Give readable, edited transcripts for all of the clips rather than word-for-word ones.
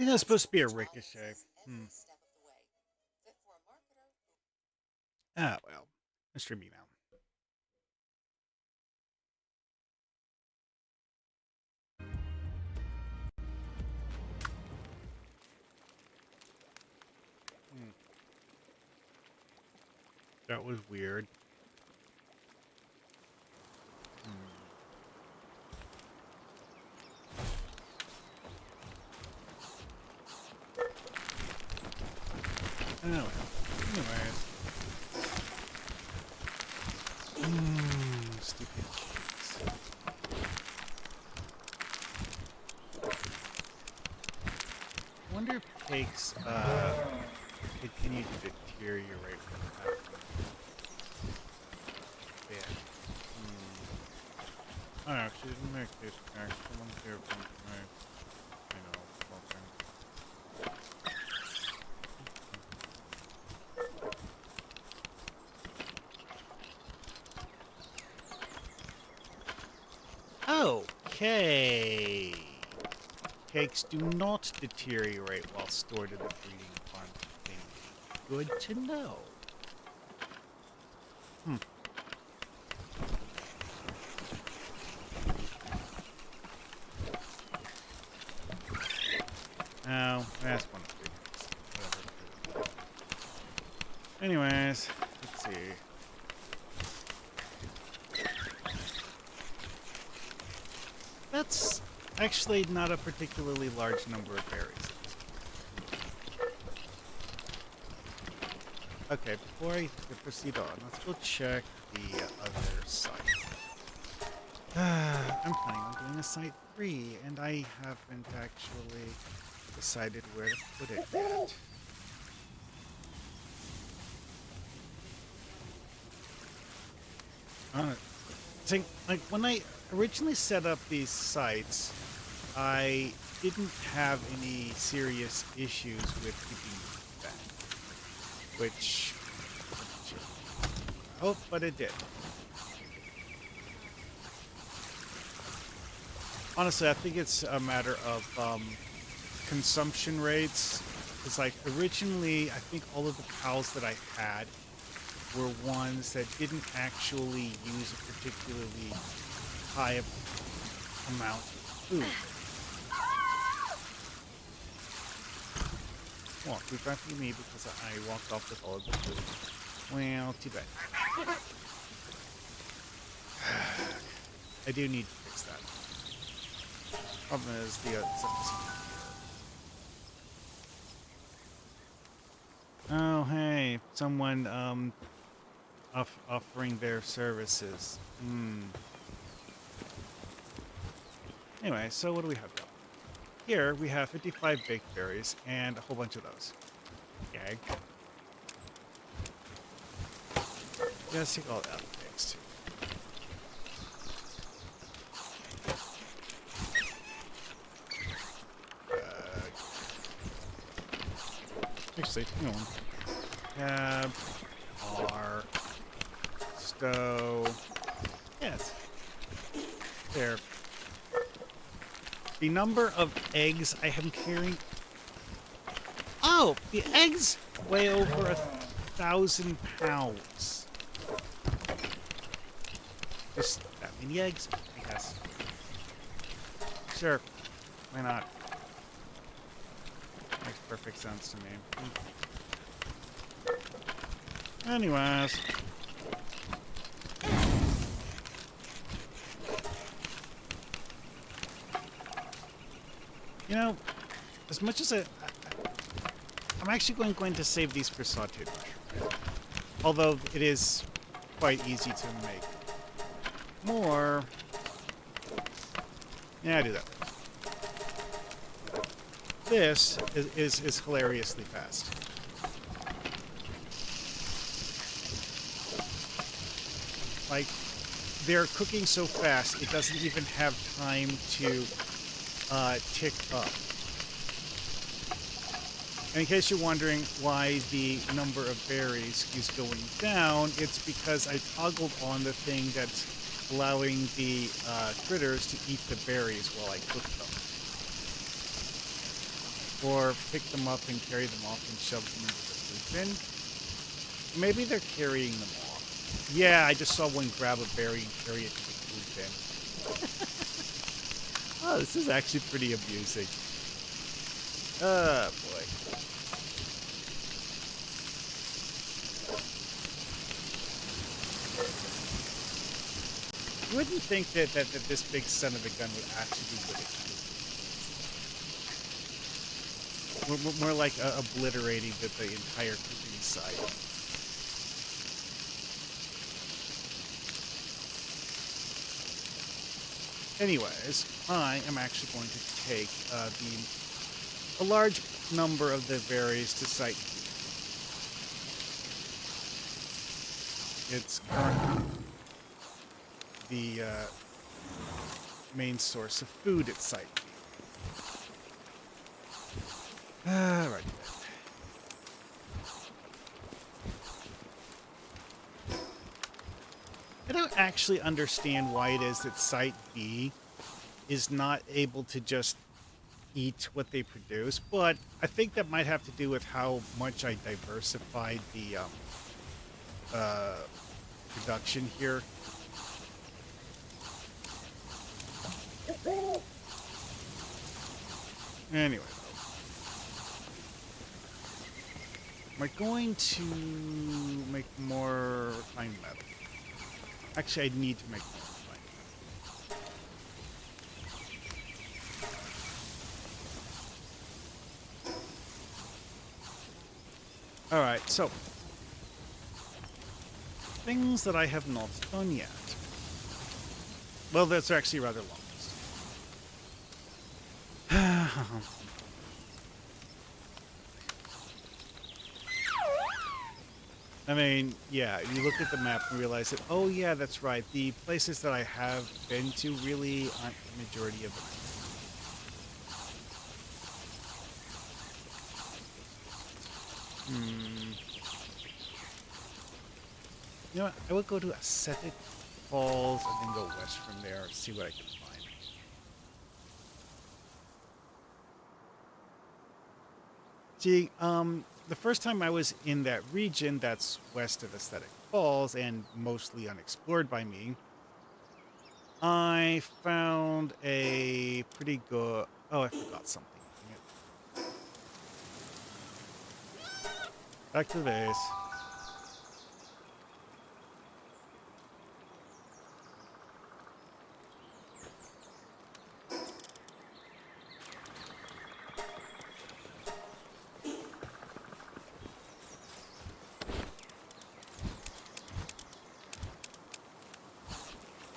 think that's supposed to be a ricochet. Hmm. Ah, well. Mr. Me now. Hmm. That was weird. Hmm. Oh, well. Anyways. Stupid kids. I wonder if cakes continue to deteriorate when you have them bad. Hmm. Oh, she didn't make this pack. Someone here from my, something. Okay. Cakes do not deteriorate while stored in the breeding farm container. Good to know. Hmm. Oh, that's one of the big ones. Anyways, let's see. That's actually not a particularly large number of berries. Okay, before I proceed on, let's go check the other site. I'm planning on doing a site 3, and I haven't actually decided where to put it yet. Think, like, when I originally set up these sites, I didn't have any serious issues with keeping that, which, oh, but it did. Honestly, I think it's a matter of consumption rates. It's like originally, I think all of the cows that I had were ones that didn't actually use a particularly high amount of food. Well, keep after me because I walked off with all of the food. Well, too bad. I do need to fix that. Problem is the oh, hey, someone offering their services. Anyway, so what do we have here? Here we have 55 baked berries and a whole bunch of those. Gag. Yeah, let's take all that eggs too. Actually, hang on. Cab, R, stow. Yes. There. The number of eggs I am carrying. Oh, the eggs weigh over 1,000 pounds. Just that many eggs, I guess. Sure, why not? Makes perfect sense to me. Anyways. You know, as much as I'm actually going to save these for sauteed mushrooms. Although it is quite easy to make more. Yeah, I do that. This is hilariously fast. Like, they're cooking so fast, it doesn't even have time to tick up. And in case you're wondering why the number of berries is going down, it's because I toggled on the thing that's allowing the critters to eat the berries while I cook them. or pick them up and carry them off and shove them into the food bin. Maybe they're carrying them off. Yeah, I just saw one grab a berry and carry it to the food bin. Oh, this is actually pretty amusing. Oh, boy. You wouldn't think that this big son of a gun would actually be good at cooking. More like obliterating the entire cooking site. Anyways, I am actually going to take a large number of the berries to Site B. It's currently the main source of food at Site B. Alright. I don't actually understand why it is that Site B is not able to just eat what they produce, but I think that might have to do with how much I diversified the production here. Anyway, am I going to make more refined metal? Actually, I need to make more refined metal. Alright, so things that I have not done yet. Well, that's actually rather long. I mean, yeah, you look at the map and realize that, oh yeah, that's right. The places that I have been to really aren't the majority of them. You know what? I will go to Ascetic Falls and then go west from there, see what I can find. See, the first time I was in that region that's west of Aesthetic Falls and mostly unexplored by me, I found a pretty good... Oh, I forgot something. Back to the base.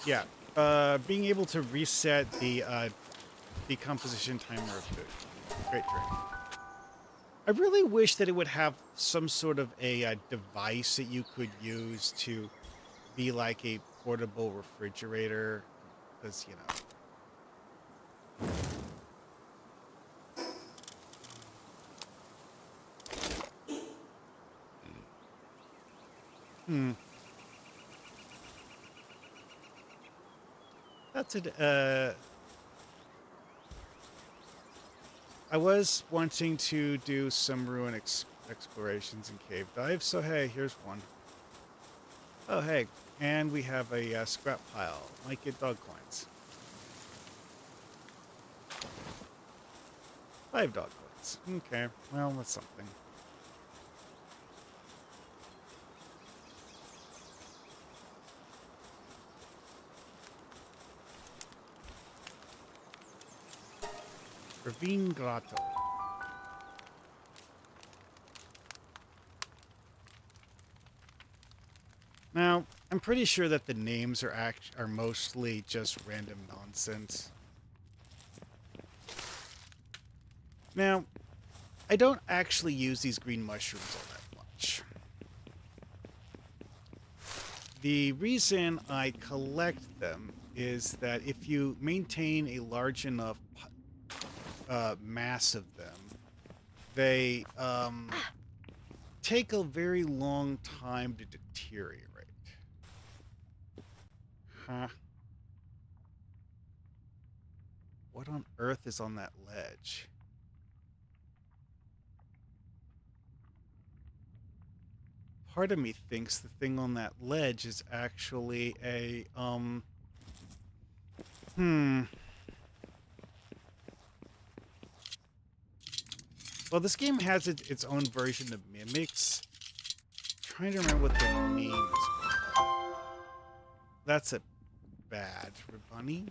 Yeah, being able to reset the decomposition timer of food. Great trick. I really wish that it would have some sort of a device that you could use to be like a portable refrigerator, because, you know. That's it. I was wanting to do some ruin explorations and cave dives, so hey, here's one. Oh, hey, and we have a scrap pile. Might get dog coins. 5 dog coins. Okay, well, that's something. Ravine Grotto. Now, I'm pretty sure that the names are mostly just random nonsense. Now, I don't actually use these green mushrooms all that much. The reason I collect them is that if you maintain a large enough mass of them, they take a very long time to deteriorate. Huh? What on earth is on that ledge? part of me thinks the thing on that ledge is actually a, hmm. Well, this game has its own version of mimics. I'm trying to remember what their name is. That's a bad bunny.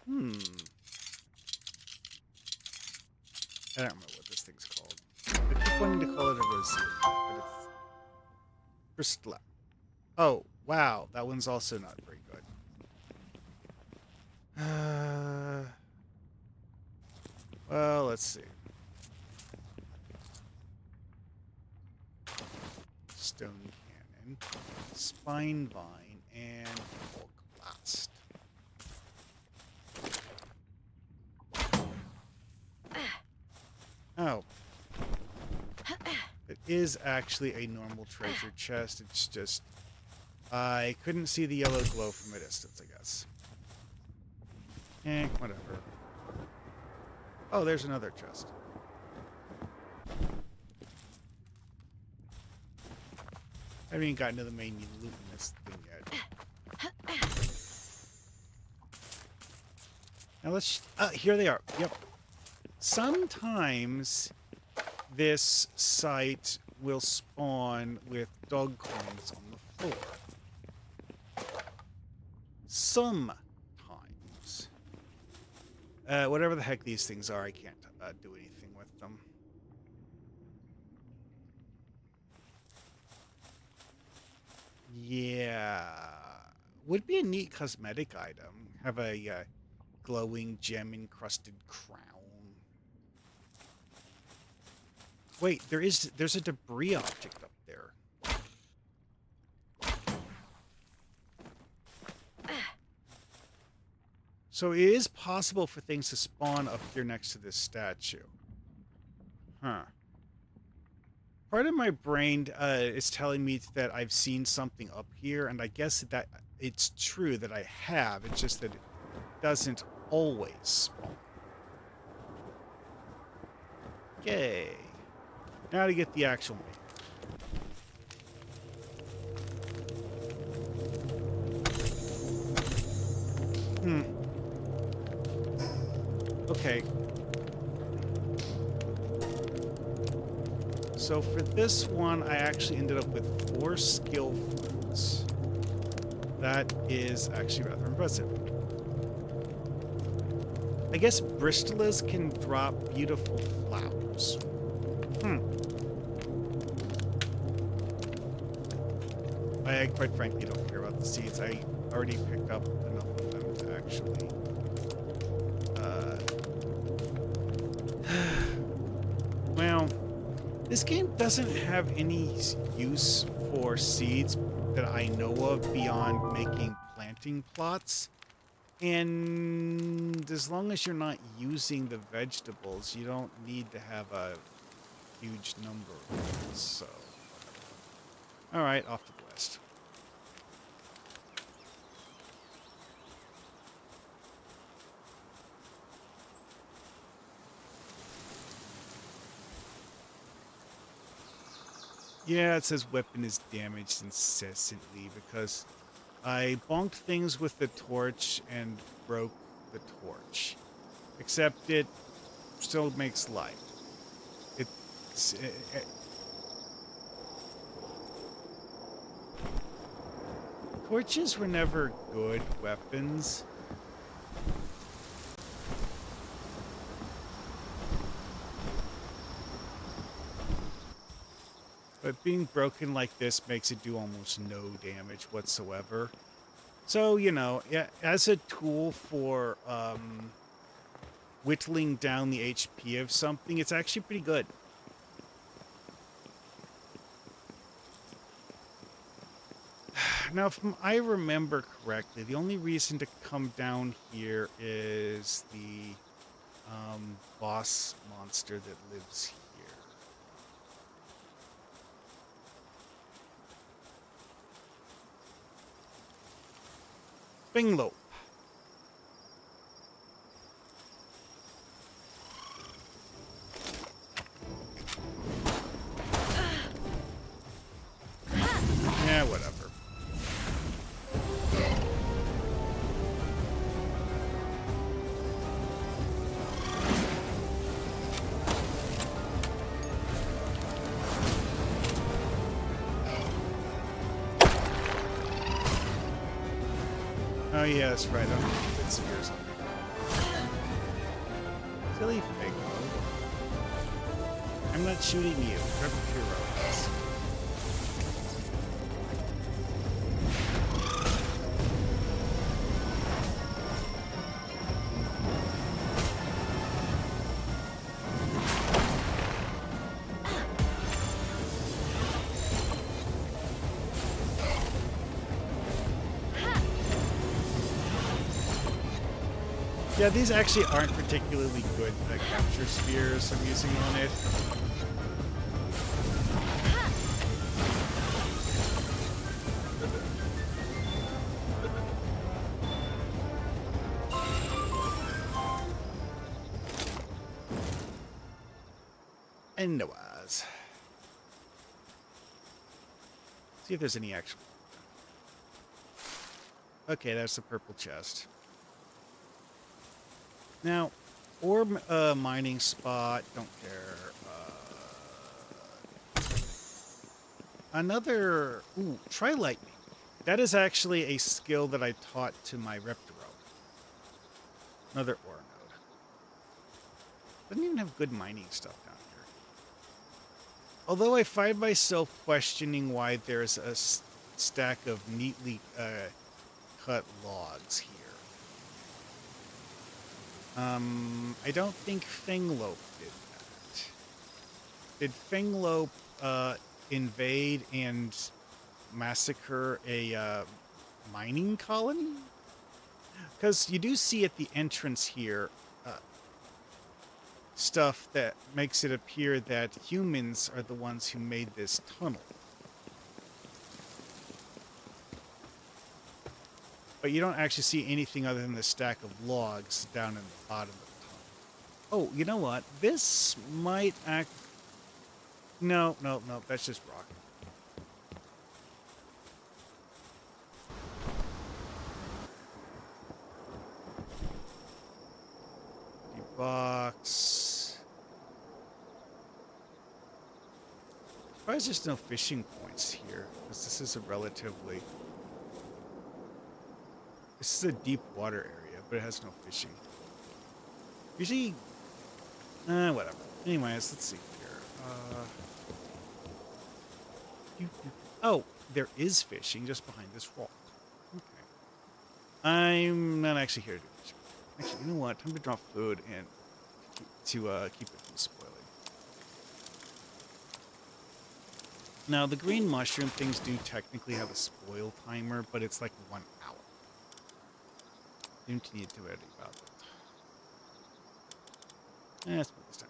Hmm. I don't remember what this thing's called. I keep wanting to call it a rosette, but it's Bristla. Oh, wow. That one's also not very good. Well, let's see. Stone Cannon, Spine Vine, and Bulk Blast. Oh. It is actually a normal treasure chest. It's just... I couldn't see the yellow glow from a distance, I guess. Whatever. Oh, there's another chest. I haven't even gotten to the main loot in this thing yet. Now let's... here they are. Yep. Sometimes this site will spawn with dog coins on the floor. Sometimes. Whatever the heck these things are, I can't do anything with them. Yeah. Would be a neat cosmetic item. Have a glowing gem-encrusted crown. Wait, there's a debris object up there. So it is possible for things to spawn up here next to this statue. Huh. Part of my brain is telling me that I've seen something up here, and I guess that it's true that I have. It's just that it doesn't always spawn. Okay. Now to get the actual meat. Okay. So for this one, I actually ended up with 4 skill fruits. That is actually rather impressive. I guess Bristolas can drop beautiful flowers. I quite frankly don't care about the seeds. I already picked up enough of them to actually... well, this game doesn't have any use for seeds that I know of beyond making planting plots. And as long as you're not using the vegetables, you don't need to have a huge number of them. So, all right, off to the west. Yeah, it says weapon is damaged incessantly because I bonked things with the torch and broke the torch. Except it still makes light. Torches were never good weapons. But being broken like this makes it do almost no damage whatsoever. So, you know, as a tool for whittling down the HP of something, it's actually pretty good. Now, if I remember correctly, the only reason to come down here is the boss monster that lives here. Binglope. Oh, yeah, that's right. I don't have good spheres on me. Silly thing. I'm not shooting you. Trevor Hero is. Yeah, these actually aren't particularly good capture spheres I'm using on it. Anyways. See if there's any actual. Okay, that's the purple chest. Now, orb mining spot, don't care. Another, try lightning. That is actually a skill that I taught to my Reptero. Another ore node. Doesn't even have good mining stuff down here. Although I find myself questioning why there's a stack of neatly cut logs here. I don't think Fenglope did that. Did Fenglope invade and massacre a mining colony? Because you do see at the entrance here stuff that makes it appear that humans are the ones who made this tunnel. But you don't actually see anything other than the stack of logs down in the bottom of the tunnel. Oh, you know what? This might act... No, that's just rock. Box. Surprised there's no fishing points here, because this is a relatively... This is a deep water area, but it has no fishing. Usually... whatever. Anyways, let's see here. Oh, there is fishing just behind this rock. Okay. I'm not actually here to do fishing. Actually, you know what? Time to drop food and to keep it from spoiling. Now, the green mushroom things do technically have a spoil timer, but it's like 1 hour. You don't need to worry about it. Let's put this down.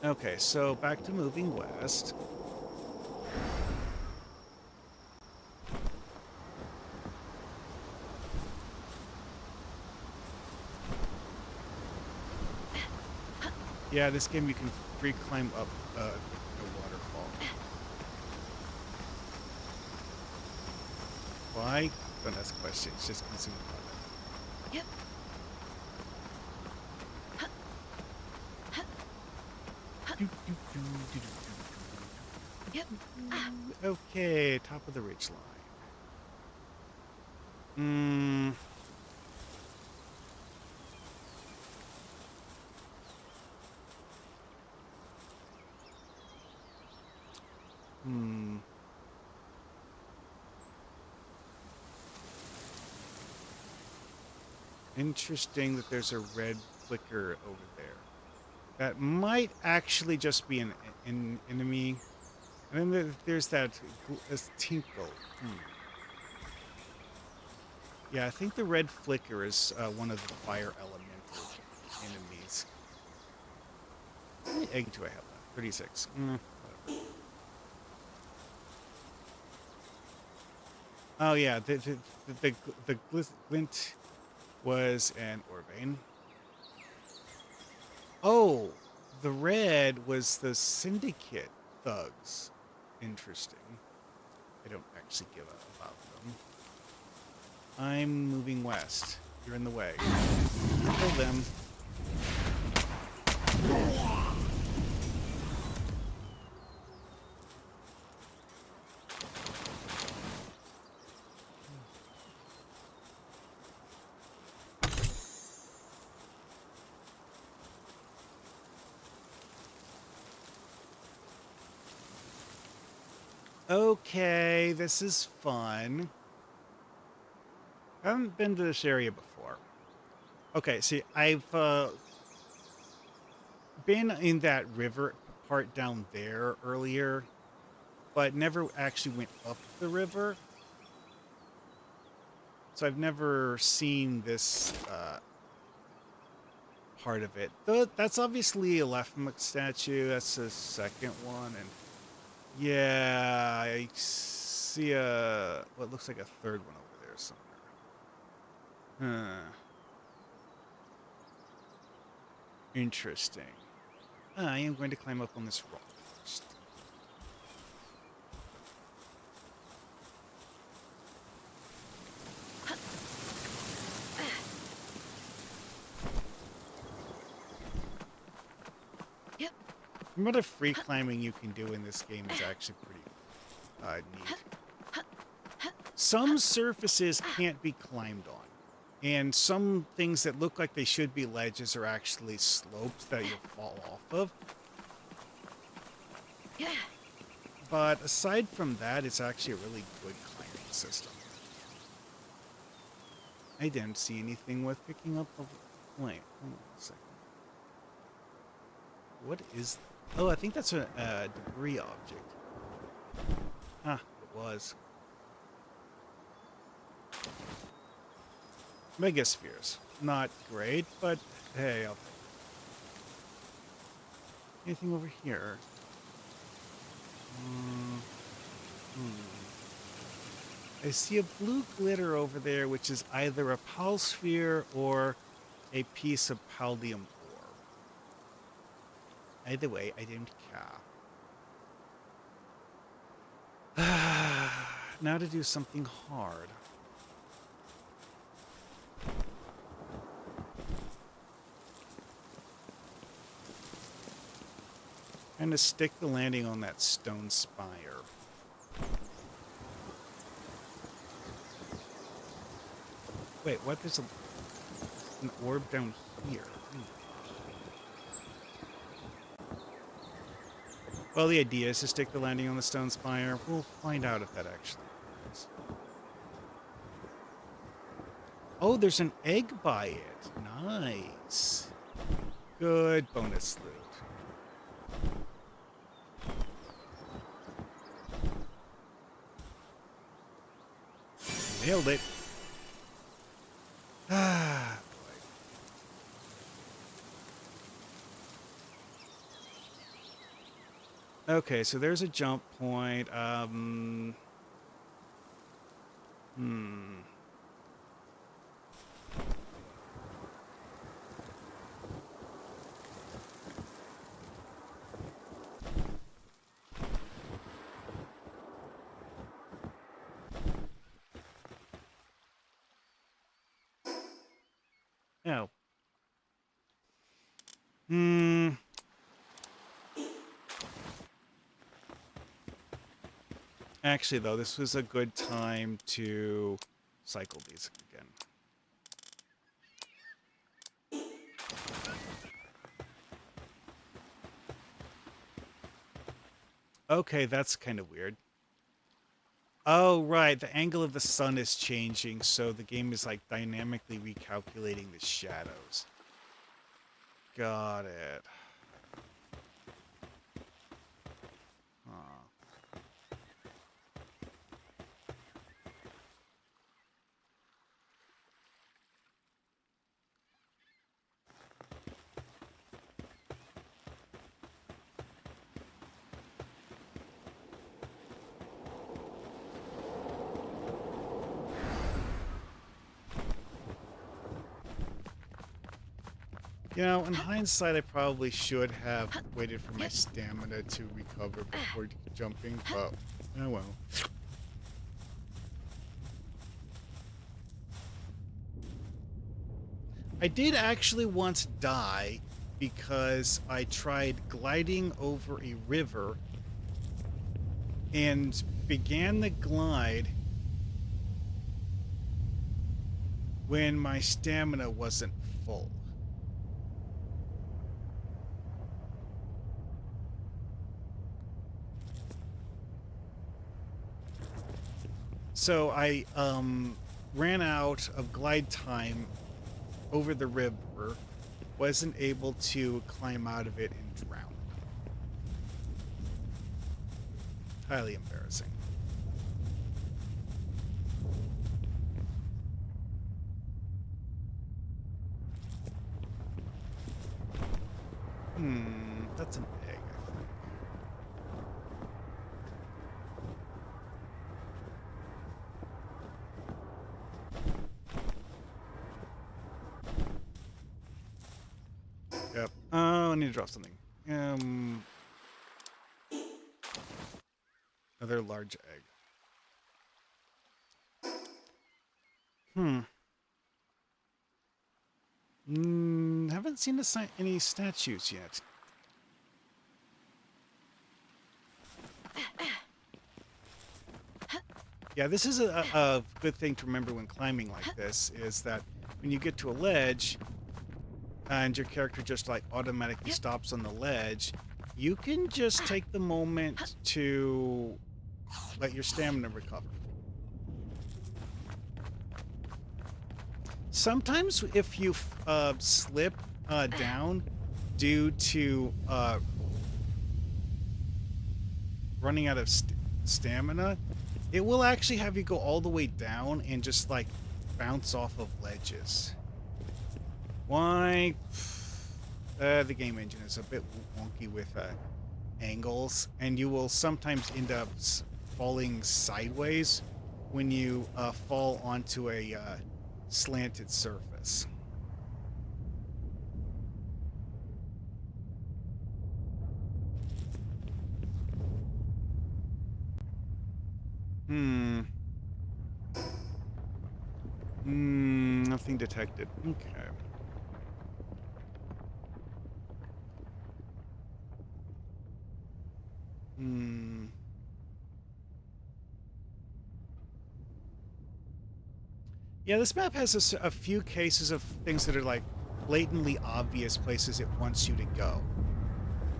Okay, so back to moving west. Yeah, this game you can free climb up a waterfall. Why? Don't ask questions, just consume product. Yep. Yep. Okay, top of the ridge line. Interesting that there's a red flicker over there. That might actually just be an enemy. And then there's that tinkle. Yeah, I think the red flicker is one of the fire elemental enemies. How many eggs do I have left? 36. Oh yeah, the glint was an Urbane. Oh, the red was the Syndicate thugs. Interesting. I don't actually give a about them. I'm moving west. You're in the way. Kill them. Okay, this is fun. I haven't been to this area before. Okay, see, I've been in that river part down there earlier, but never actually went up the river. So I've never seen this part of it. That's obviously a Lefmak statue. That's the second one. And yeah, I see what looks like a third one over there somewhere. Huh. Interesting. I am going to climb up on this rock first. Yep. The amount of free climbing you can do in this game is actually pretty neat. Some surfaces can't be climbed on, and some things that look like they should be ledges are actually slopes that you'll fall off of. Yeah. But aside from that, it's actually a really good climbing system. I didn't see anything worth picking up. Wait, hold on a second. What is that? Oh, I think that's a debris object. Huh, it was. Megaspheres. Not great, but hey, I'll take it. Anything over here? I see a blue glitter over there, which is either a palsphere or a piece of paldium ore. Either way, I didn't care. Now to do something hard. And to stick the landing on that stone spire. Wait, what? There's an orb down here. Well, the idea is to stick the landing on the stone spire. We'll find out if that actually works. Oh, there's an egg by it. Nice. Good bonus loot. Nailed it. Ah, boy. Okay, so there's a jump point. Oh. Actually, though, this was a good time to cycle these again. Okay, that's kind of weird. Oh, right. The angle of the sun is changing, so the game is like dynamically recalculating the shadows. Got it. Huh. You know, in hindsight, I probably should have waited for my stamina to recover before jumping, but oh well. I did actually once die because I tried gliding over a river and began the glide when my stamina wasn't full. So I ran out of glide time over the river, wasn't able to climb out of it, and drowned. Highly embarrassing. That's an egg, I think. Yep. Oh, I need to drop something. Another large egg. Haven't seen any statues yet. Yeah, this is a good thing to remember when climbing like this, is that when you get to a ledge and your character just like automatically stops on the ledge, you can just take the moment to let your stamina recover. Sometimes if you slip down due to running out of stamina, it will actually have you go all the way down and just like bounce off of ledges. Why? The game engine is a bit wonky with angles, and you will sometimes end up falling sideways when you fall onto a slanted surface. Nothing detected. Okay. Yeah, this map has a few cases of things that are like blatantly obvious places it wants you to go.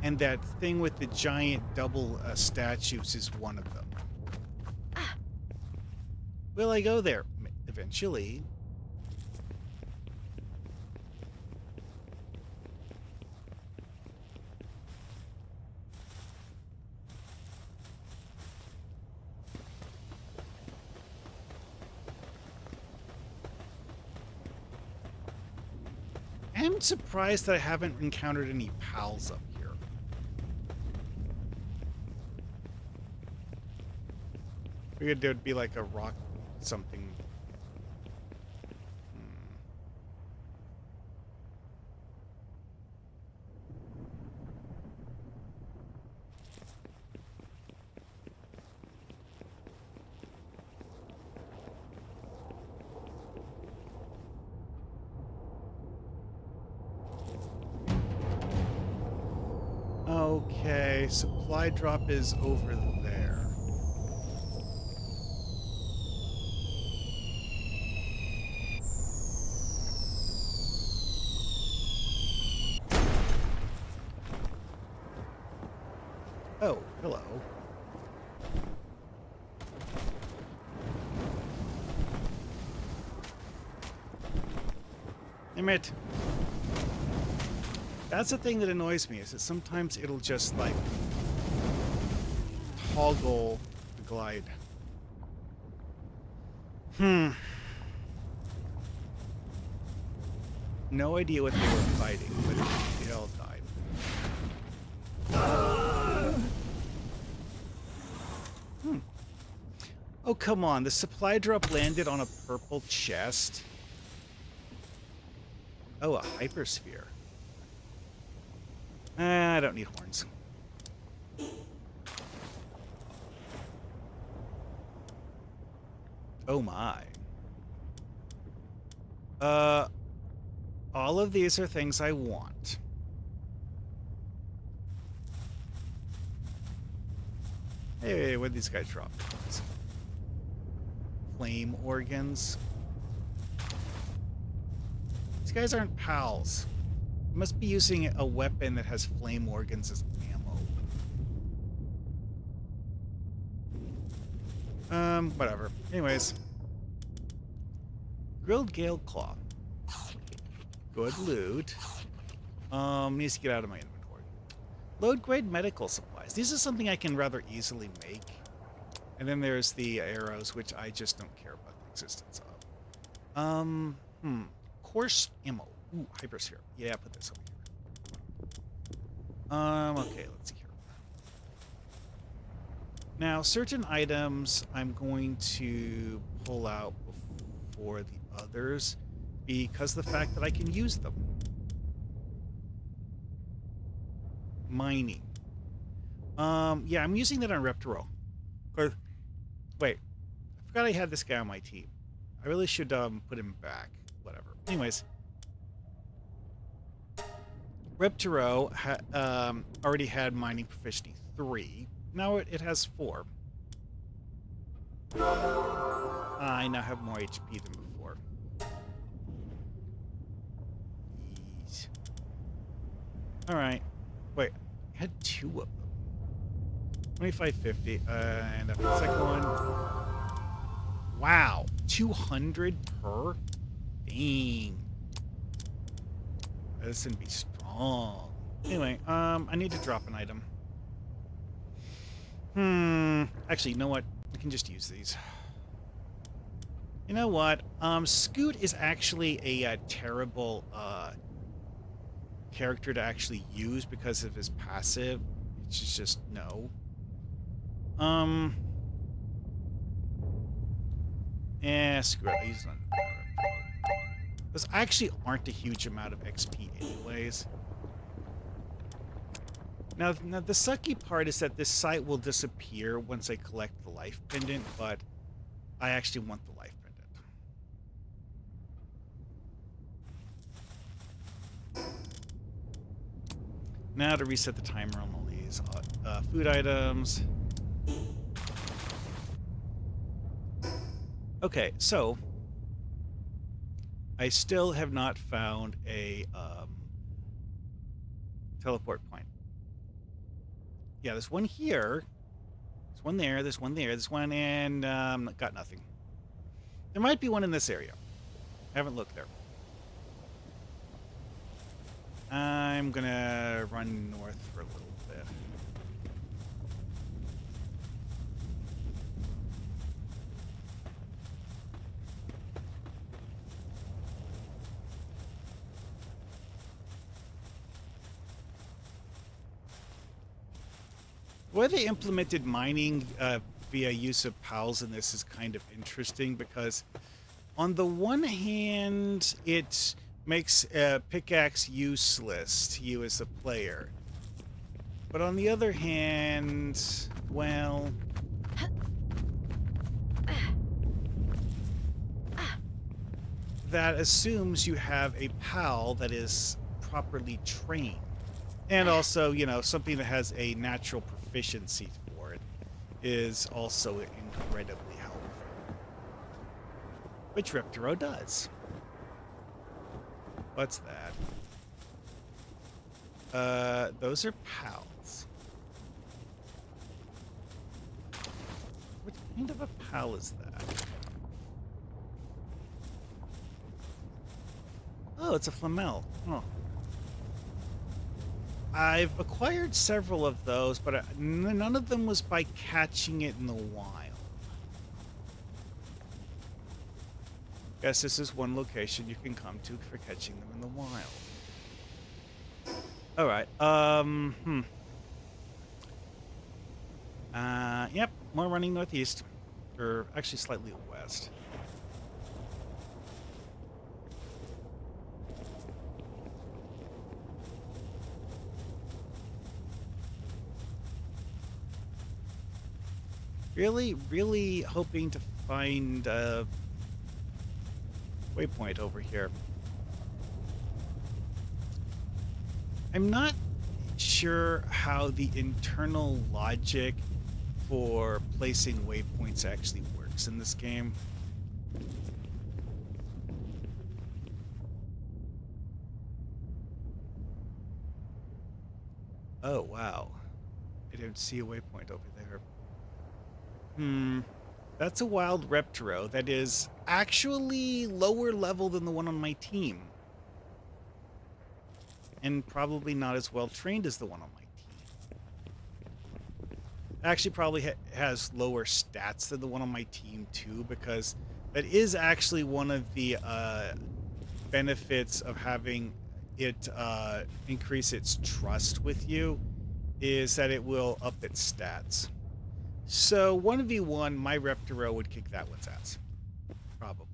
And that thing with the giant double statues is one of them. Will I go there? Eventually. I'm surprised that I haven't encountered any pals up here. Figured there'd be like a rock something. Okay, supply drop is over there. Oh, hello. Damn it. That's the thing that annoys me, is that sometimes it'll just like toggle the glide. No idea what they were fighting, but they all died. Oh, come on. The supply drop landed on a purple chest. Oh, a hypersphere. I don't need horns. Oh my. All of these are things I want. Hey, what did these guys drop? Flame organs. These guys aren't pals. Must be using a weapon that has flame organs as ammo. Whatever. Anyways. Grilled Gale Claw. Good loot. Needs to get out of my inventory. Load grade medical supplies. These are something I can rather easily make. And then there's the arrows, which I just don't care about the existence of. Course ammo. Ooh, hypersphere. Yeah, put this over here. Okay, let's see here. Now, certain items I'm going to pull out before the others because the fact that I can use them. Mining. Yeah, I'm using that on Reptero. Wait, I forgot I had this guy on my team. I really should put him back. Whatever. Anyways, Reptero already had mining proficiency 3. Now it has 4. I now have more HP than before. Jeez. All right. Wait, I had 2 of them. 2550, and after the second one, wow, 200 per? Dang. This can be strong. Anyway, I need to drop an item. Actually, you know what? I can just use these. You know what? Scoot is actually a terrible character to actually use because of his passive. It's just no. Yeah, screw it. He's not. Those actually aren't a huge amount of XP anyways. Now the sucky part is that this site will disappear once I collect the life pendant, but I actually want the life pendant. Now to reset the timer on all these food items. Okay, so I still have not found a teleport point. Yeah, there's one here. There's one there. There's one there. There's one, and got nothing. There might be one in this area. I haven't looked there. I'm gonna run north for a little bit. The way they implemented mining via use of pals in this is kind of interesting because on the one hand, it makes a pickaxe useless to you as a player. But on the other hand, well, that assumes you have a pal that is properly trained. And also, you know, something that has a natural proficiency for it is also incredibly helpful. Which Reptero does. What's that? Those are pals. What kind of a pal is that? Oh, it's a flamel. Oh. I've acquired several of those, but none of them was by catching it in the wild. Guess this is one location you can come to for catching them in the wild. Alright, yep, more running northeast. Or actually slightly west. Really hoping to find a waypoint over here. I'm not sure how the internal logic for placing waypoints actually works in this game. Oh, wow. I didn't see a waypoint over there. That's a wild Reptero that is actually lower level than the one on my team. And probably not as well trained as the one on my team. Actually probably has lower stats than the one on my team too, because that is actually one of the benefits of having it increase its trust with you, is that it will up its stats. So 1v1, my Reptero would kick that one's ass. Probably.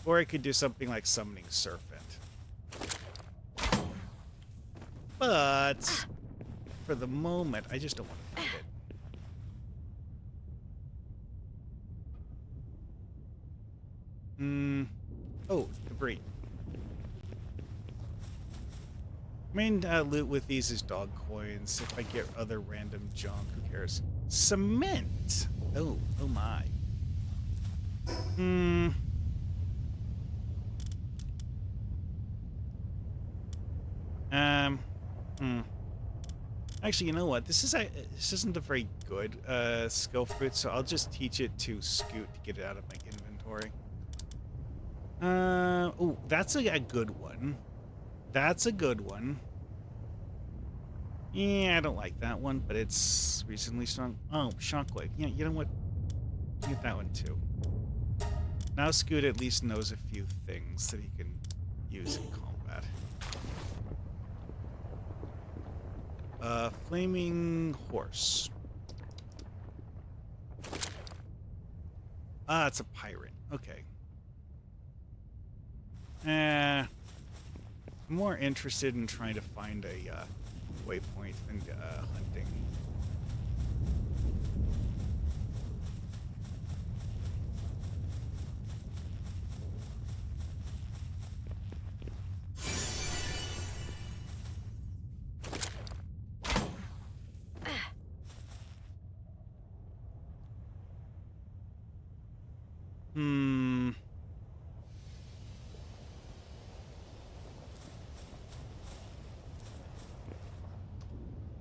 Or I could do something like summoning Serpent. But for the moment, I just don't want to fight it. Oh, debris. Main loot with these is dog coins. If I get other random junk, who cares? Cement! Oh my. Actually, you know what? This isn't a very good skill fruit, so I'll just teach it to scoot to get it out of my inventory. Oh, that's a good one. That's a good one. Yeah, I don't like that one, but it's reasonably strong. Oh, Shockwave. Yeah, you know what? Get that one too. Now Scoot at least knows a few things that he can use in combat. Flaming Horse. Ah, it's a pirate. Okay. I'm more interested in trying to find a waypoint than hunting.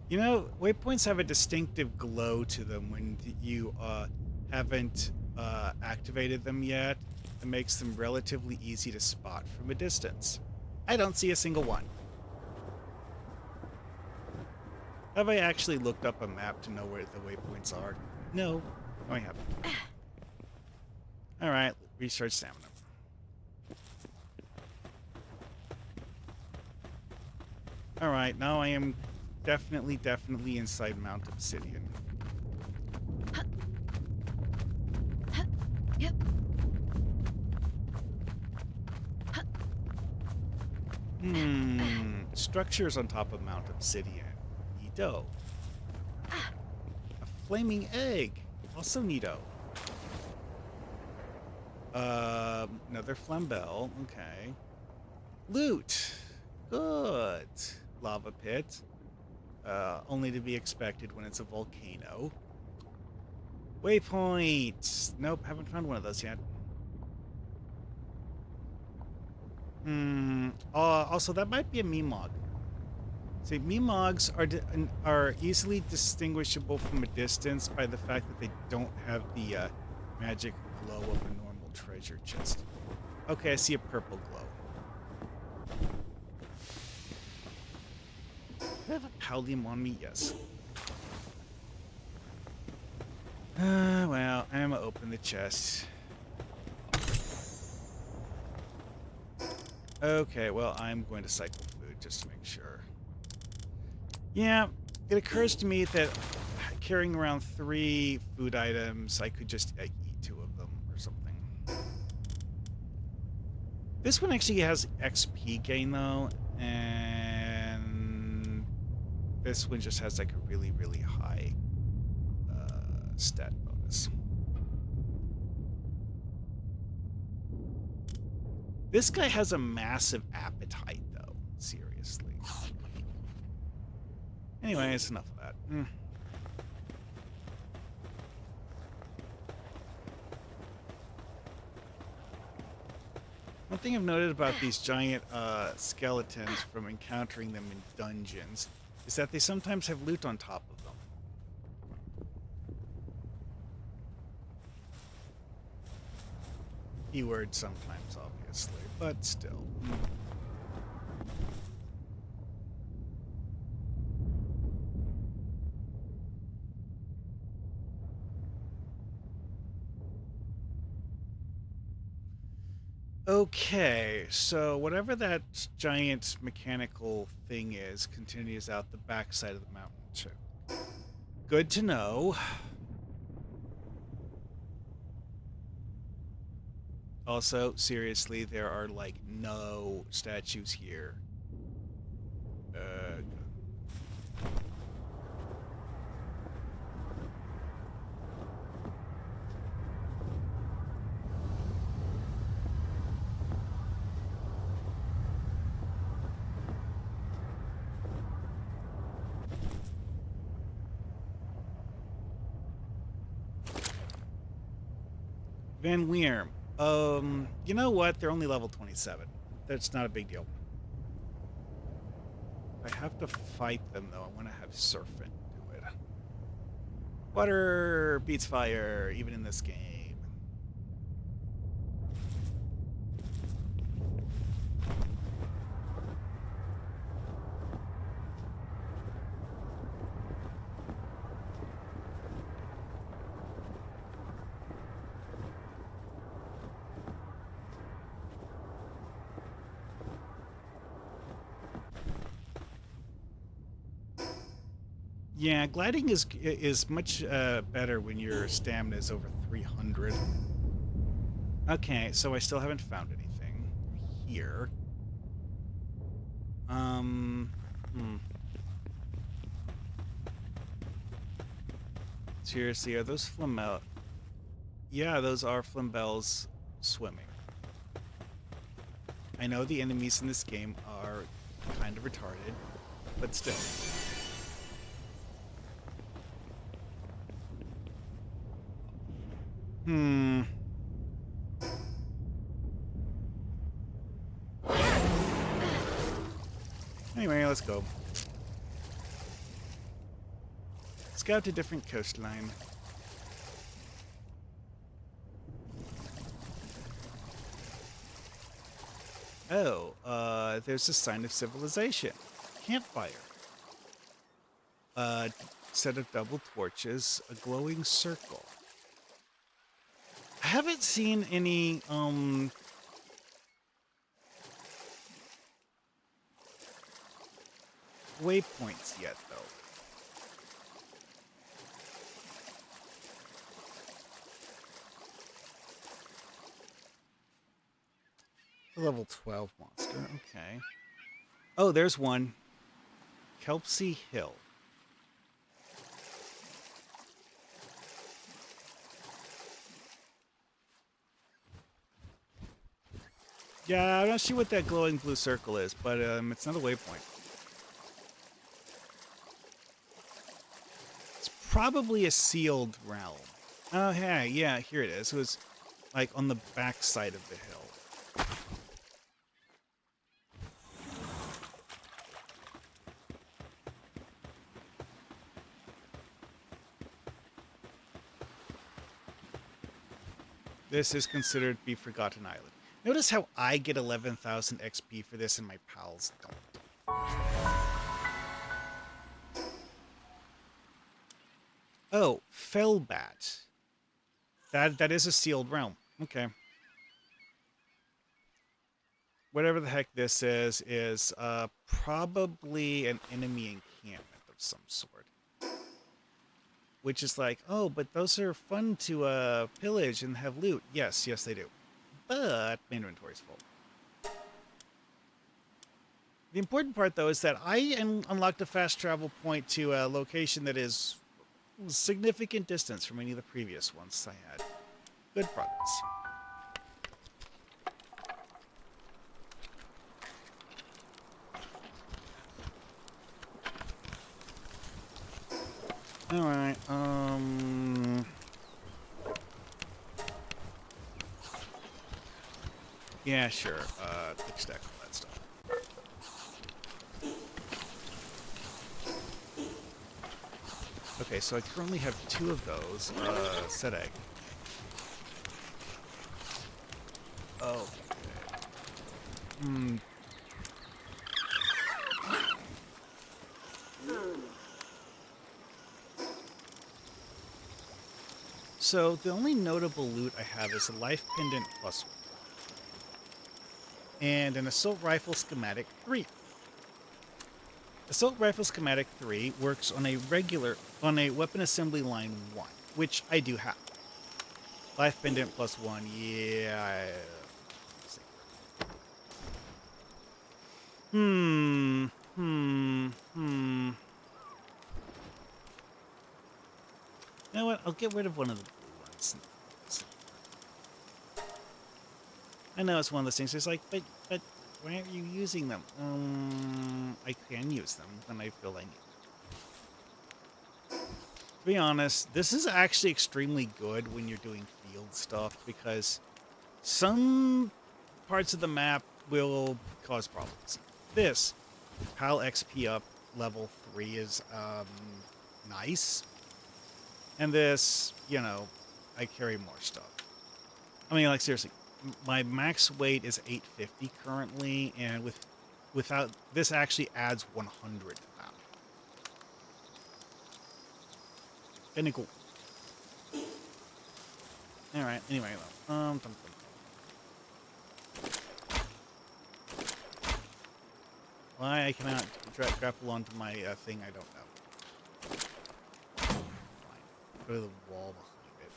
You know, waypoints have a distinctive glow to them when you haven't activated them yet. It makes them relatively easy to spot from a distance. I don't see a single one. Have I actually looked up a map to know where the waypoints are? No, I haven't. All right, recharge stamina. All right, now I am definitely inside Mount Obsidian. Yep. Structures on top of Mount Obsidian. Neato. A flaming egg. Also neato. Another flambell. Okay. Loot. Good. Lava pit. Only to be expected when it's a volcano. Waypoint. Nope, haven't found one of those yet. Also, that might be a Meemog. See, Meemogs are easily distinguishable from a distance by the fact that they don't have the magic glow of a normal treasure chest. Okay, I see a purple glow. Do I have a Paldium on me? Yes. Well, I'm gonna open the chest. Okay, well, I'm going to cycle food just to make sure. Yeah, it occurs to me that carrying around 3 food items, I could just eat 2 of them or something. This one actually has XP gain, though, and this one just has like a really high stat bonus. This guy has a massive appetite, though. Seriously. Anyways, enough of that. One thing I've noted about these giant skeletons from encountering them in dungeons is that they sometimes have loot on top of them. Keyword sometimes, obviously, but still. Okay, so whatever that giant mechanical thing is continues out the backside of the mountain too. Good to know. Also, seriously, there are like no statues here. Uh, Van Weerm. You know what? They're only level 27. That's not a big deal. If I have to fight them, though, I want to have Serpent do it. Water beats fire, even in this game. Yeah, gliding is much better when your stamina is over 300. Okay, so I still haven't found anything here. Seriously, are those flamel? Yeah, those are flamels swimming. I know the enemies in this game are kind of retarded, but still. Anyway, let's go. Scout a different coastline. Oh, there's a sign of civilization. Campfire. Set of double torches, a glowing circle. I haven't seen any, waypoints yet, though. A level 12 monster, okay. Oh, there's one. Kelpsy Hill. Yeah, I'm not sure what that glowing blue circle is, but it's not a waypoint. It's probably a sealed realm. Oh, hey, yeah, here it is. It was like on the back side of the hill. This is considered the Forgotten Island. Notice how I get 11,000 XP for this and my pals don't. Oh, Fellbat. That is a sealed realm. Okay. Whatever the heck this is probably an enemy encampment of some sort. Which is like, oh, but those are fun to pillage and have loot. Yes, they do. But my inventory's full. The important part, though, is that I unlocked a fast travel point to a location that is significant distance from any of the previous ones I had. Good progress. All right. Yeah, sure. Quick stack all that stuff. Okay, so I currently have 2 of those. Set egg. Oh. Hmm. So the only notable loot I have is a life pendant plus 1 and an assault rifle schematic 3. Assault rifle schematic 3 works on a weapon assembly line 1, which I do have. Life pendant plus 1, yeah. Let's see. Hmm. You know what? I'll get rid of one of the blue ones. I know it's one of those things. It's like, but why aren't you using them? I can use them when I feel I need them. To be honest, this is actually extremely good when you're doing field stuff because some parts of the map will cause problems. This PAL XP up level 3 is nice, and this, you know, I carry more stuff. I mean, like seriously, my max weight is 850 currently, and without this actually adds 100 now. Kinda cool. All right. Anyway, why I cannot grapple onto my thing, I don't know. Fine. Go to the wall behind it.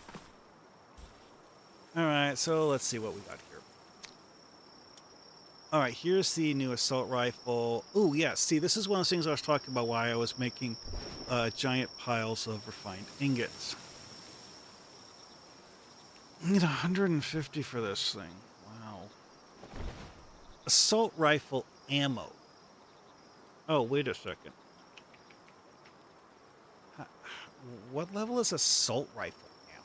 All right. So let's see what we got here. All right, here's the new assault rifle. Oh, yeah, see, this is one of those things I was talking about why I was making giant piles of refined ingots. I need 150 for this thing. Wow. Assault rifle ammo. Oh, wait a second. What level is assault rifle ammo?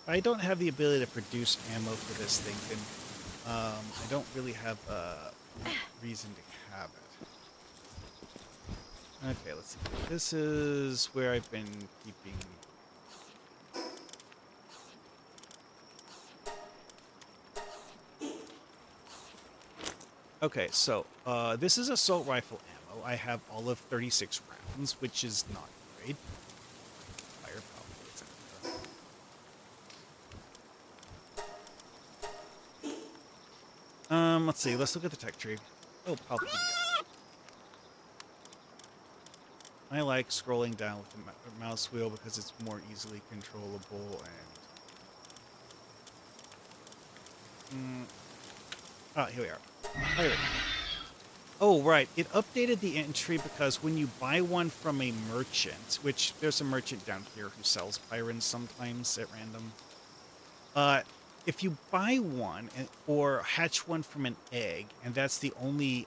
I don't have the ability to produce ammo for this thing, then I don't really have a reason to have it. Okay, let's see. This is where I've been keeping... Okay, so this is assault rifle ammo. I have all of 36 rounds, which is not great. Firepower. Let's see. Let's look at the tech tree. Oh, Palworld. I like scrolling down with the mouse wheel because it's more easily controllable and... here we are. Pirate. Oh, right. It updated the entry because when you buy one from a merchant, which there's a merchant down here who sells pyrans sometimes at random. If you buy one or hatch one from an egg, and that's the only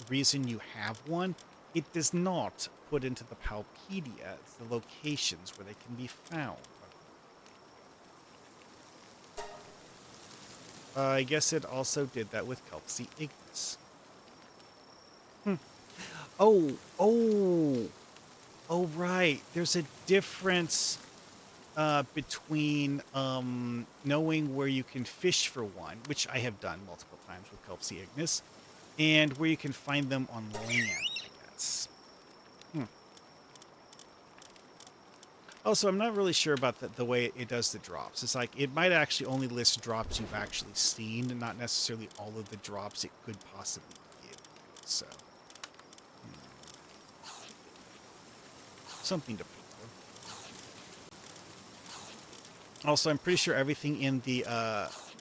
reason you have one, it does not put into the Palpedia the locations where they can be found. I guess it also did that with Kelpsy Ignis. Oh, right. There's a difference between knowing where you can fish for one, which I have done multiple times with Kelpsy Ignis, and where you can find them on land, I guess. Also, I'm not really sure about the way it does the drops. It's like, it might actually only list drops you've actually seen, and not necessarily all of the drops it could possibly give you. So, something to ponder. Also, I'm pretty sure everything in the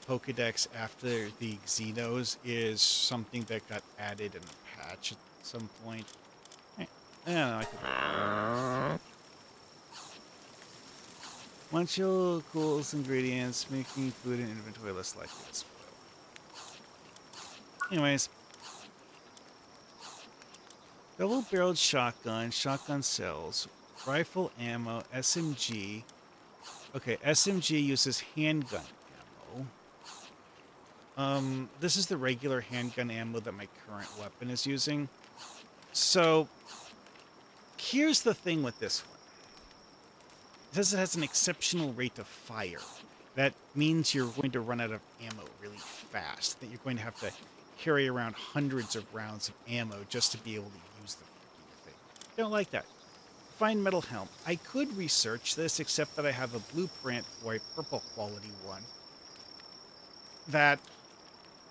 Pokedex after the Xenos is something that got added in a patch at some point. I don't know, I could... Munchel cools ingredients, making food and inventory less likely to spoil. Anyways. Double-barreled shotgun, shotgun cells, rifle ammo, SMG. Okay, SMG uses handgun ammo. This is the regular handgun ammo that my current weapon is using. So, here's the thing with this one. It says it has an exceptional rate of fire. That means you're going to run out of ammo really fast. That you're going to have to carry around hundreds of rounds of ammo just to be able to use the freaking thing. Don't like that. Fine metal helm. I could research this, except that I have a blueprint for a purple quality one. That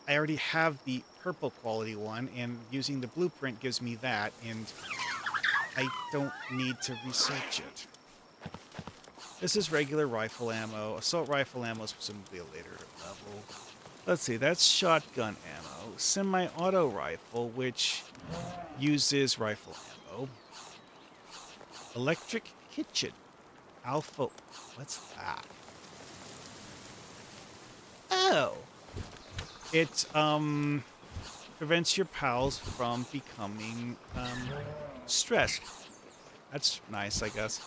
I already have the purple quality one, and using the blueprint gives me that, and I don't need to research it. This is regular rifle ammo. Assault rifle ammo is presumably a later level. Let's see, that's shotgun ammo. Semi-auto rifle, which uses rifle ammo. Electric kitchen. Alpha. What's that? Oh. It, prevents your pals from becoming, stressed. That's nice, I guess.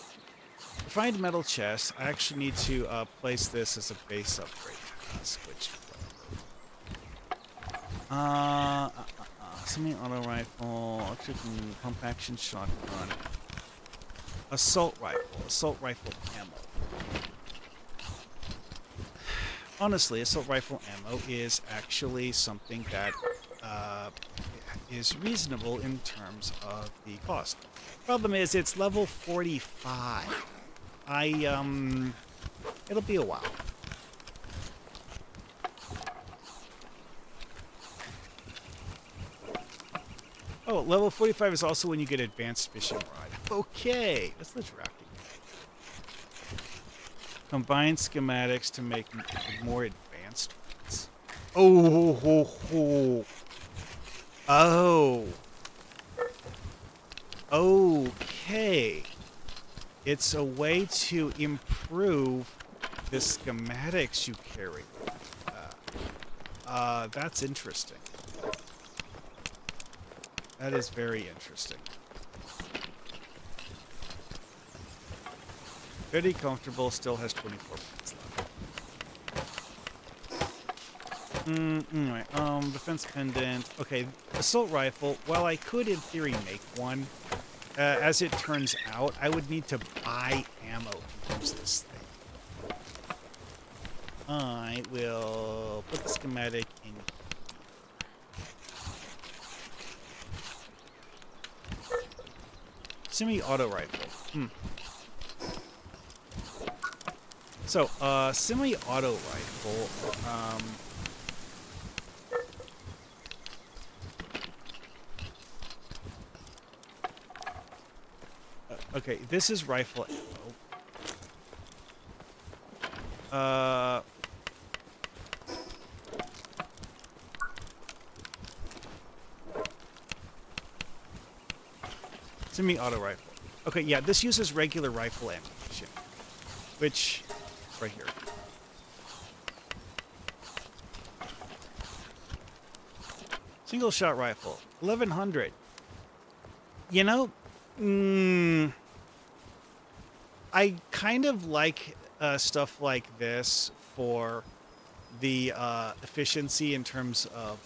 Refined metal chest. I actually need to place this as a base upgrade task, which semi-auto rifle, electric pump action shotgun, assault rifle ammo. Honestly, assault rifle ammo is actually something that is reasonable in terms of the cost. Problem is, it's level 45. It'll be a while. Oh, level 45 is also when you get advanced fishing rod. Okay, that's the drafting. Combine schematics to make more advanced ones. Oh, ho, ho. Oh. Okay. It's a way to improve the schematics you carry. That's interesting. That is very interesting. Very comfortable, still has 24 minutes left. Anyway, defense pendant. Okay, assault rifle. While I could, in theory, make one, as it turns out, I would need to buy ammo to use this thing. I will put the schematic in. Semi-auto rifle. So, semi-auto rifle, okay, this is rifle ammo. Semi-auto rifle. Okay, yeah, this uses regular rifle ammunition, which, right here. Single shot rifle, 1100. You know, I kind of like stuff like this for the efficiency in terms of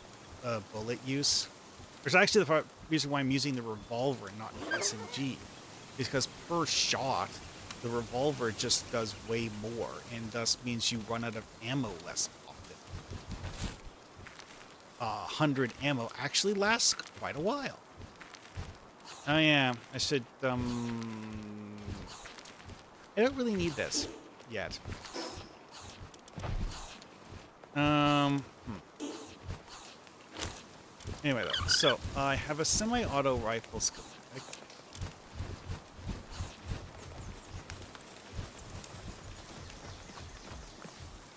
bullet use. There's actually the reason why I'm using the revolver and not an SMG, because per shot, the revolver just does way more, and thus means you run out of ammo less often. 100 ammo actually lasts quite a while. Oh yeah, I should, I don't really need this yet. Anyway, though, so I have a semi-auto rifle schematic.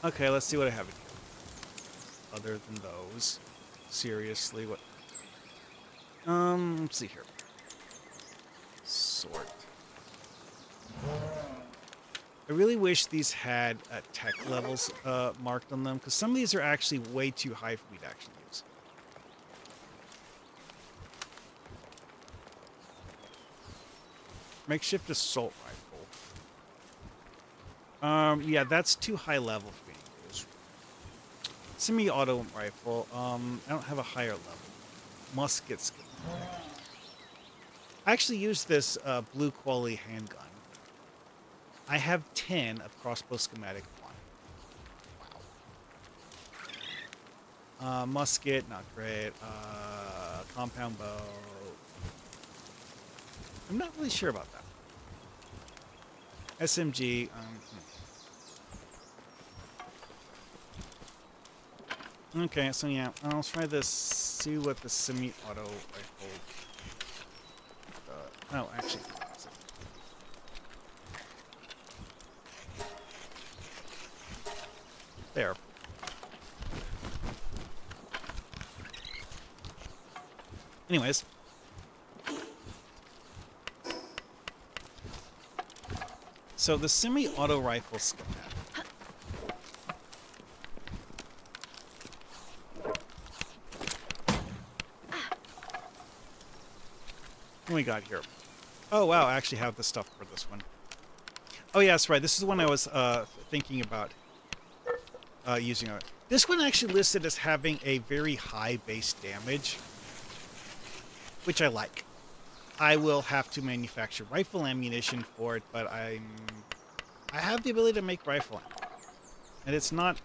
Okay, let's see what I have in here. Other than those, seriously, what? Let's see here. Sort. I really wish these had tech levels marked on them, because some of these are actually way too high for me to actually use. Makeshift assault rifle. Yeah, that's too high level for me to use. Semi-auto rifle. I don't have a higher level. Muskets. I actually used this blue quality handgun. I have 10 of crossbow schematic 1. Musket, not great. Compound bow. I'm not really sure about that. SMG. Okay, so yeah, I'll try this. See what the semi-auto rifle. Oh, actually. There. Anyways. So the semi-auto rifle schematic. What we got here? Oh wow, I actually have the stuff for this one. Oh yeah, that's right. This is the one I was thinking about using. This one actually listed as having a very high base damage, which I like. I will have to manufacture rifle ammunition for it, but I have the ability to make rifle ammo, and it's not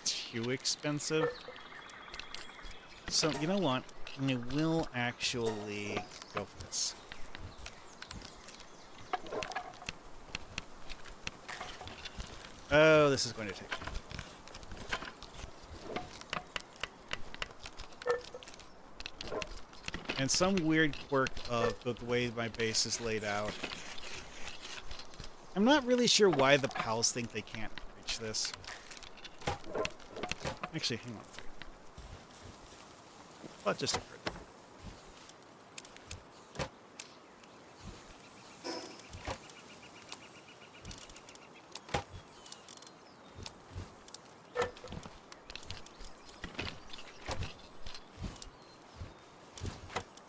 too expensive. So you know what? I will actually go for this. Oh, this is going to take. And some weird quirk of the way my base is laid out. I'm not really sure why the pals think they can't reach this. Actually, hang on. Thought just occurred.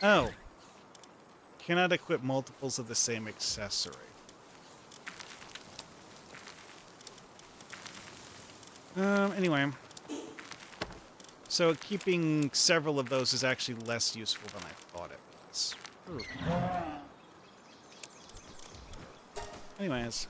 Oh. Cannot equip multiples of the same accessory. Anyway. So keeping several of those is actually less useful than I thought it was. Ooh. Anyways.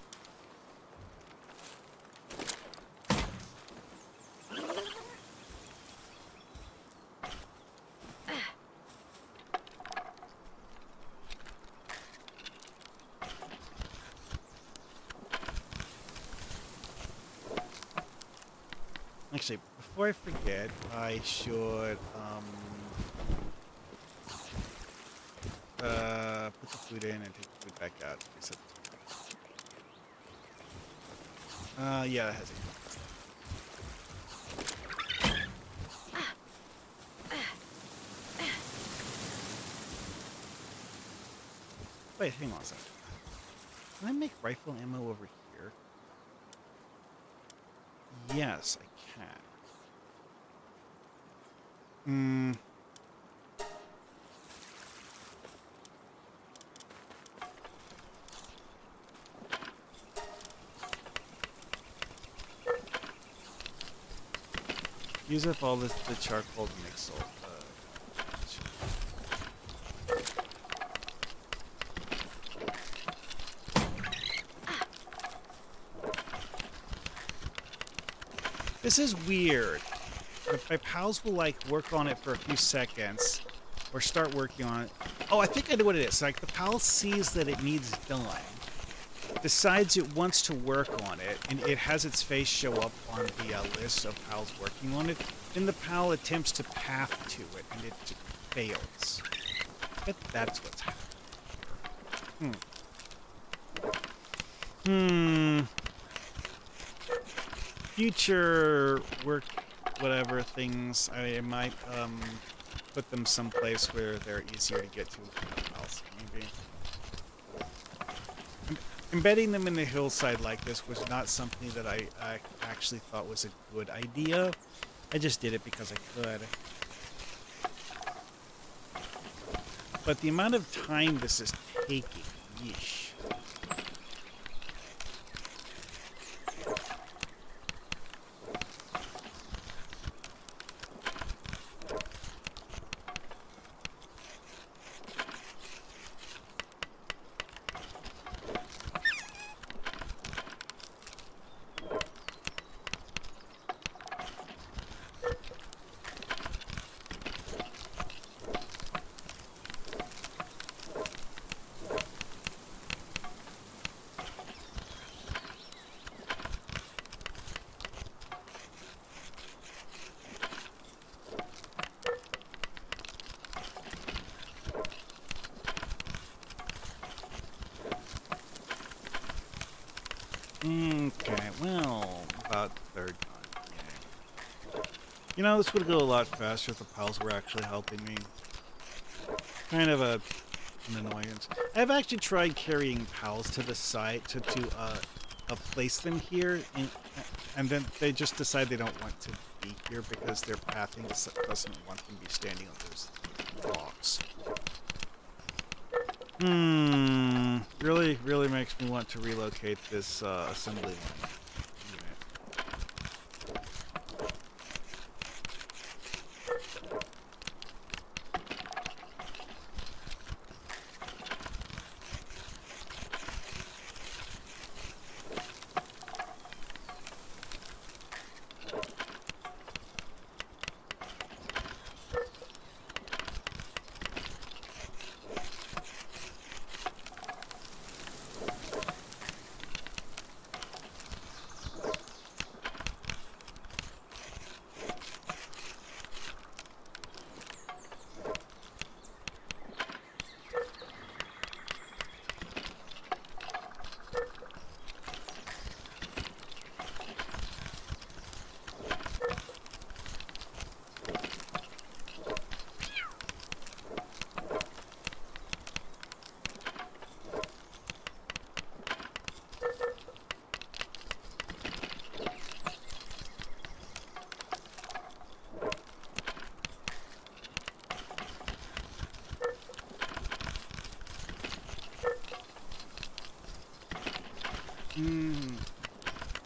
Actually, before I forget, I should put the food in and take the food back out. Yeah, that has it. Wait, hang on a second. Can I make rifle ammo over here? Yes, I can. Use up all the charcoal to make salt. This is weird. My pals will like work on it for a few seconds or start working on it. Oh, I think I know what it is. Like the pal sees that it needs done, decides it wants to work on it, and it has its face show up on the list of pals working on it. Then the pal attempts to path to it, and it fails. I bet that's what's happening. Future work, whatever things, I might put them someplace where they're easier to get to else, maybe. Embedding them in the hillside like this was not something that I actually thought was a good idea. I just did it because I could. But the amount of time this is taking, yeesh. Okay, well, about the third time. Yeah. You know, this would go a lot faster if the pals were actually helping me. Kind of an annoyance. I've actually tried carrying pals to the site to place them here, and then they just decide they don't want to be here because their pathing doesn't want them to be standing on those blocks. Really makes me want to relocate this assembly line unit.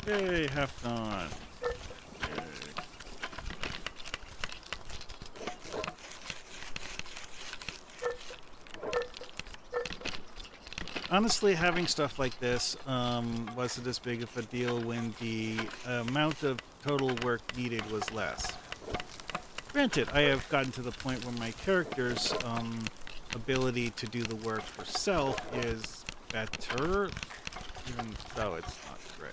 Hey, half done. Honestly, having stuff like this wasn't as big of a deal when the amount of total work needed was less. Granted, I have gotten to the point where my character's ability to do the work herself is better, even though it's not great.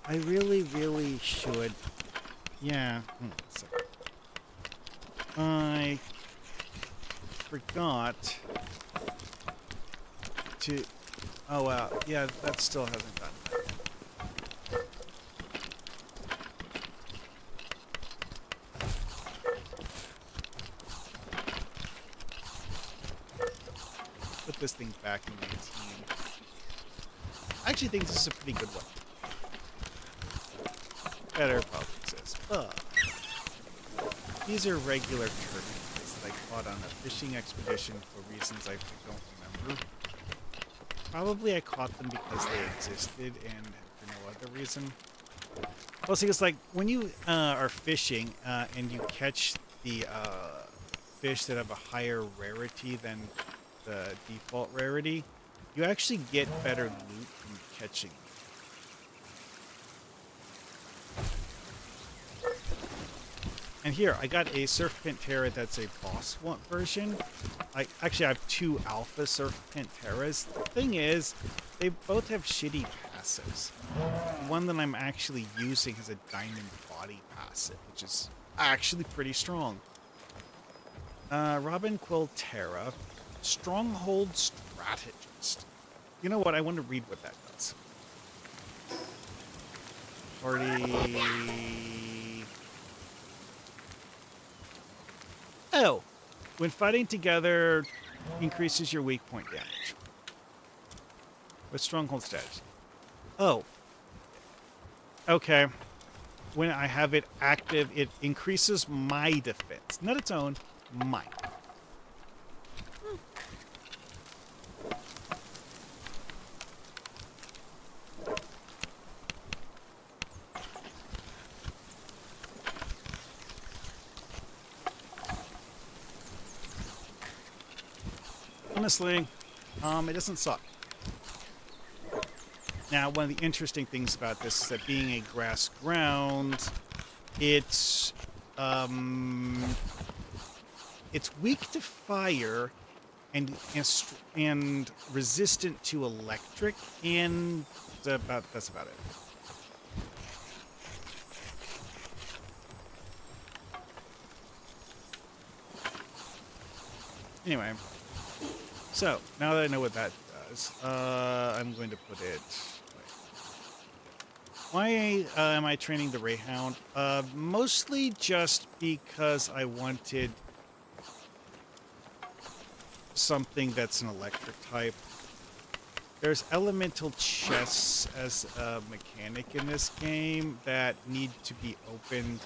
I really should. Yeah. I forgot to. Oh wow. Yeah, that still hasn't done that yet. Put this thing back in my team. I actually think this is a pretty good one. Better problems, but these are regular turtles that I caught on a fishing expedition for reasons I don't remember. Probably I caught them because they existed and for no other reason. Well, see, it's like when you are fishing and you catch the fish that have a higher rarity than the default rarity, you actually get better loot from catching them. And here, I got a Surf Pantera that's a boss version. I have two alpha Surf Panteras. The thing is, they both have shitty passives. The one that I'm actually using has a diamond body passive, which is actually pretty strong. Robin Quiltera, Stronghold Strategist. You know what? I want to read what that does. Party... Oh, when fighting together, increases your weak point damage. With Stronghold Strategy. Oh. Okay. When I have it active, it increases my defense. Not its own, mine. Honestly, it doesn't suck. Now, one of the interesting things about this is that being a grass ground, it's weak to fire and resistant to electric, and that's about it. Anyway, so now that I know what that does, I'm going to put it. Why am I training the Rayhound? Mostly just because I wanted something that's an electric type. There's elemental chests as a mechanic in this game that need to be opened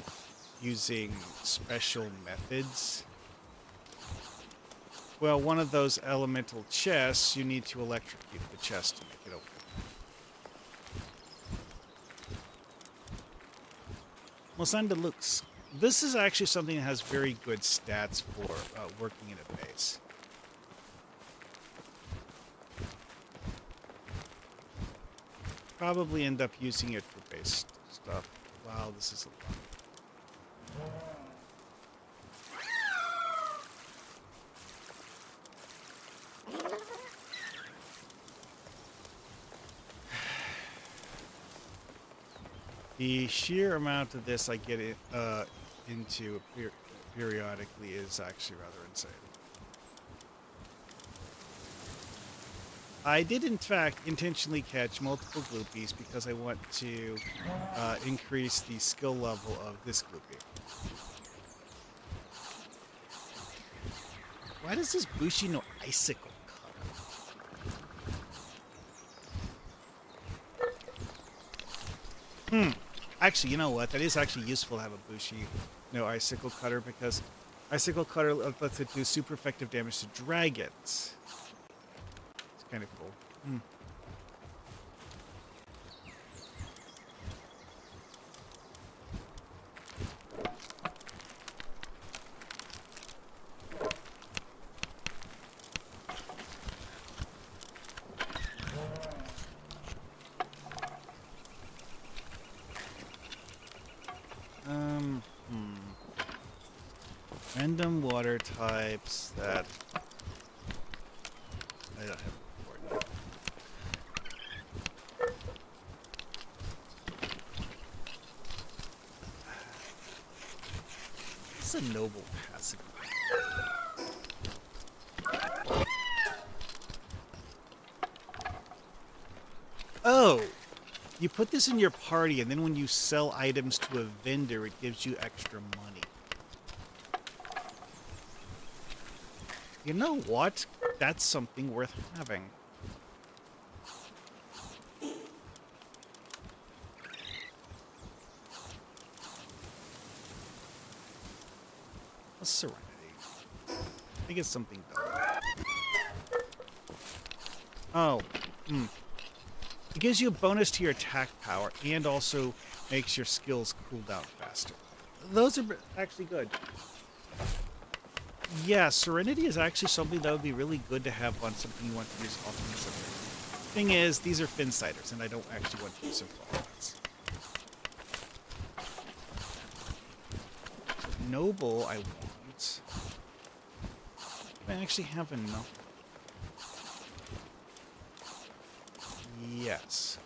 using special methods. Well, one of those elemental chests, you need to electrocute the chest to make it open. Mosanda Lux. This is actually something that has very good stats for working in a base. Probably end up using it for base stuff. Wow, this is a lot. The sheer amount of this I get into periodically is actually rather insane. I did, in fact, intentionally catch multiple gloopies because I want to increase the skill level of this gloopy. Why does this Bushi no icicle cutter? Actually, you know what? That is actually useful to have a Bushi no icicle cutter because icicle cutter lets it do super effective damage to dragons. It's kind of cool. Random water types that I don't have before. It's a noble passive. Oh, you put this in your party, and then when you sell items to a vendor, it gives you extra money. You know what? That's something worth having. A Serenity. I think it's something dumb. Oh. It gives you a bonus to your attack power and also makes your skills cool down faster. Those are actually good. Yeah, Serenity is actually something that would be really good to have on something you want to use offense. Thing is, these are Finsiders, and I don't actually want to use them for offense. So Noble, I want. I actually have enough. Yes.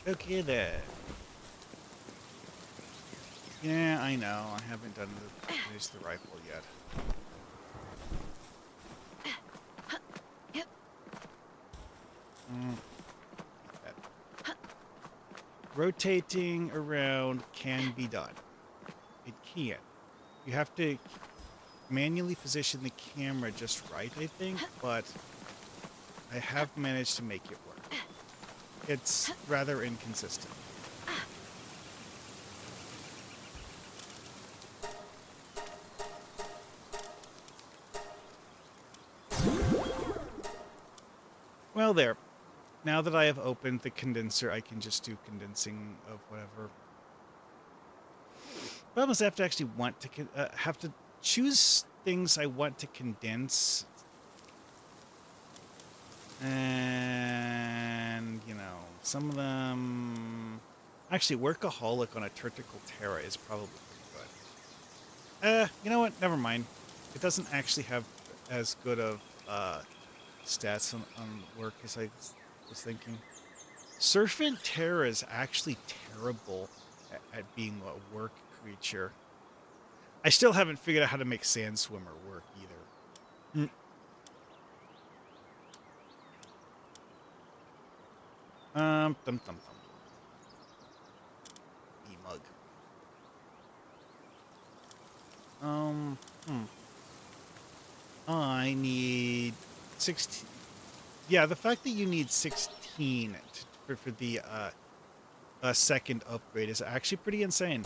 Okay then. Yeah, I know. I haven't finished the rifle yet. Yep. Rotating around can be done. It can. You have to manually position the camera just right, I think, but I have managed to make it work. It's rather inconsistent. Well, there. Now that I have opened the condenser, I can just do condensing of whatever. But I must have to actually want to have to choose things I want to condense. And, you know, some of them... Actually, Workaholic on a Turtical Terra is probably pretty good. You know what? Never mind. It doesn't actually have as good of stats on work as I was thinking. Serpent Terra is actually terrible at being a work creature. I still haven't figured out how to make Sand Swimmer work either. Dum dum dum. E-mug. I need 16. Yeah, the fact that you need 16 for the second upgrade is actually pretty insane.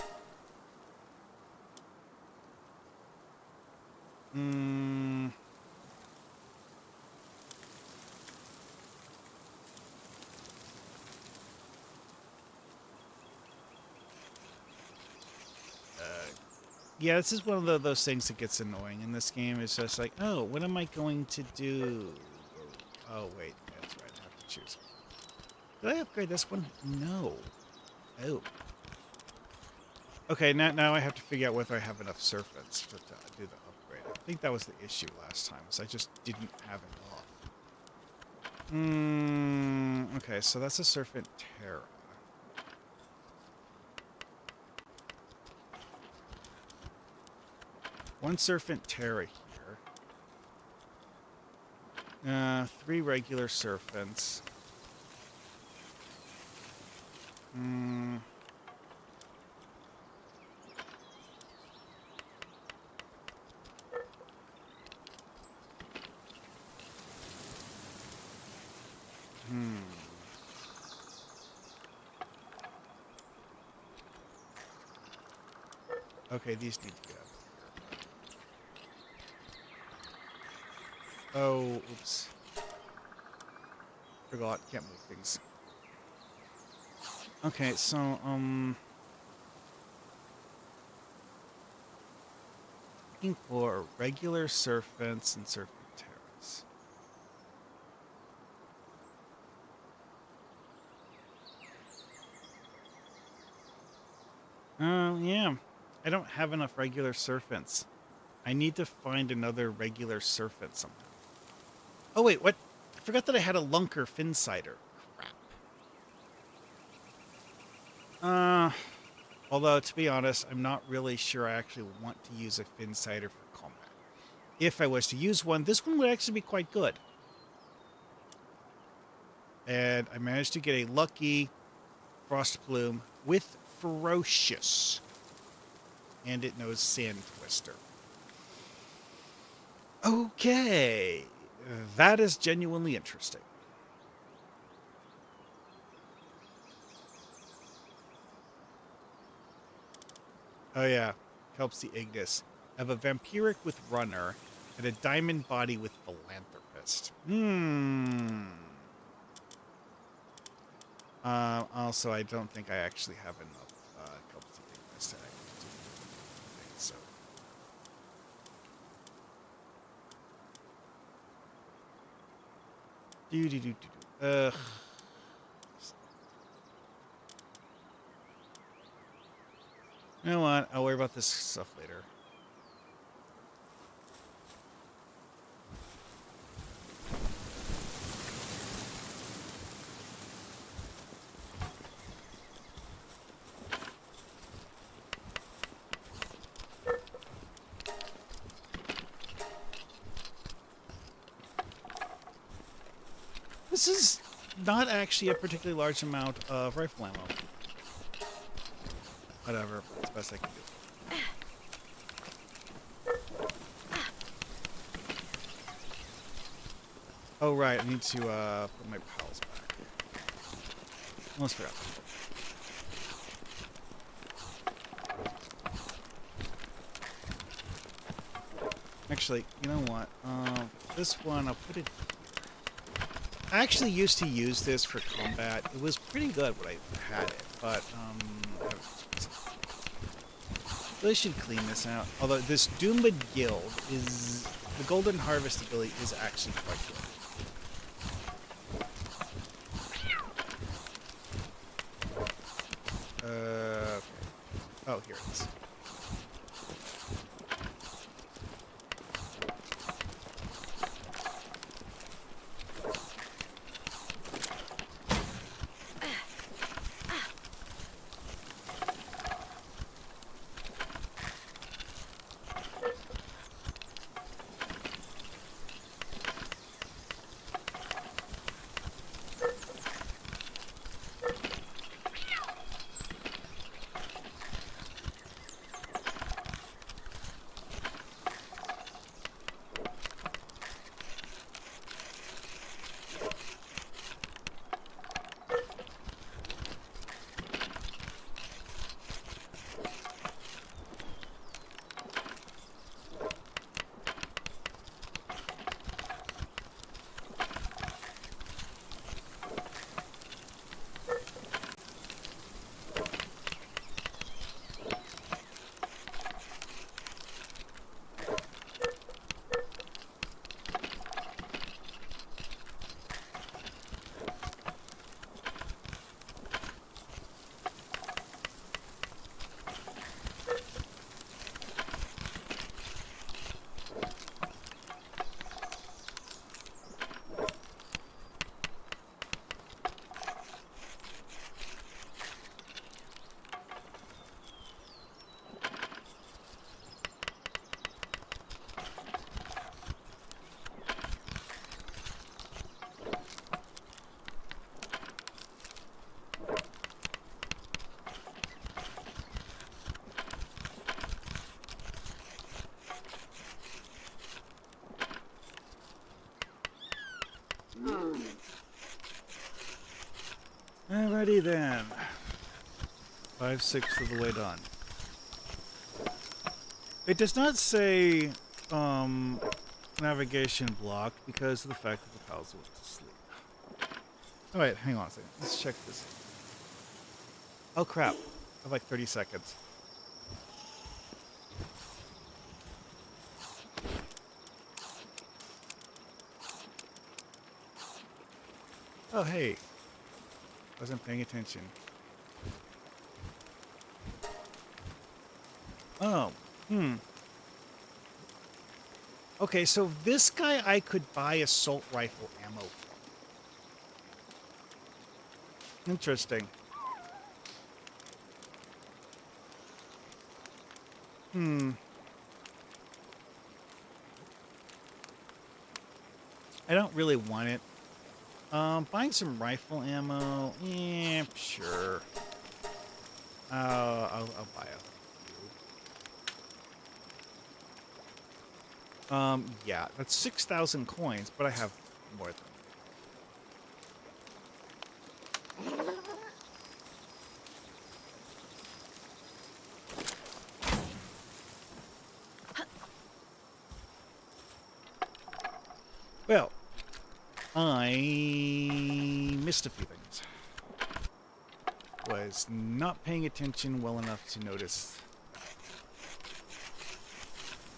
Yeah, this is one of those things that gets annoying in this game. It's just like, oh, what am I going to do? Oh, wait, that's right. I have to choose. Did I upgrade this one? No. Oh. Okay, now I have to figure out whether I have enough serpents to do the upgrade. I think that was the issue last time, was I just didn't have enough. Okay, so that's a Serpent Terra. One Serpent Terra here. 3 regular serpents. Okay, these need to go. Oh, oops. Forgot, can't move things. Okay, so, looking for regular serpents and serpent terras. Yeah. I don't have enough regular serpents. I need to find another regular serpent somehow. Oh, wait, what? I forgot that I had a Lunker Finsider. Crap. Although, to be honest, I'm not really sure I actually want to use a Finsider for combat. If I was to use one, this one would actually be quite good. And I managed to get a lucky Frost Plume with Ferocious. And it knows Sand Twister. Okay. That is genuinely interesting. Oh yeah. Helps the Ignis. I have a Vampiric with Runner and a Diamond Body with Philanthropist. Also, I don't think I actually have enough helps the Ignis to actually do things, so. Ugh. You know what? I'll worry about this stuff later. This is not actually a particularly large amount of rifle ammo. Whatever, it's the best I can do. Oh right, I need to put my pals back. Almost forgot. Actually, you know what? This one, I'll put it here. I actually used to use this for combat. It was pretty good when I had it, but really should clean this out. Although this Doombad Guild is the Golden Harvest ability is actually quite good. Okay. Oh, here it is. Alrighty then. 5/6 of the way done. It does not say navigation blocked because of the fact that the pals went to sleep. Oh wait, hang on a second. Let's check this. Oh crap. I have like 30 seconds. Oh hey. Wasn't paying attention. Oh. Okay, so this guy I could buy assault rifle ammo from. Interesting. I don't really want it. Buying some rifle ammo. Yeah, sure. I'll buy a few. Yeah, that's 6,000 coins, but I have more than well, I missed a few things. Was not paying attention well enough to notice.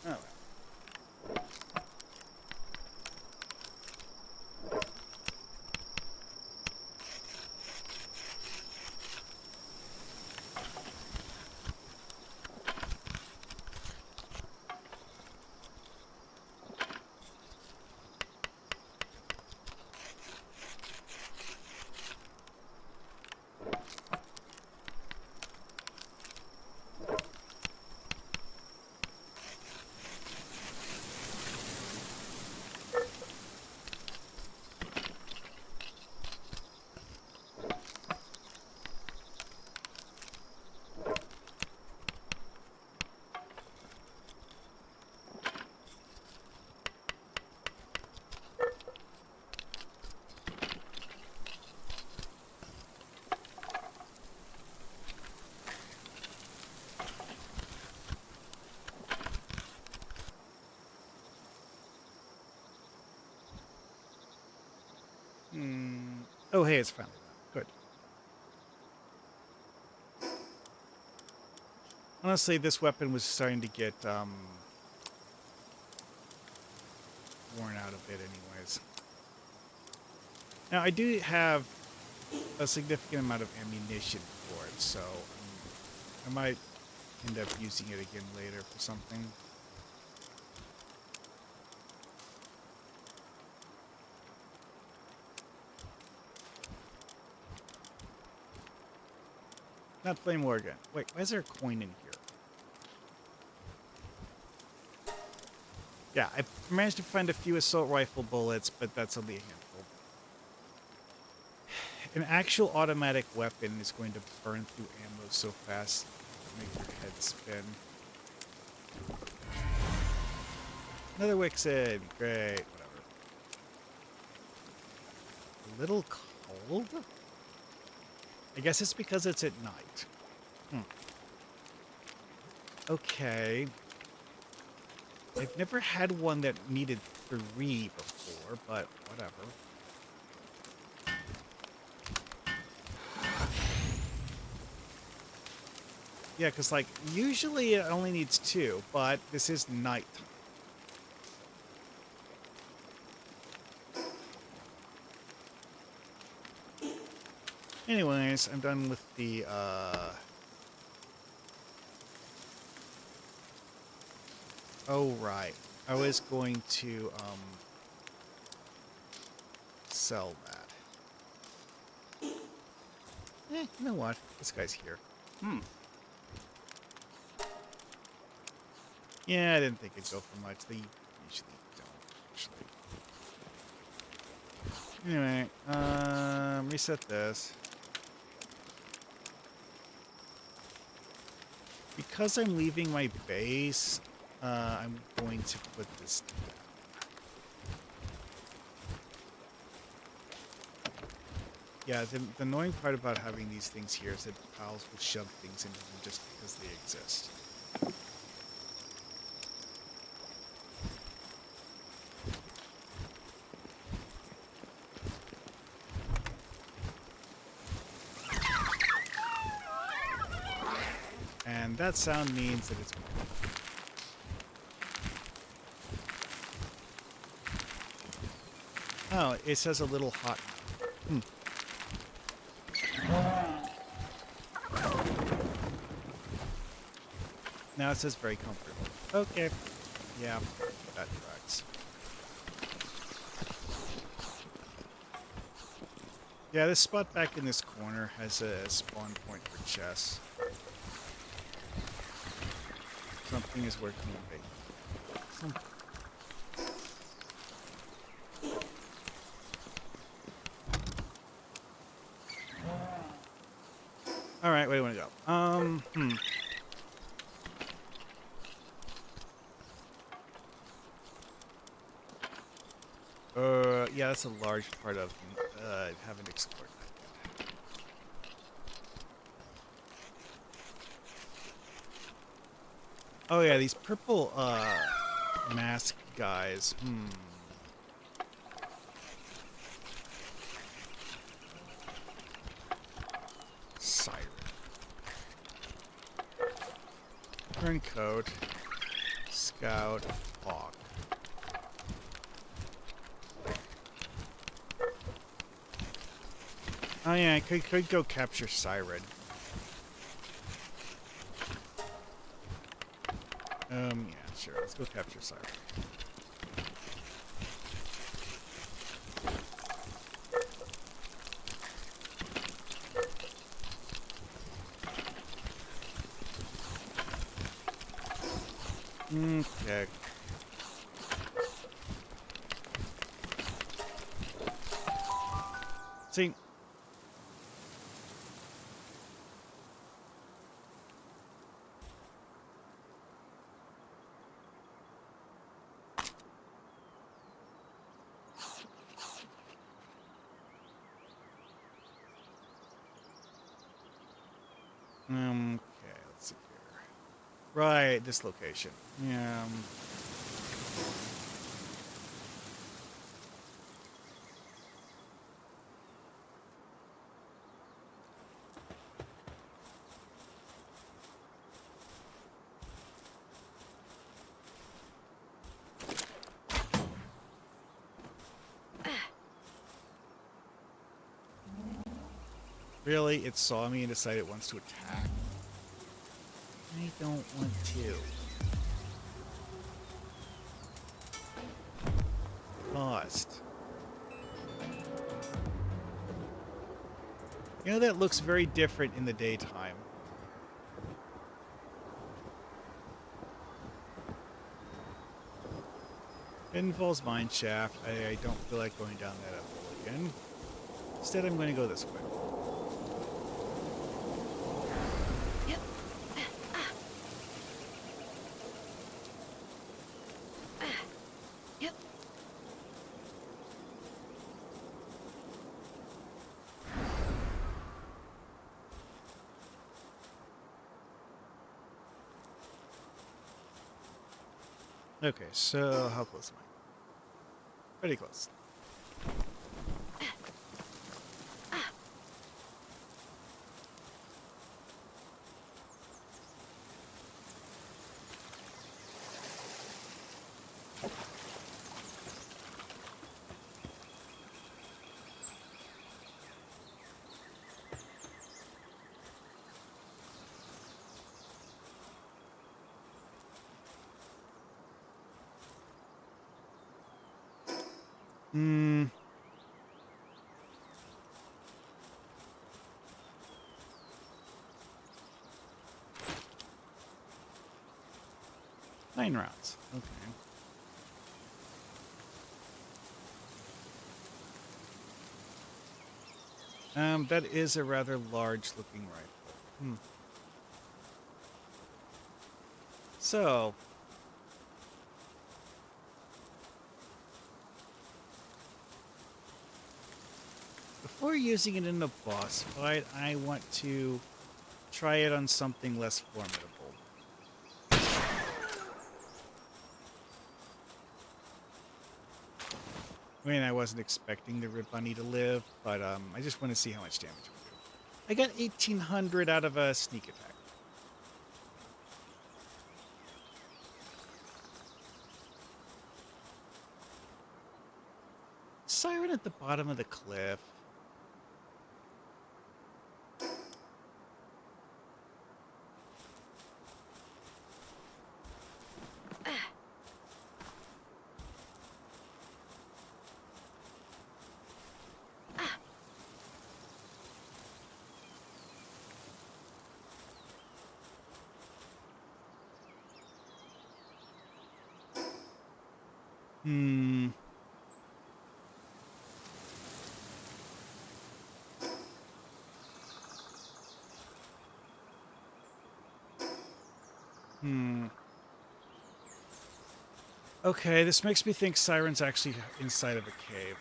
Oh. Oh, hey, it's finally done. Good. Honestly, this weapon was starting to get worn out a bit anyways. Now, I do have a significant amount of ammunition for it, so I might end up using it again later for something. Not flame war again. Wait, why is there a coin in here? Yeah, I managed to find a few assault rifle bullets, but that's only a handful. An actual automatic weapon is going to burn through ammo so fast it'll make your head spin. Another Wixen. Great. Whatever. A little cold? I guess it's because it's at night. Okay. I've never had one that needed 3 before, but whatever. Yeah, because, like, usually it only needs 2, but this is night. Anyways, I'm done with the, Oh, right. I was going to, sell that. You know what? This guy's here. Yeah, I didn't think it'd go for much. They usually don't, actually. Anyway, reset this. Because I'm leaving my base, I'm going to put this down. Yeah, the annoying part about having these things here is that pals will shove things into them just because they exist. And that sound means that it's... Oh, it says a little hot. Hmm. Now it says very comfortable. Okay. Yeah, that tracks. Yeah, this spot back in this corner has a spawn point for chests. Something is working on bait. All right, where do you want to go? Yeah, that's a large part of haven't explored that yet. Oh yeah, these purple mask guys. Siren. Turncoat. Scout. Hawk. Oh yeah, I could go capture Siren. Yeah, sure. Let's go capture Siren. Okay. See. Okay, let's see here. Right, this location. Yeah. Really? It saw me and decided it wants to attack? I don't want to. Lost. You know, that looks very different in the daytime. Hidden Falls Mine Shaft. I don't feel like going down that hole again. Instead, I'm going to go this way. Yep. Yep. Okay, so how close am I? Pretty close. Hmm. 9 rounds. Okay. That is a rather large-looking rifle. So, before before using it in a boss fight, I want to try it on something less formidable. I mean, I wasn't expecting the Rib Bunny to live, but I just want to see how much damage we do. I got 1,800 out of a sneak attack. Siren at the bottom of the cliff. Hmm. Hmm. Okay, this makes me think Siren's actually inside of a cave.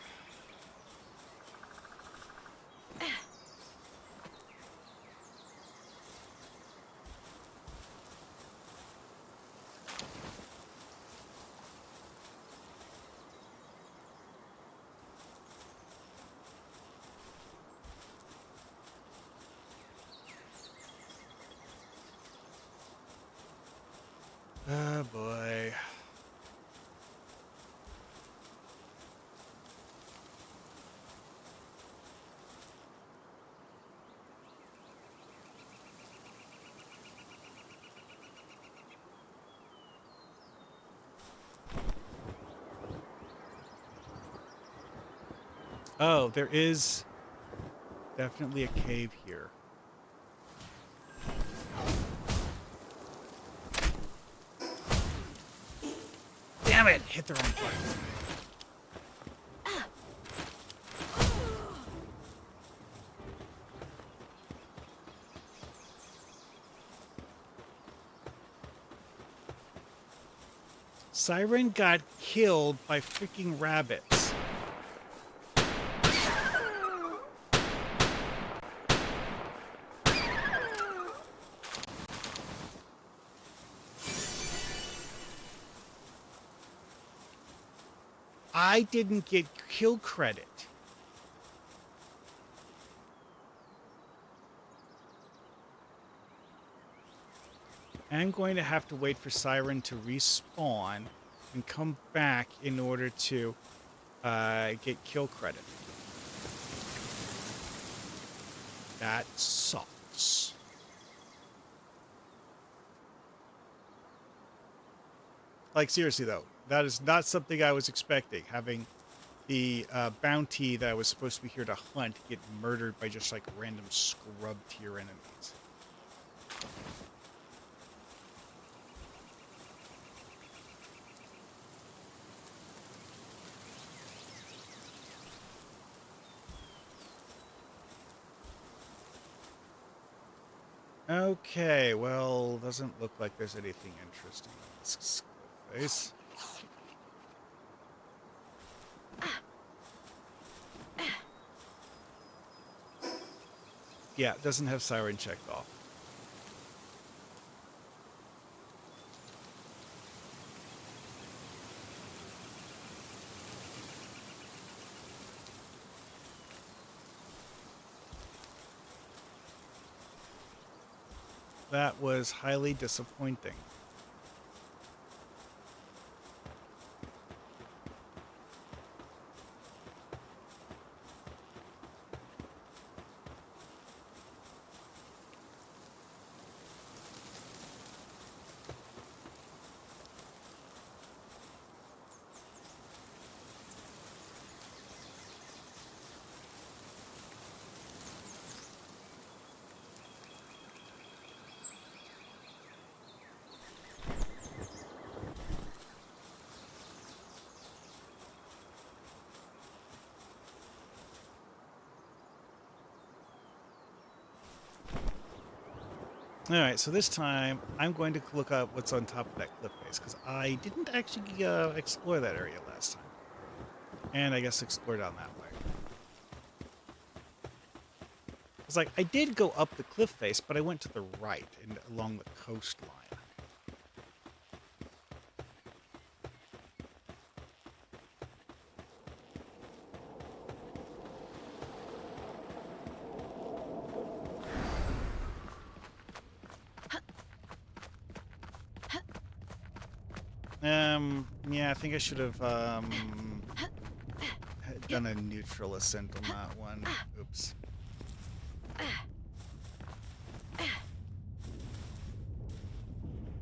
Oh boy. Oh, there is definitely a cave here. Damn it! Hit the wrong button. Siren got killed by freaking rabbits. I didn't get kill credit. I'm going to have to wait for Siren to respawn and come back in order to get kill credit. That sucks. Like, seriously, though, that is not something I was expecting. Having the bounty that I was supposed to be here to hunt get murdered by just, like, random scrub tier enemies. Okay, well, doesn't look like there's anything interesting on this face. Yeah, it doesn't have Siren checked off. That was highly disappointing. All right, so this time I'm going to look up what's on top of that cliff face because I didn't actually explore that area last time. And I guess explore down that way. It's like I did go up the cliff face, but I went to the right and along the coastline. Yeah, I think I should have done a neutral ascent on that one. Oops.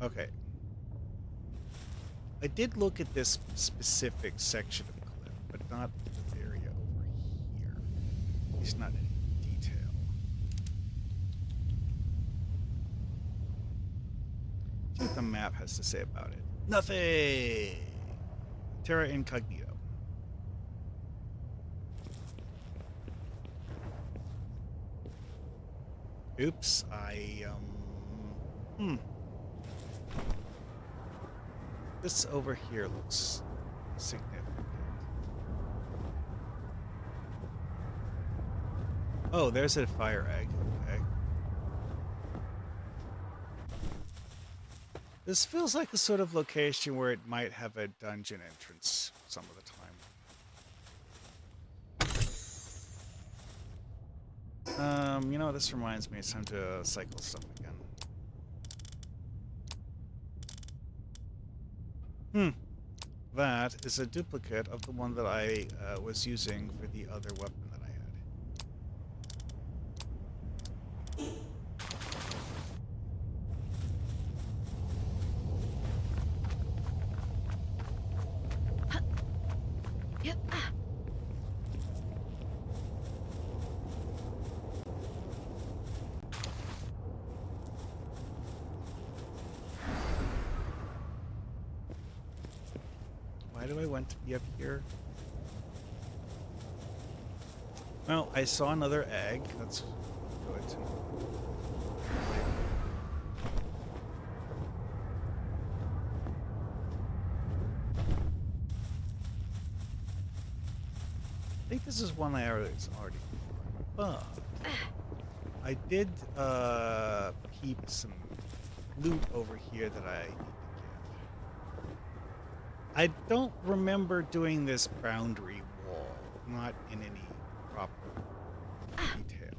Okay. I did look at this specific section of cliff, but not this area over here. At least not in any detail. See what the map has to say about it. Nothing! Terra Incognito. Oops, This over here looks significant. Oh, there's a fire egg. Okay. This feels like the sort of location where it might have a dungeon entrance some of the time. You know, this reminds me, it's time to cycle stuff again. That is a duplicate of the one that I was using for the other weapon that I had. Yep. Why do I want to be up here? Well, I saw another egg. That's good. I think this is one I already but I did keep some loot over here that I need to get. I don't remember doing this boundary wall, not in any proper detail.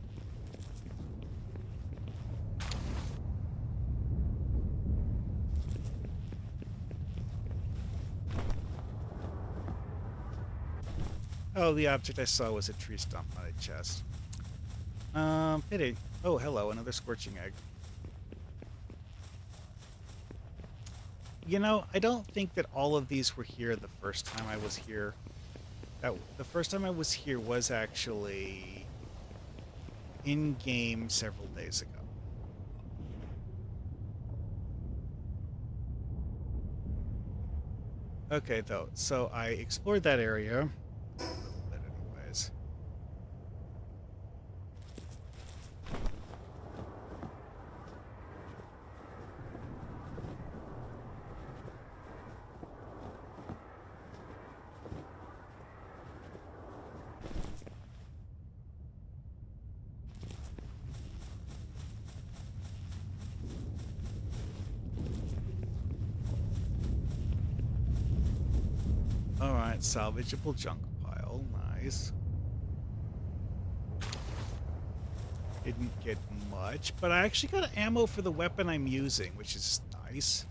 Oh, the object I saw was a tree stump, not a chest. Pity. Oh, hello, another scorching egg. You know, I don't think that all of these were here the first time I was here. The first time I was here was actually in-game several days ago. Okay, though, so I explored that area. A little bit anyways. Alright, salvageable junk pile. Nice. Didn't get much, but I actually got ammo for the weapon I'm using, which is nice.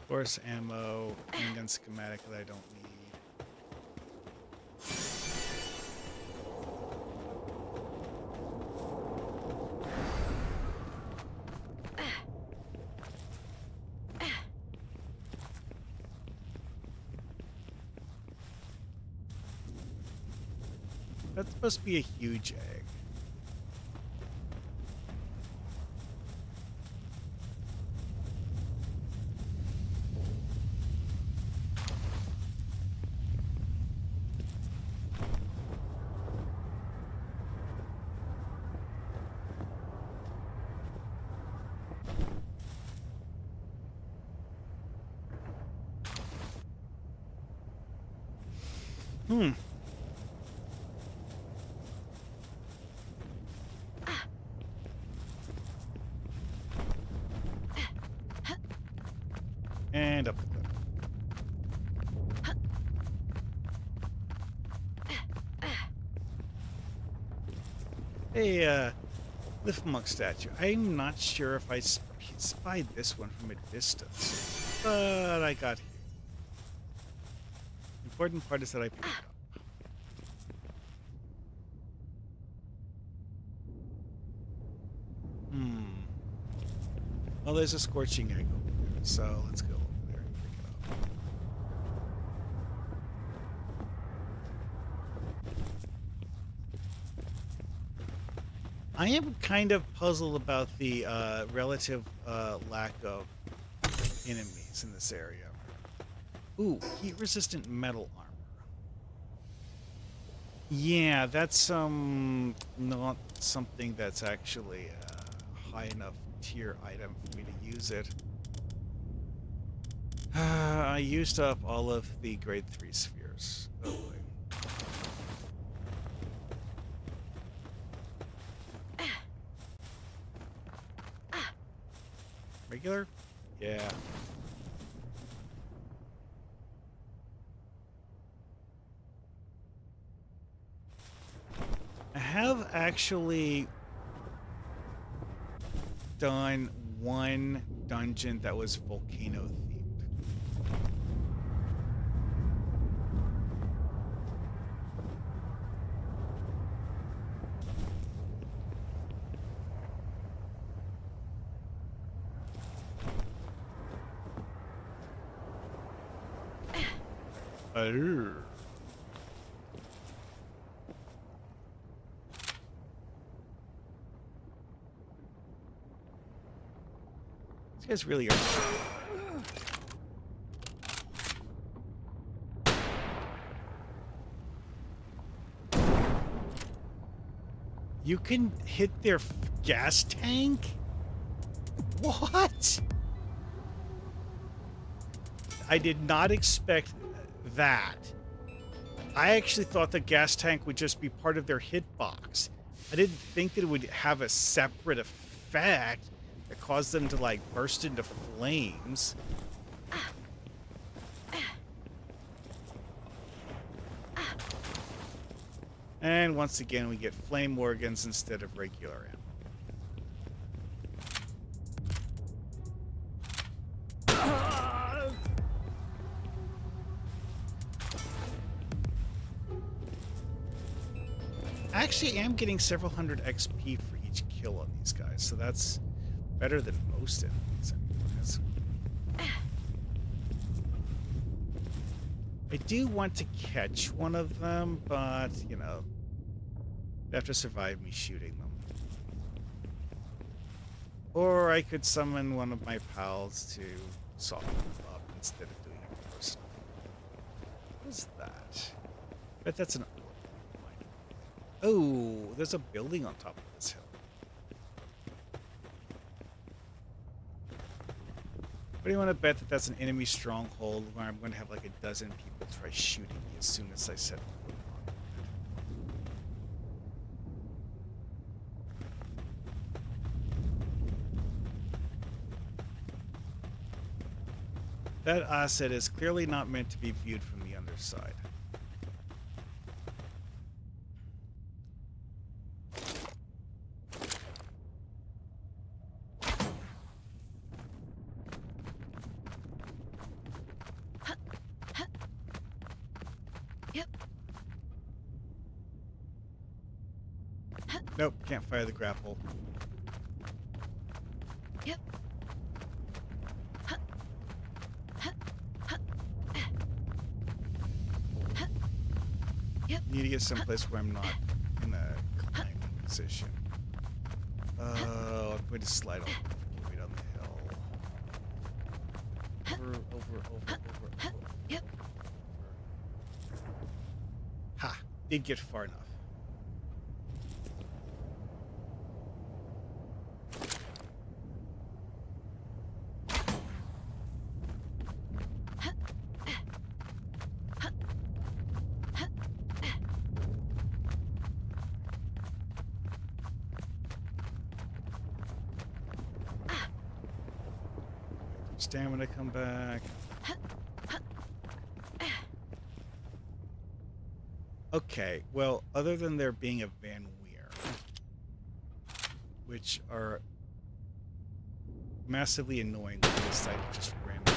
Course ammo, handgun schematic that I don't need. That's supposed to be a huge egg. Hmm. And up the cliff. Hey, Lift Monk statue. I'm not sure if I spied this one from a distance, but I got here. Important part is that I picked it up. Hmm. Well, there's a scorching egg over there, so let's go over there and pick it up. I am kind of puzzled about the relative lack of enemies in this area. Ooh, heat-resistant metal armor. Yeah, that's not something that's actually a high enough tier item for me to use it. I used up all of the grade 3 spheres. Oh boy. Regular? Yeah. I have actually done one dungeon that was volcano themed. Arr. These guys really are. You can hit their gas tank? What? I did not expect that. I actually thought the gas tank would just be part of their hitbox. I didn't think that it would have a separate effect that caused them to, like, burst into flames. And once again, we get flame organs instead of regular ammo. I actually am getting several hundred XP for each kill on these guys, so that's better than most enemies. Anyways. I do want to catch one of them, but, you know, they have to survive me shooting them. Or I could summon one of my pals to soften them up instead of doing it personally. What is that? I bet that's an... Oh, there's a building on top of this hill. What do you want to bet that that's an enemy stronghold where I'm going to have like a dozen people try shooting me as soon as I set foot on it? That asset is clearly not meant to be viewed from the underside. Nope, can't fire the grapple. Yep. Yep. Need to get someplace where I'm not in a climbing position. I'm going to slide all the way down the hill. Over. Yep. Ha! Did get far enough. Stamina come back. Okay, well, other than there being a Van Weer, which are massively annoying when they decide to just randomly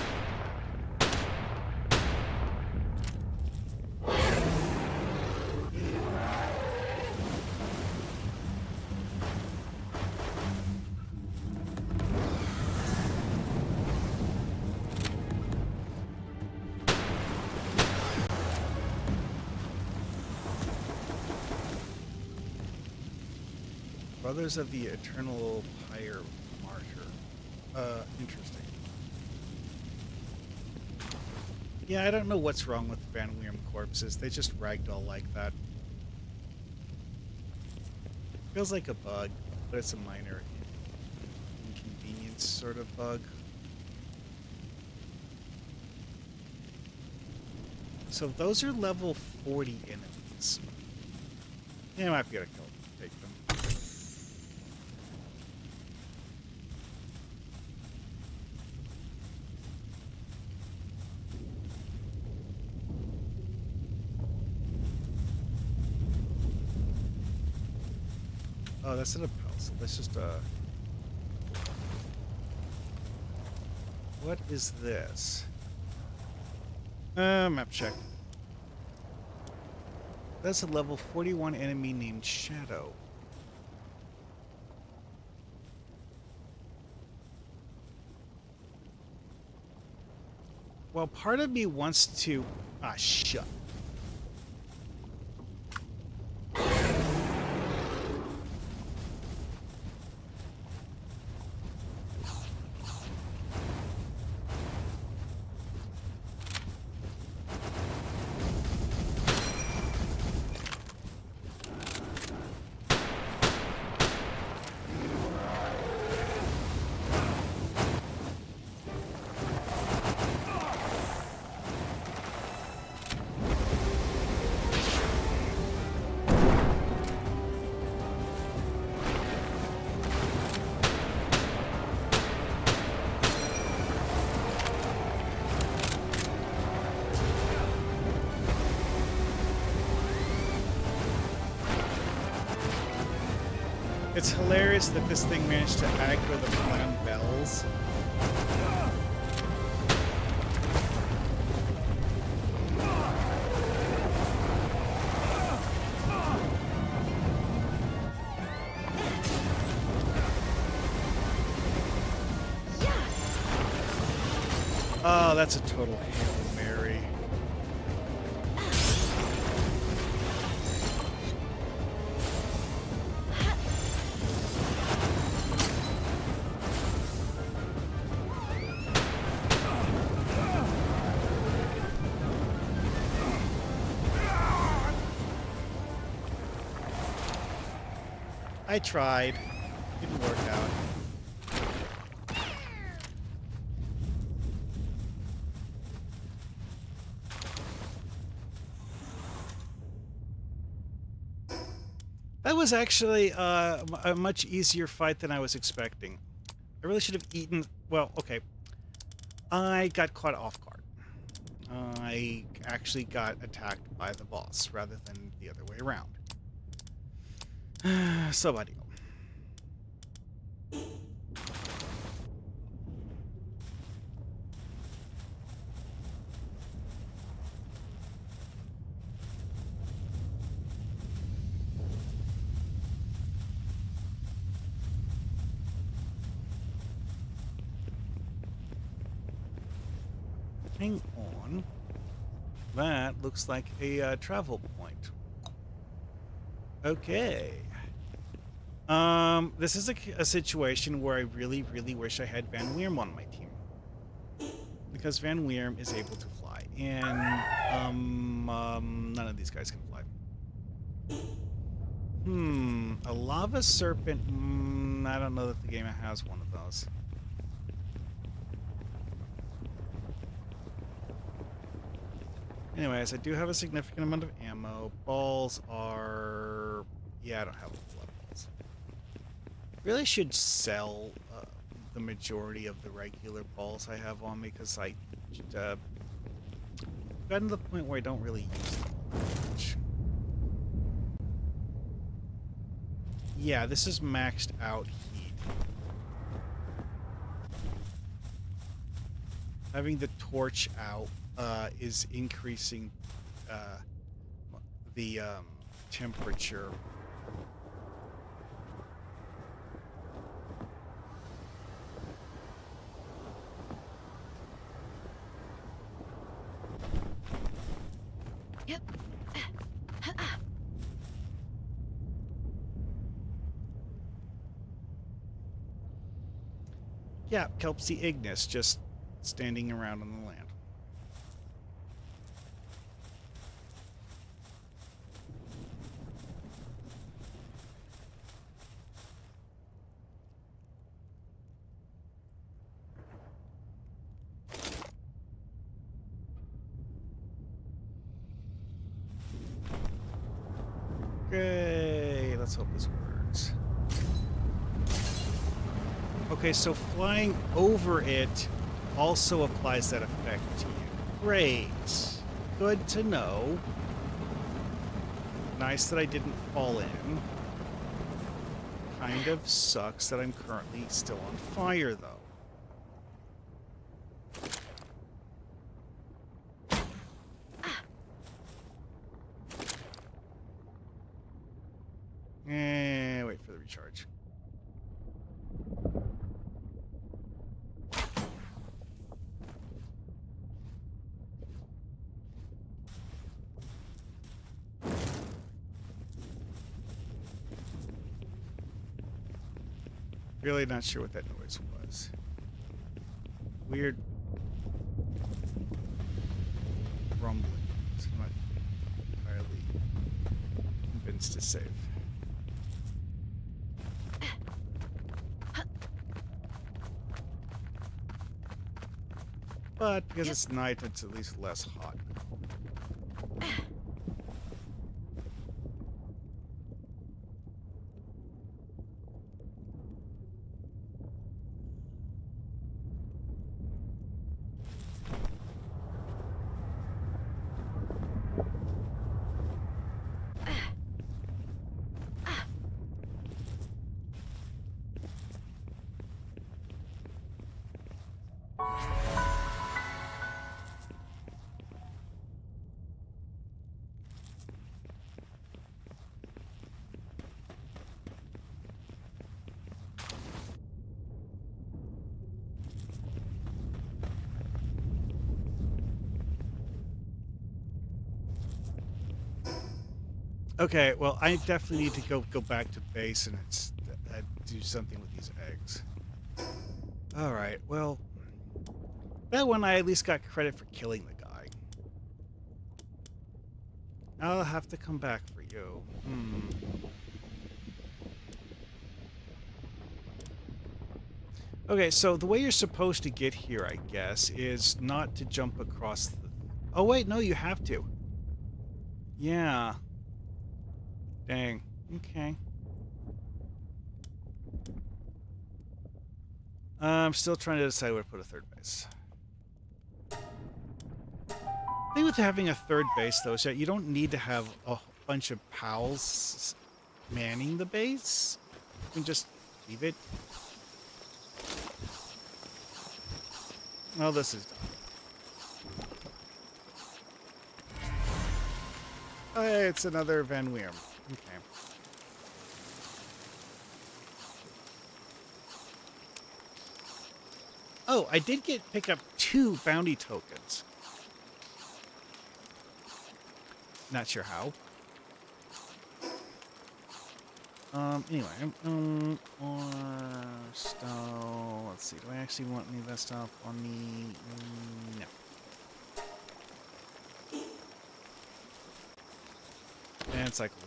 Brothers of the Eternal Pyre Martyr. Interesting. Yeah, I don't know what's wrong with Van Weerm corpses. They just ragdoll like that. Feels like a bug, but it's a minor inconvenience sort of bug. So those are level 40 enemies. Yeah, I might be able to take them. Oh, that's not a pulse. Let's just, what is this? Map check. That's a level 41 enemy named Shadow. Well, part of me wants to... Ah, shut. It's hilarious that this thing managed to aggro the clown bells. Oh, that's a total Hail Mary. I tried. Didn't work out. That was actually a much easier fight than I was expecting. I really should have eaten... Well, okay. I got caught off guard. I actually got attacked by the boss rather than the other way around. So, buddy. Hang on. That looks like a travel point. Okay. This is a situation where I really, really wish I had Van Weerm on my team. Because Van Weerm is able to fly. And, none of these guys can fly. A lava serpent. I don't know that the game has one of those. Anyways, I do have a significant amount of ammo. Balls are... Yeah, I don't have a lot of balls. Really should sell the majority of the regular balls I have on me because I gotten to the point where I don't really use them all that much. Yeah, this is maxed out heat. Having the torch out is increasing the temperature. Yep. Yeah, Kelpsy Ignis just standing around on the land. Okay, let's hope this works. Okay, so flying over it also applies that effect to you. Great. Good to know. Nice that I didn't fall in. Kind of sucks that I'm currently still on fire, though. Wait for the recharge. Really not sure what that noise was. Weird rumbling. So I'm not entirely convinced to save. But because it's night, it's at least less hot. Okay, well, I definitely need to go back to base and do something with these eggs. All right, well, that one I at least got credit for killing the guy. I'll have to come back for you. Okay, so the way you're supposed to get here, I guess, is not to jump across the... Oh, wait, no, you have to. Yeah. Dang. Okay. I'm still trying to decide where to put a third base. The thing with having a third base, though, is that you don't need to have a bunch of pals manning the base. You can just leave it. Well, this is done. Oh, hey, it's another Van Weerm. Okay. Oh, I did pick up 2 bounty tokens. Not sure how. Anyway, or stone. Let's see. Do I actually want any of that stuff on me? No. And cycle.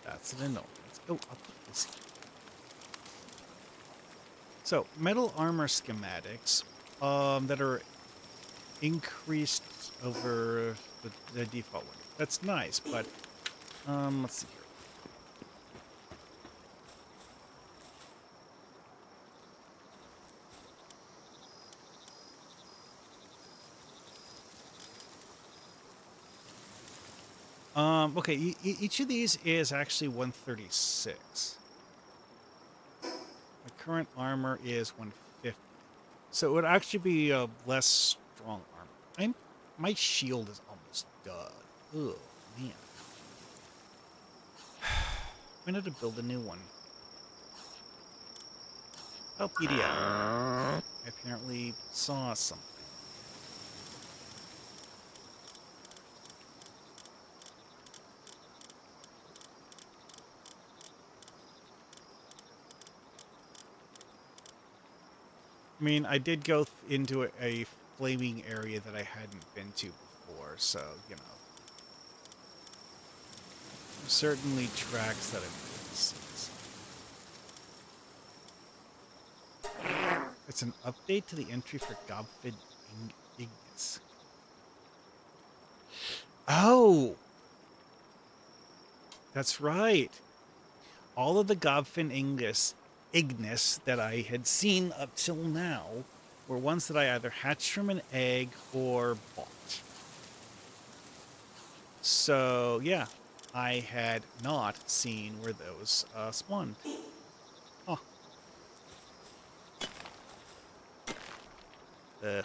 That's an annoyance. Oh, I'll put this here. So, metal armor schematics that are increased over the default one. That's nice, but let's see here. Okay, each of these is actually 136. My current armor is 150. So it would actually be a less strong armor. My shield is almost done. Oh, man. I'm going to build a new one. Oh, PDF. I apparently saw something. I mean, I did go into a flaming area that I hadn't been to before, so, you know. Certainly tracks that I've been seeing. It's an update to the entry for Gobfin Ignis. Oh! That's right. All of the Gobfin Ignis that I had seen up till now were ones that I either hatched from an egg or bought. So, yeah, I had not seen where those spawned. Huh. Ugh.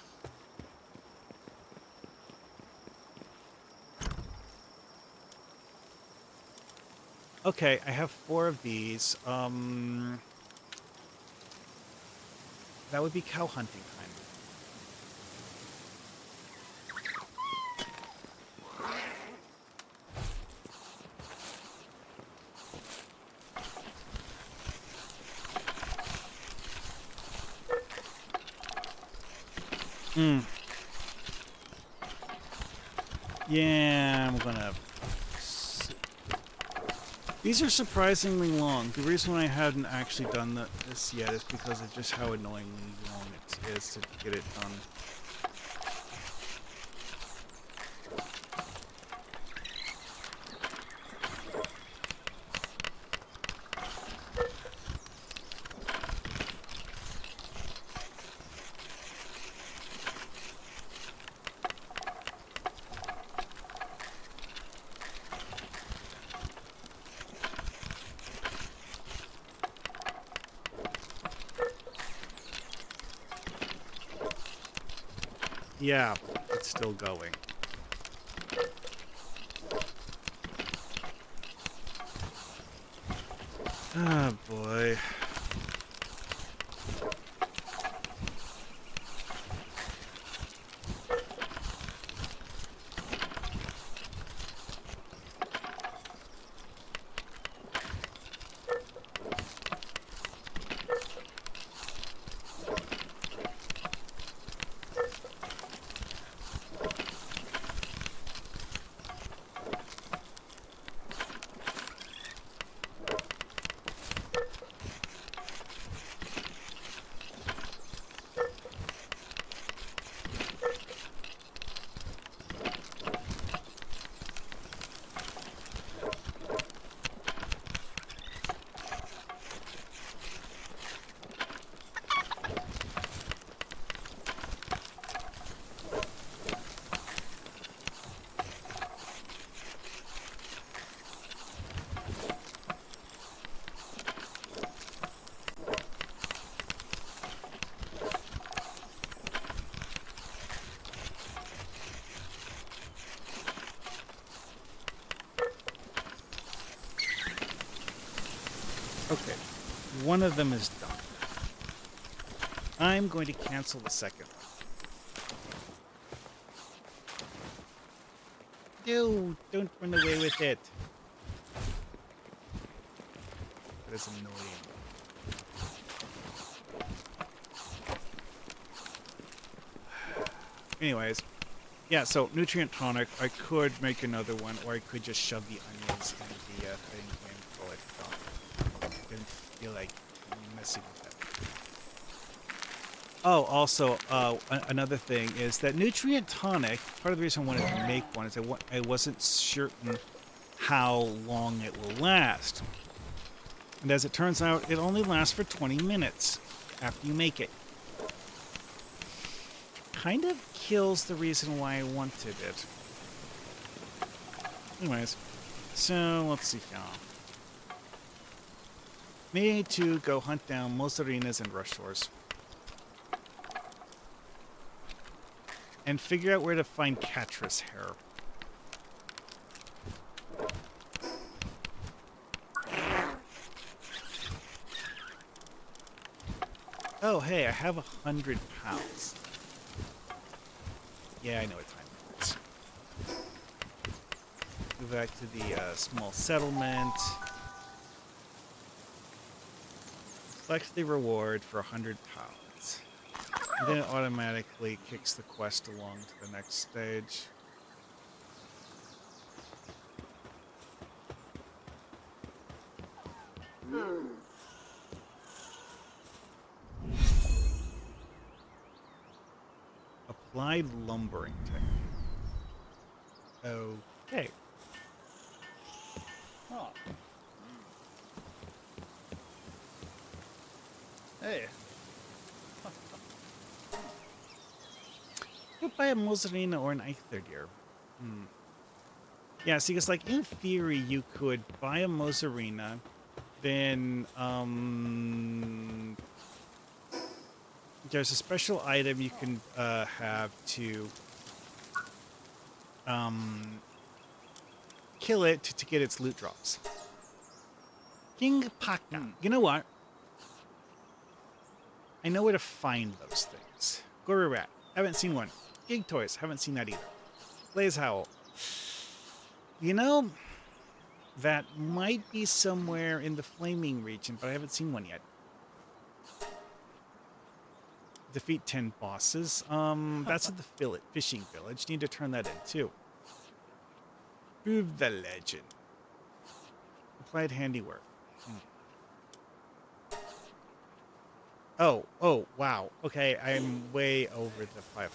Okay, I have 4 of these. That would be cow hunting time. Yeah, I'm gonna... These are surprisingly long. The reason why I hadn't actually done this yet is because of just how annoyingly long it is to get it done. Yeah, it's still going. Ah, boy. Okay, one of them is done. I'm going to cancel the second one. No, don't run away with it. That is annoying. Anyways, yeah, so nutrient tonic, I could make another one, or I could just shove the onions in the thing and call it done. I didn't feel like messing with that. Oh, also, another thing is that nutrient tonic. Part of the reason I wanted to make one is I wasn't certain how long it will last. And as it turns out, it only lasts for 20 minutes after you make it. Kind of kills the reason why I wanted it. Anyways, so let's see here. Need to go hunt down Mosarinas and Rushors. And figure out where to find Catrus hair. Oh, hey, I have 100 pounds. Yeah, I know what time it is. Go back to the small settlement. Collect the reward for 100 pounds. And then it automatically kicks the quest along to the next stage. Applied lumbering technique. Okay. Huh. Hey. Could buy a Mozzarina or an Eichler deer. Yeah, see, because like in theory, you could buy a Mozzarina, then there's a special item you can have to kill it to get its loot drops. King Paka. You know what? I know where to find those things. Gory Rat. Haven't seen one. Gig Toys. Haven't seen that either. Blaze Howl. You know, that might be somewhere in the Flaming region, but I haven't seen one yet. Defeat 10 bosses. That's at the fishing village. Need to turn that in, too. Prove the legend. Applied handiwork. Oh, wow. Okay, I'm way over the 500.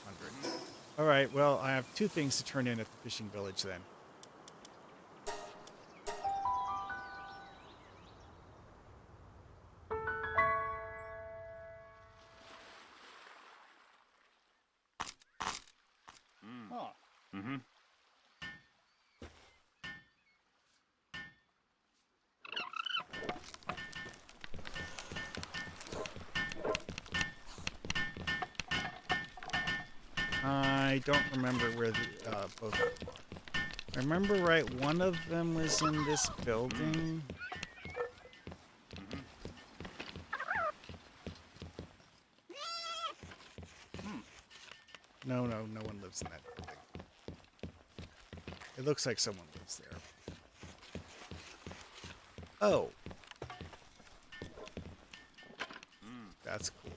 All right, well, I have 2 things to turn in at the fishing village then. Huh. I don't remember where the both of them are. If I remember right, one of them was in this building. No one lives in that building. It looks like someone lives there. Oh. That's cool.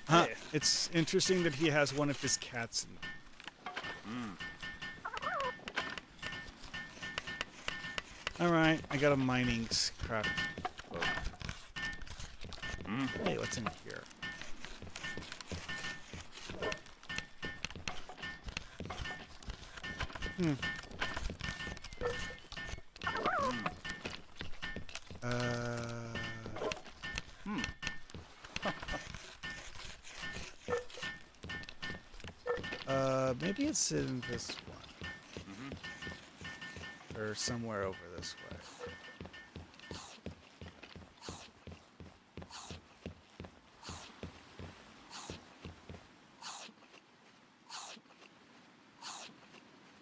Huh. It's interesting that he has one of his cats in there. Alright, I got a mining craft boat. Hey, what's in here? Maybe it's in this one. Or somewhere over this way.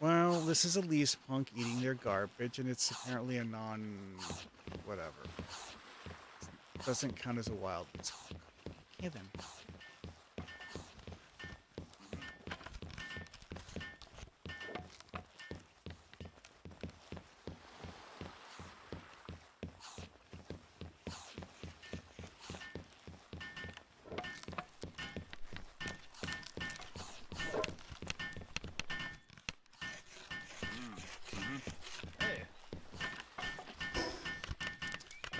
Well, this is a least punk eating their garbage, and it's apparently a whatever. It doesn't count as a wild least punk. Okay then.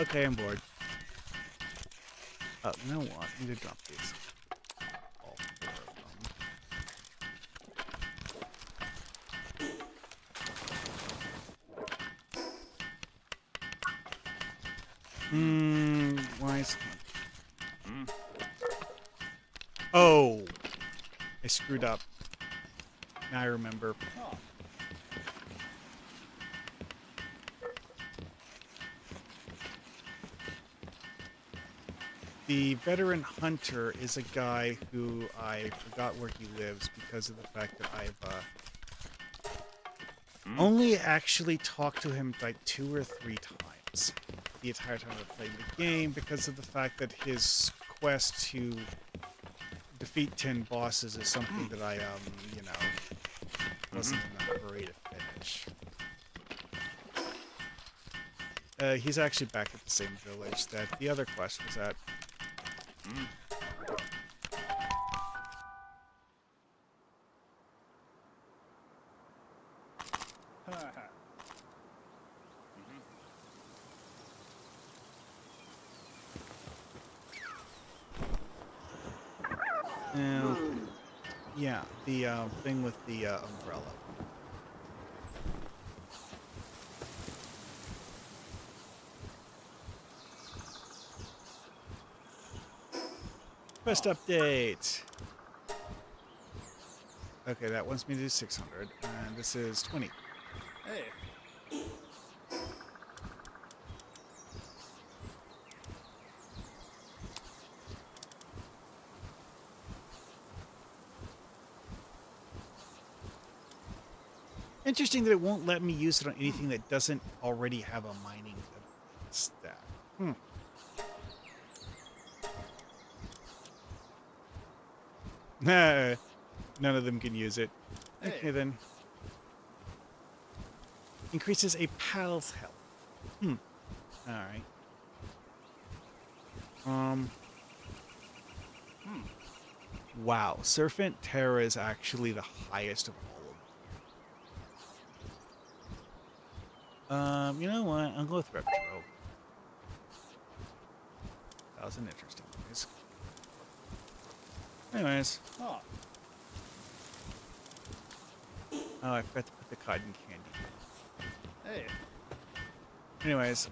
Okay, I'm bored. Oh, you know what? I need to drop these. All four of them. Why is... Oh! I screwed up. Now I remember. The veteran hunter is a guy who I forgot where he lives because of the fact that I've only actually talked to him like 2 or 3 times the entire time I've played the game because of the fact that his quest to defeat 10 bosses is something that I, you know, wasn't in a hurry to finish. He's actually back at the same village that the other quest was at. Now, yeah, the thing with the umbrella. Quest update. Okay, that wants me to do 600, and this is 20. Hey. Interesting that it won't let me use it on anything that doesn't already have a mining stat. None of them can use it. Hey. Okay, then. Increases a pal's health. Alright. Wow. Serpent Terror is actually the highest of all of them. You know what? I'll go with Retro. That was an interesting noise. Anyways. Oh. Oh, I forgot to put the cotton candy. Hey. Anyways,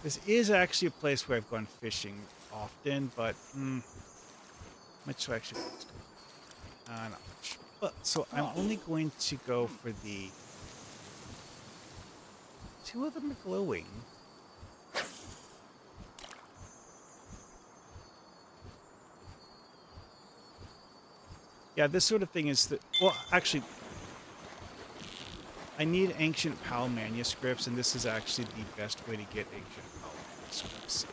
This is actually a place where I've gone fishing often, but much do I actually want to do? Not much. But so I'm only going to go for the 2 of them are glowing. Yeah, this sort of thing is the well, actually, I need ancient PAL manuscripts, and this is actually the best way to get ancient PAL manuscripts.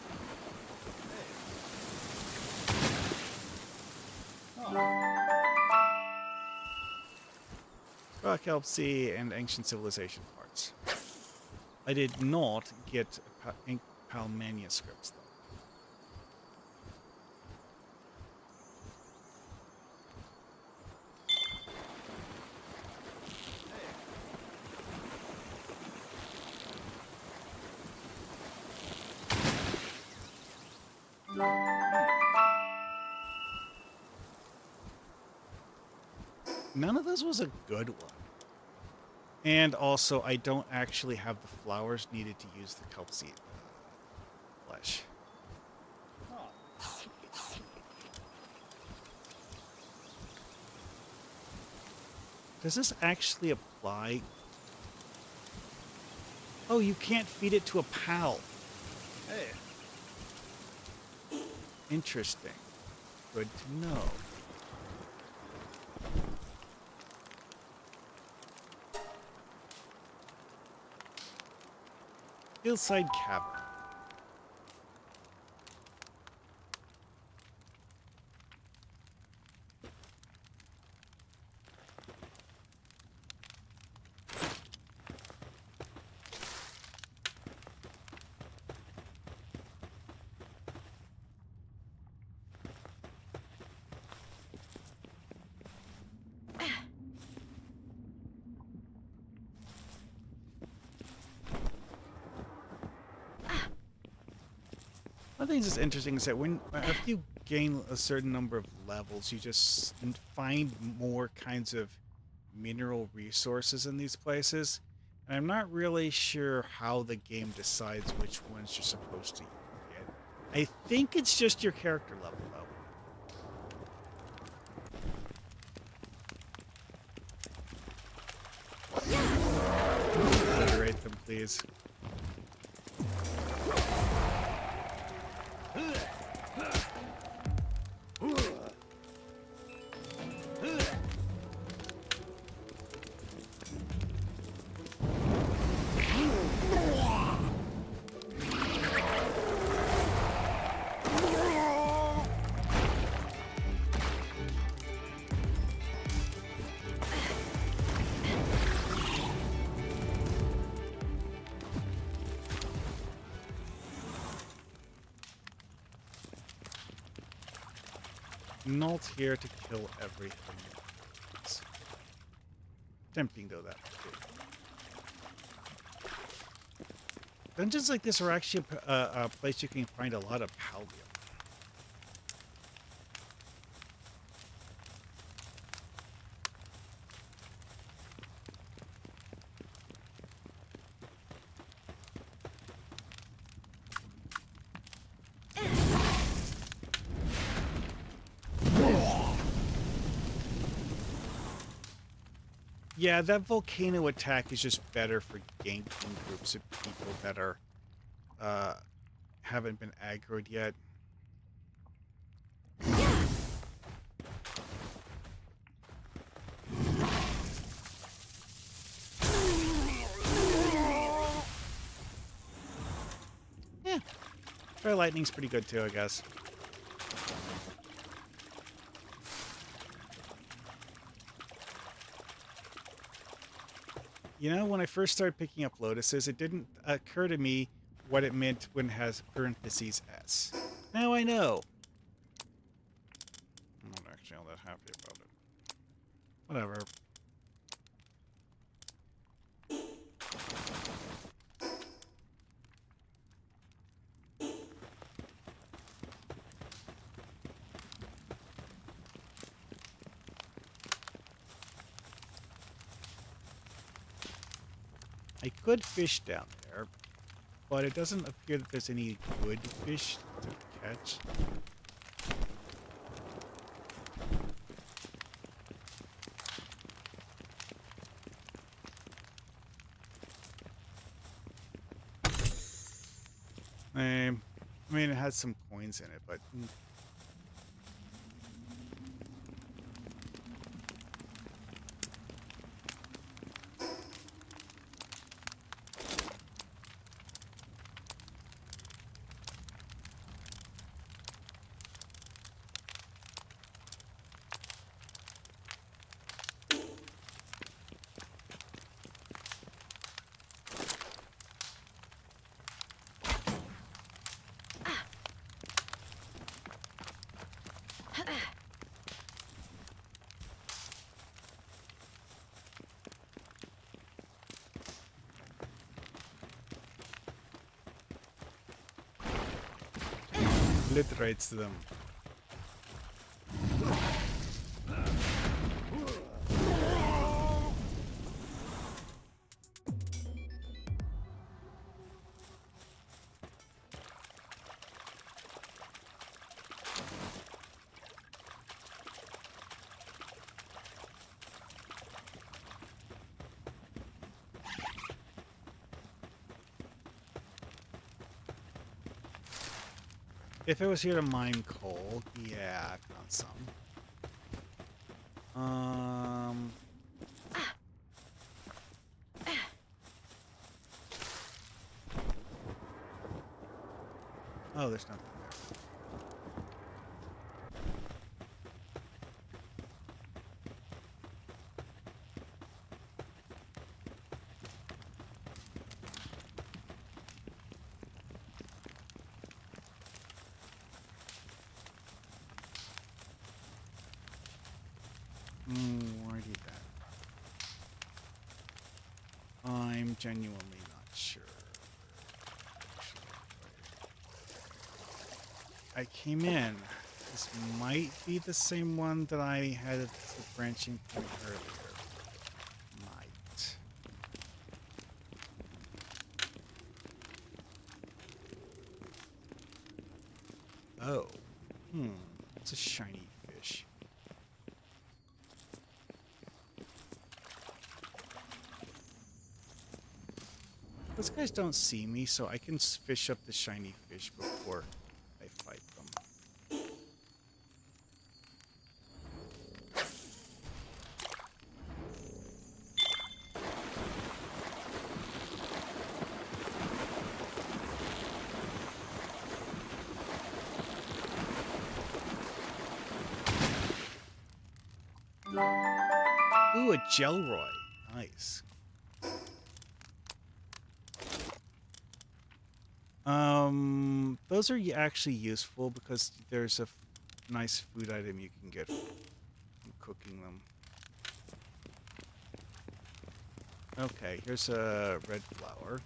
Rock Help Sea and Ancient Civilization parts. I did not get PAL manuscripts, though. None of this was a good one. And also, I don't actually have the flowers needed to use the kelp seed flesh. Does this actually apply? Oh, you can't feed it to a pal. Hey. Interesting. Good to know. Hillside Cavern. One thing that's interesting is that when after you gain a certain number of levels, you just find more kinds of mineral resources in these places. And I'm not really sure how the game decides which ones you're supposed to get. I think it's just your character level, though. Obliterate them, please. Not here to kill everything. It's tempting though that would be. Dungeons like this are actually a place you can find a lot of palworld. Yeah, that volcano attack is just better for ganking groups of people that are haven't been aggroed yet. Yeah, fire lightning's pretty good too, I guess. You know, when I first started picking up lotuses, it didn't occur to me what it meant when it has parentheses S. Now I know. I'm not actually all that happy about it. Whatever. I could fish down there, but it doesn't appear that there's any good fish to catch. I mean, it has some coins in it, but... obliterates them. If it was here to mine coal, yeah, I found some. Oh, there's nothing there. Where did that? I'm genuinely not sure. I came in. This might be the same one that I had at the branching point earlier. Might. Oh. It's a shiny fish. Those guys don't see me, so I can fish up the shiny fish before I fight them. Ooh, a Gelroy. Nice. Those are actually useful because there's a nice food item you can get from cooking them. Okay, here's a red flower.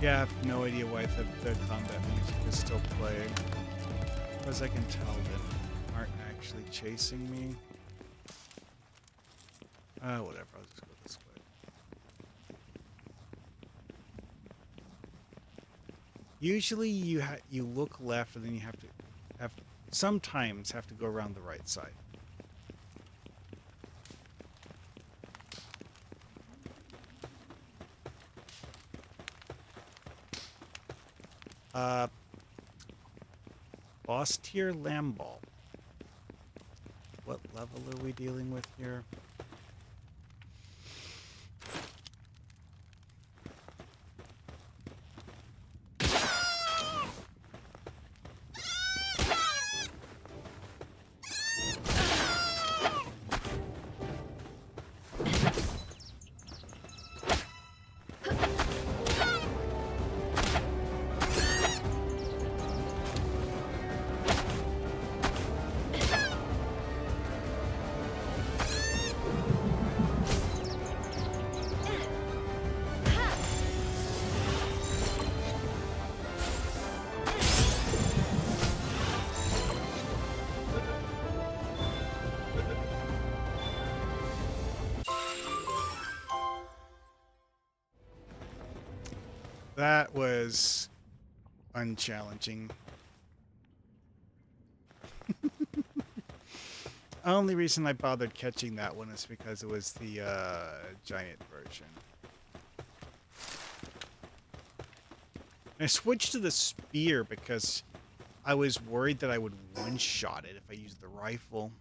Yeah, I have no idea why the combat music is still playing. As I can tell, they aren't actually chasing me. Whatever, I'll just go this way. Usually you look left and then you sometimes have to go around the right side. Boss tier Lamball. What level are we dealing with here? That was unchallenging. Only reason I bothered catching that one is because it was the giant version. I switched to the spear because I was worried that I would one-shot it if I used the rifle.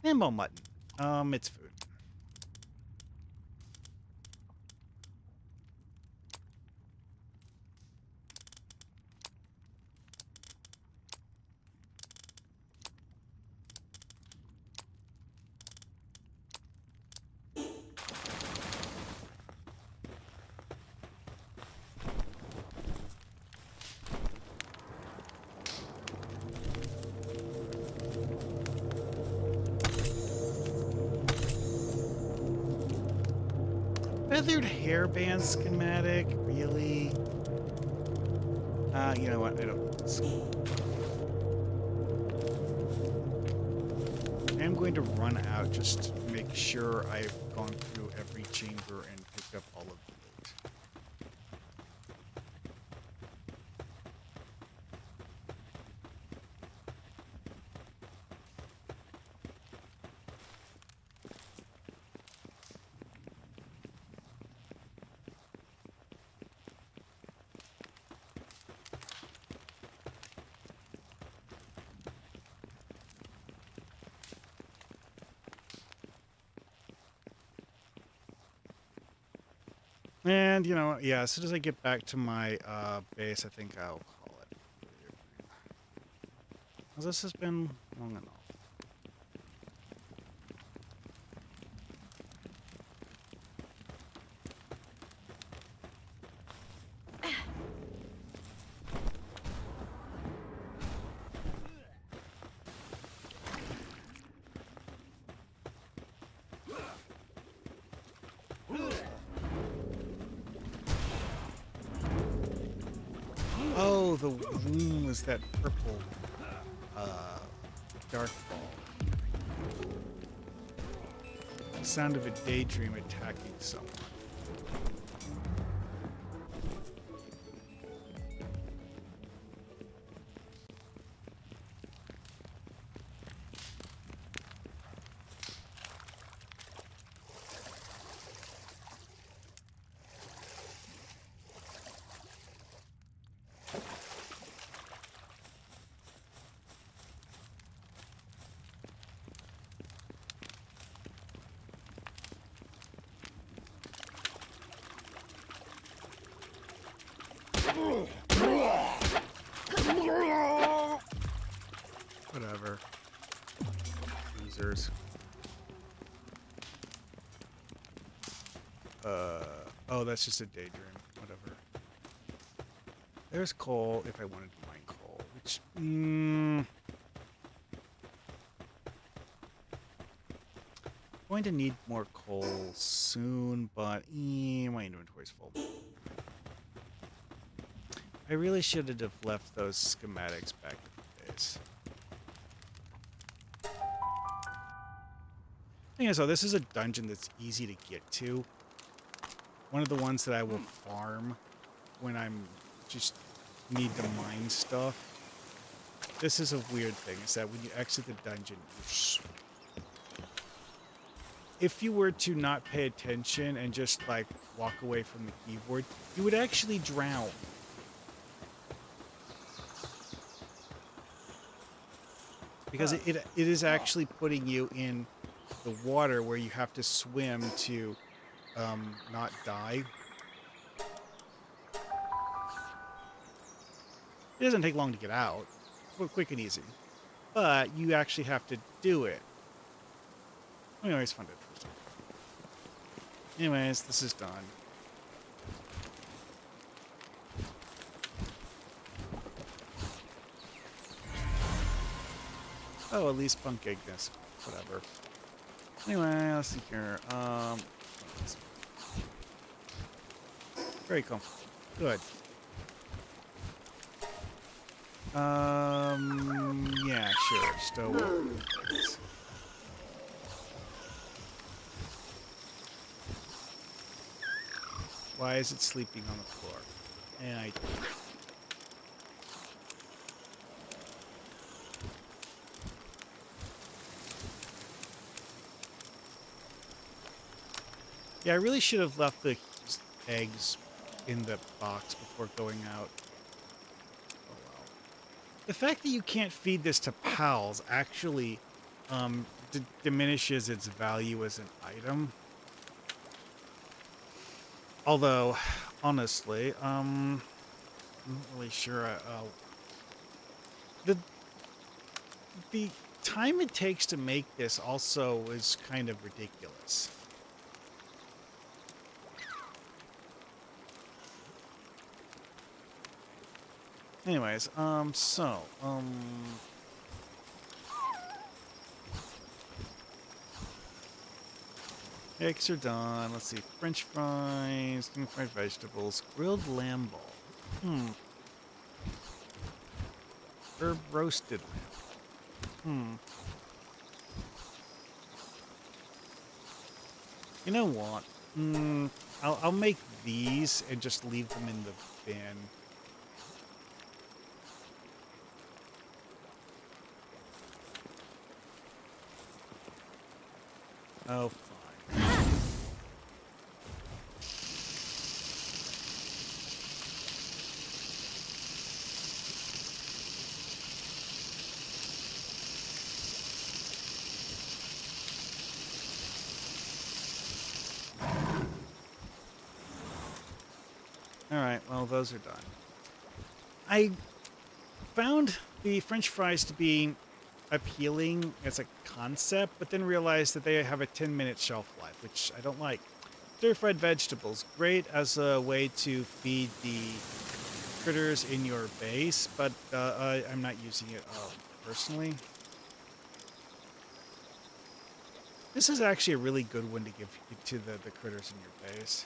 Ammo mutton. It's food. Feathered hairband schematic? Really? You know what? I don't need this. I am going to run out just to make sure I've gone through every chamber and picked up all of the loot. And, you know, yeah, as soon as I get back to my base, I think I'll call it. 'Cause this has been long enough. Oh, the room was that purple dark ball. The sound of a daydream attacking someone. Whatever. Losers. Oh, that's just a daydream. Whatever. There's coal if I wanted to mine coal, which, going to need more coal soon, but my inventory's full. I really should have left those schematics back in the base. Thing is, though, this is a dungeon that's easy to get to. One of the ones that I will farm when I'm just need to mine stuff. This is a weird thing, is that when you exit the dungeon, if you were to not pay attention and just, like, walk away from the keyboard, you would actually drown. Because it is actually putting you in the water where you have to swim to not die. It doesn't take long to get out. Quick and easy. But you actually have to do it. Anyways, fun to try. Anyways, this is done. Oh, at least Punk Ignis. Whatever. Anyway, let's see here. Very cool. Good. Yeah, sure. Stow. Why is it sleeping on the floor? And I... Yeah, I really should have left the eggs in the box before going out. Oh well. The fact that you can't feed this to pals actually diminishes its value as an item. Although, honestly, I'm not really sure. The time it takes to make this also is kind of ridiculous. Anyways, eggs are done. Let's see. French fries, fried vegetables, grilled lamb ball. Herb roasted lamb. You know what? I'll make these and just leave them in the bin. Oh, fine. No, those are done. I found the French fries to be appealing as a concept, but then realized that they have a 10-minute shelf life, which I don't like. Stir-fried vegetables, great as a way to feed the critters in your base, but I'm not using it personally. This is actually a really good one to give to the critters in your base.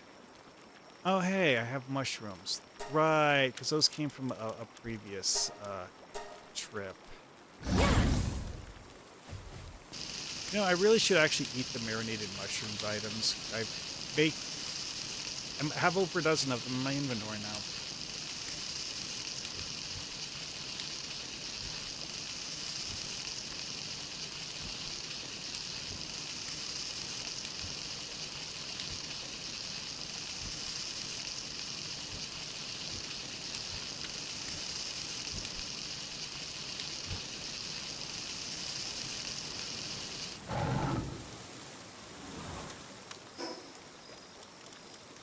Oh, hey, I have mushrooms. Right, because those came from a previous trip. You know, I really should actually eat the marinated mushrooms items. I have over a dozen of them in my inventory now.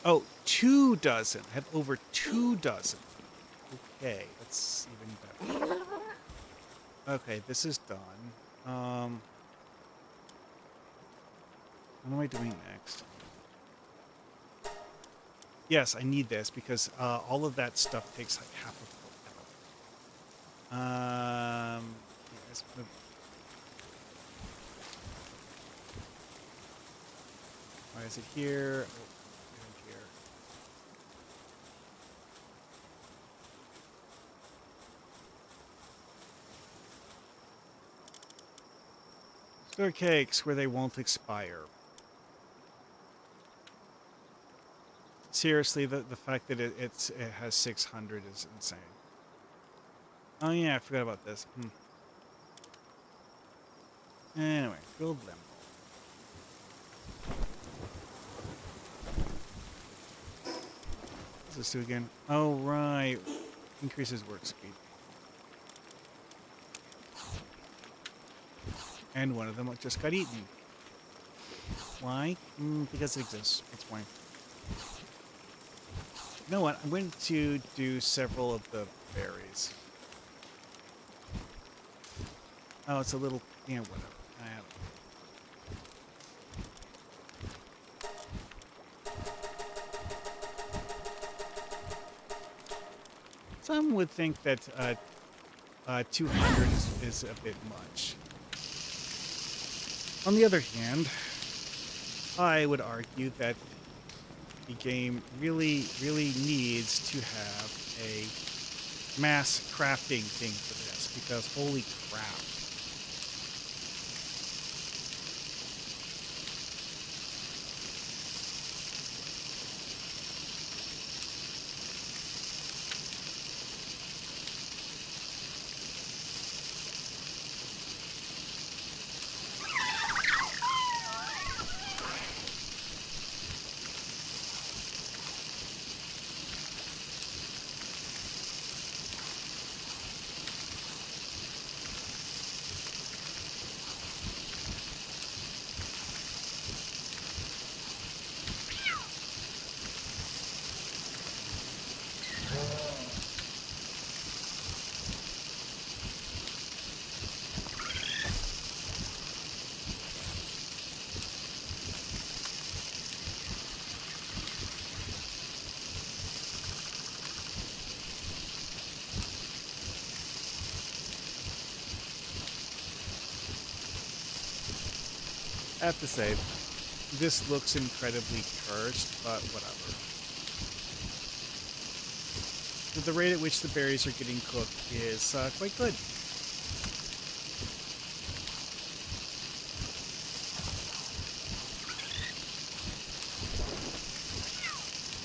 Oh, 2 dozen. I have over 2 dozen. Okay, that's even better. Okay, this is done. What am I doing next? Yes, I need this because all of that stuff takes like half a full hour. Yes, why is it here? Oh, here. Stir cakes where they won't expire. Seriously, the fact that it has 600 is insane. Oh yeah, I forgot about this. Anyway, build them. What's this do again? Oh right, increases work speed. And one of them just got eaten. Why? Because it exists. That's why. You know what? I'm going to do several of the berries. Oh, it's a little... Yeah, whatever. I have... Some would think that 200 is a bit much. On the other hand, I would argue that the game really, really needs to have a mass crafting thing for this, because holy crap. I have to say, this looks incredibly cursed, but whatever. The rate at which the berries are getting cooked is quite good.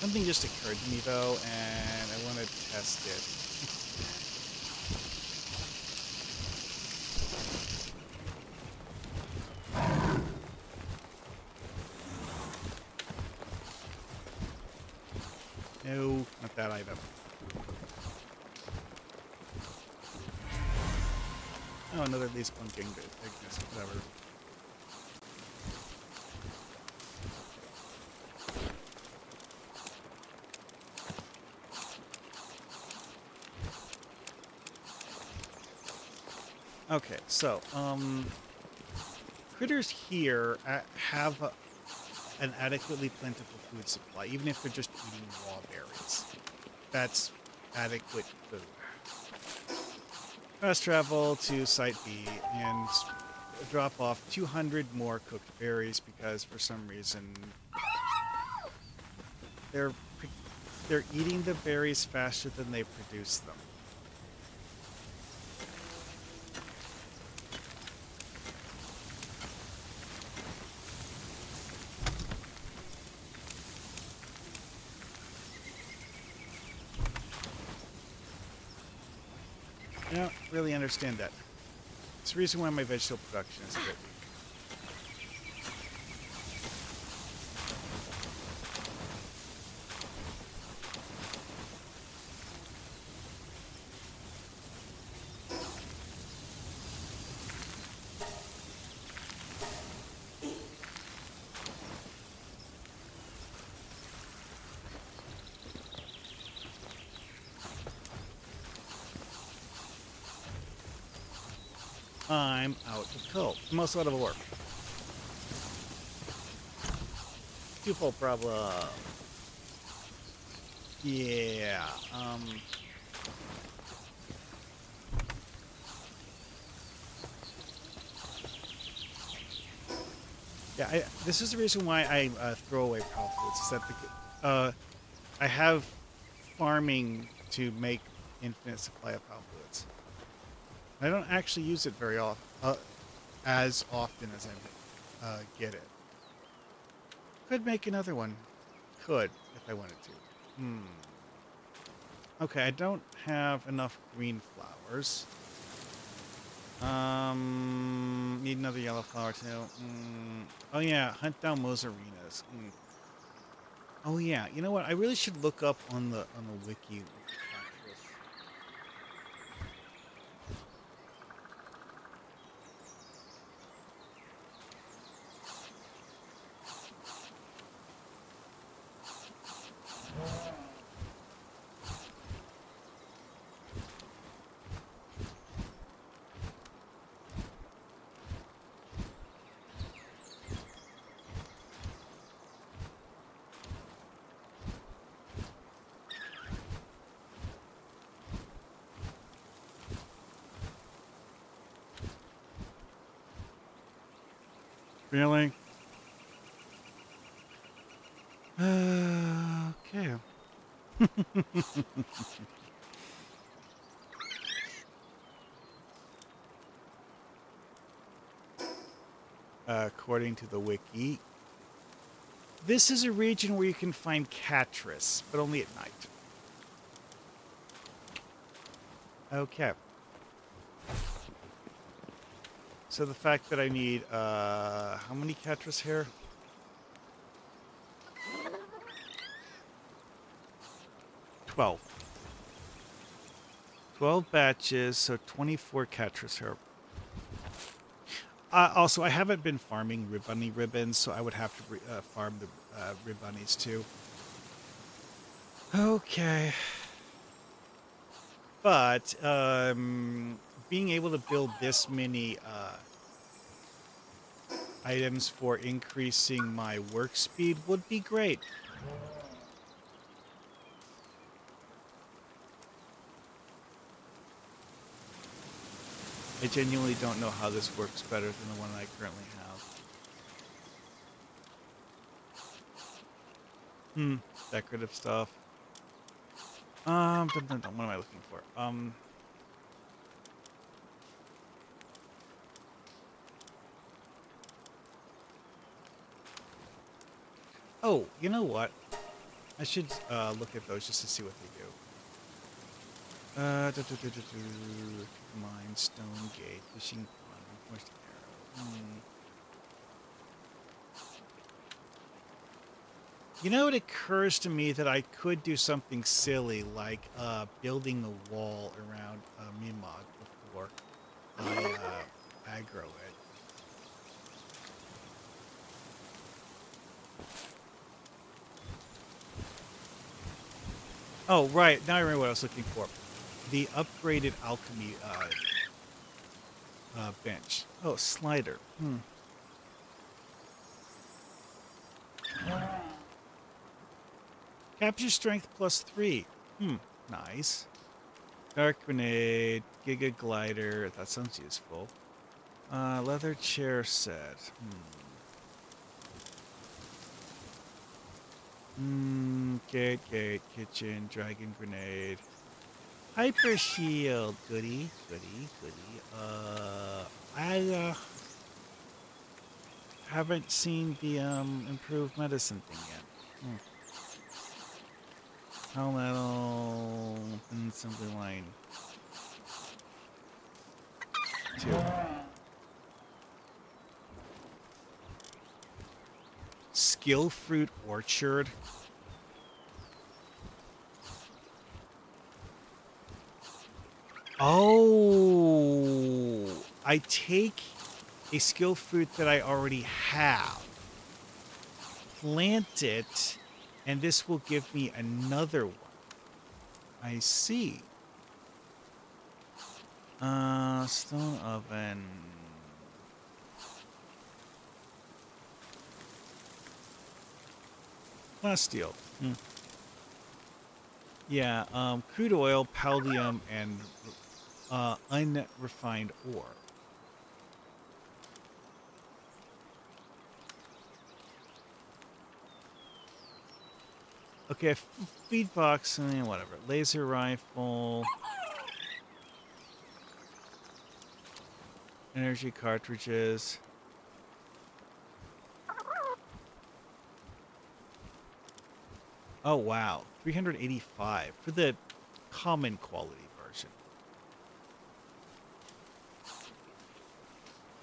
Something just occurred to me though, and I want to test it. No, not that item. Oh, another at least one thing, but I guess whatever. Okay, so, critters here have an adequately plentiful food supply, even if they're just eating raw berries. That's adequate food. Fast travel to Site B and drop off 200 more cooked berries because for some reason they're they're eating the berries faster than they produce them. I don't really understand that. It's the reason why my vegetable production is a bit weak. I'm out of coal. I'm also out of ore. Twofold problem. Yeah. Yeah. This is the reason why I throw away power foods. Is that I have farming to make infinite supply of power fluids. I don't actually use it very often, as often as I get it. Could make another one. Could, if I wanted to. Okay, I don't have enough green flowers. Need another yellow flower too. Oh yeah, hunt down Mosarinas. Oh yeah, you know what? I really should look up on the wiki. Really? Okay. According to the wiki, this is a region where you can find Catris, but only at night. Okay. So the fact that I need, how many Catris here? 12. 12 batches, so 24 Catris here. Also, I haven't been farming Ribbunny ribbons, so I would have to farm the Ribbunnies too. Okay. But being able to build this many items for increasing my work speed would be great. I genuinely don't know how this works better than the one I currently have. Decorative stuff. What am I looking for? Oh, you know what? I should look at those just to see what they do. Mine, stone gate, fishing pond, reinforced arrow. You know, it occurs to me that I could do something silly like building a wall around Mimog before I aggro it. Oh, right. Now I remember what I was looking for. The upgraded alchemy bench. Oh, slider. Capture strength +3. Nice. Dark grenade, giga glider. That sounds useful. Leather chair set. Gate, kitchen, dragon grenade. Hyper shield. Goody. I haven't seen the improved medicine thing yet. Palmetto and assembly line 2. Skill fruit orchard. Oh, I take a skill fruit that I already have, plant it, and this will give me another one. I see. Stone oven. Plasteel. Yeah, crude oil, pallium, and unrefined ore. Okay, feed box, whatever. Laser rifle. Energy cartridges. Oh, wow. 385 for the common quality version.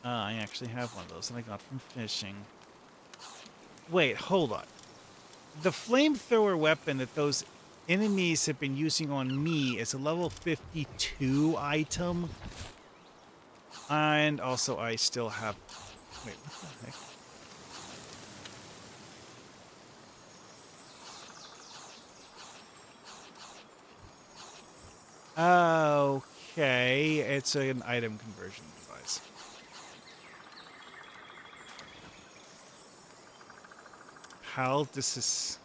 I actually have one of those that I got from fishing. Wait, hold on. The flamethrower weapon that those enemies have been using on me is a level 52 item. And also I still have... Wait, what the heck? Okay, it's an item conversion device. How this is...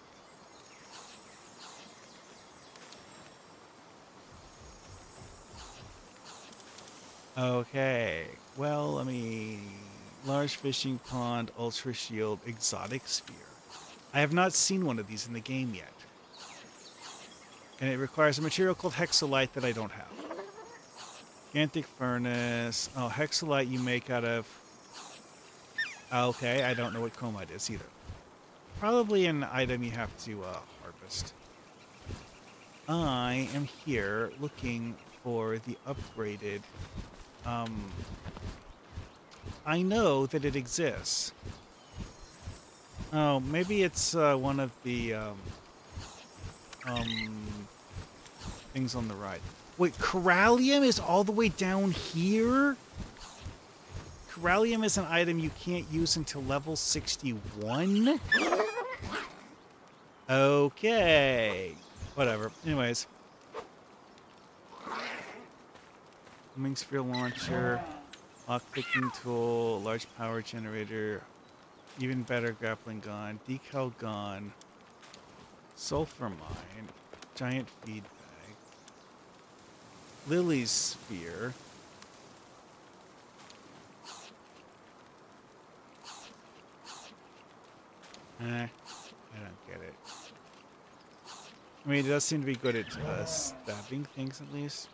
Okay, well, I mean, large fishing pond, ultra shield, exotic sphere. I have not seen one of these in the game yet. And it requires a material called hexolite that I don't have. Gigantic furnace. Oh, hexolite you make out of... Okay, I don't know what chromite is either. Probably an item you have to harvest. I am here looking for the upgraded... I know that it exists. Oh, maybe it's one of the things on the right. Wait, Corallium is all the way down here? Corallium is an item you can't use until level 61? Okay. Whatever. Anyways. Homing sphere launcher, lockpicking tool, large power generator, even better grappling gun, decal gun, sulfur mine, giant feed bag, Lily's sphere. I don't get it. I mean, it does seem to be good at stabbing things at least.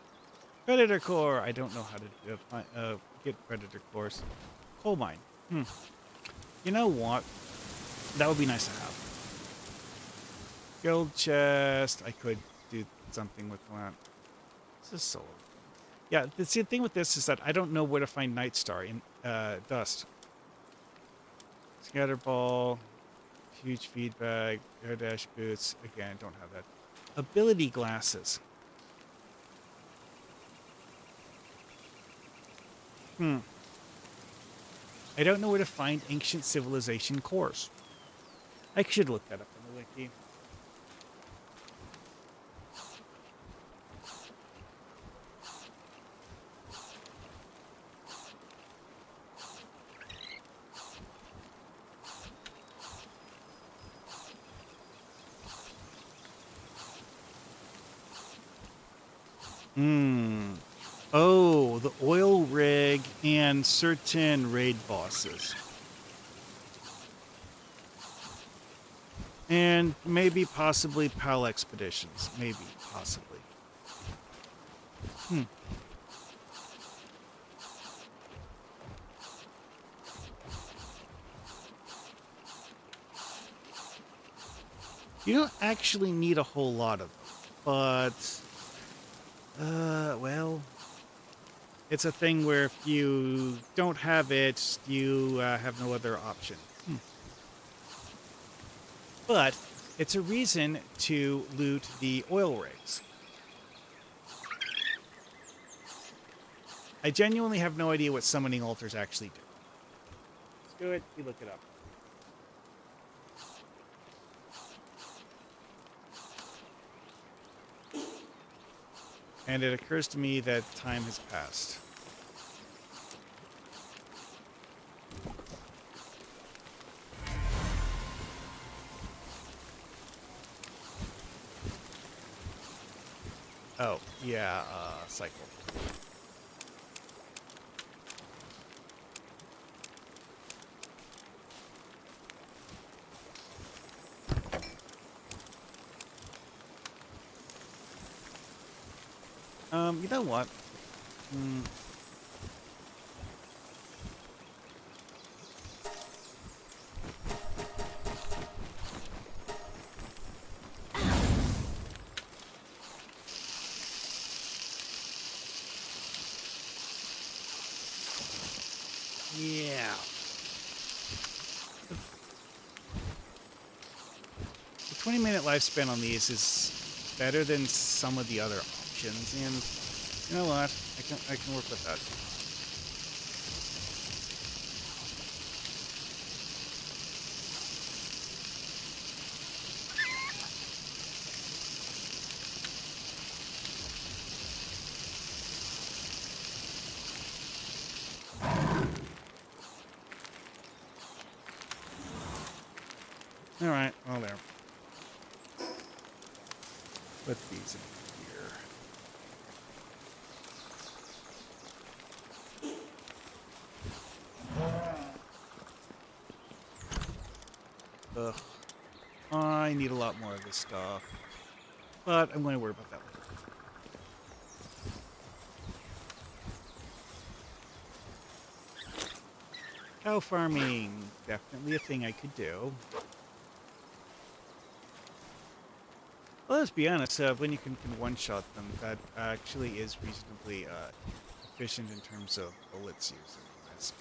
Predator core. I don't know how to get predator cores. Coal mine. You know what? That would be nice to have. Guild chest. I could do something with that. This is solar. Yeah, the thing with this is that I don't know where to find Night Star in dust. Scatter ball. Huge feed bag. Air dash boots. Again, I don't have that. Ability glasses. I don't know where to find ancient civilization cores. I should look that up on the wiki. Hmm. Oh, the oil rig and certain raid bosses. And maybe possibly PAL expeditions. Maybe, possibly. Hmm. You don't actually need a whole lot of them, but well, it's a thing where if you don't have it, you have no other option. But it's a reason to loot the oil rigs. I genuinely have no idea what summoning altars actually do. Let's do it. You look it up. And it occurs to me that time has passed. Oh, yeah, cycle. You know what? Hmm. Yeah. The 20-minute lifespan on these is better than some of the other options, and you know what? I can work with that. All right, well there. Put these in here. Ugh. I need a lot more of this stuff, but I'm going to worry about that later. Cow farming, definitely a thing I could do. Well, let's be honest, when you can one-shot them, that actually is reasonably efficient in terms of bullets used. Anyways.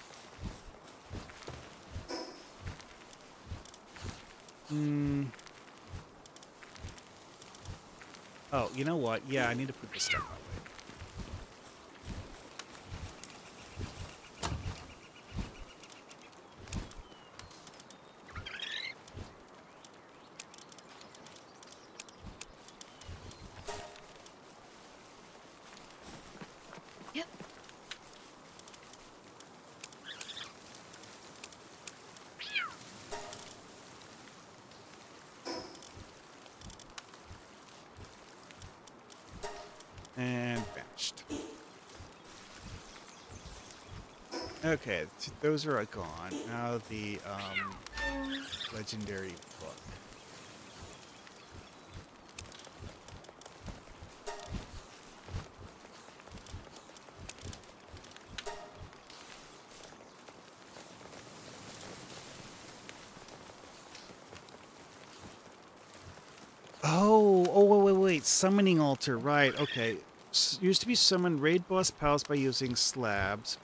Hmm. Oh, you know what? Yeah, I need to put this stuff away. Yep. And benched. Okay, those are gone. Now the legendary book. Wait. Summoning altar, right, okay. Used to be summoned raid boss pals by using slabs.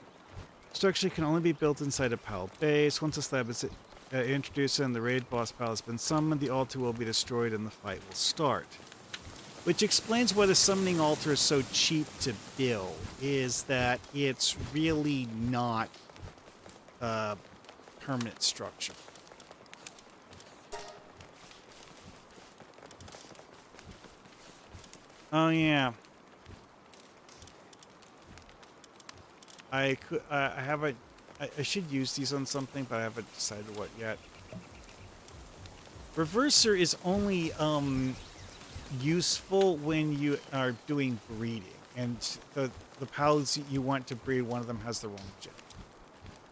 Structure can only be built inside a pal base. Once a slab is introduced and the raid boss pal has been summoned, the altar will be destroyed and the fight will start. Which explains why the summoning altar is so cheap to build, is that it's really not a permanent structure. Oh yeah. I could. I haven't. I should use these on something, but I haven't decided what yet. Reverser is only useful when you are doing breeding. and the pals you want to breed, one of them has the wrong gen.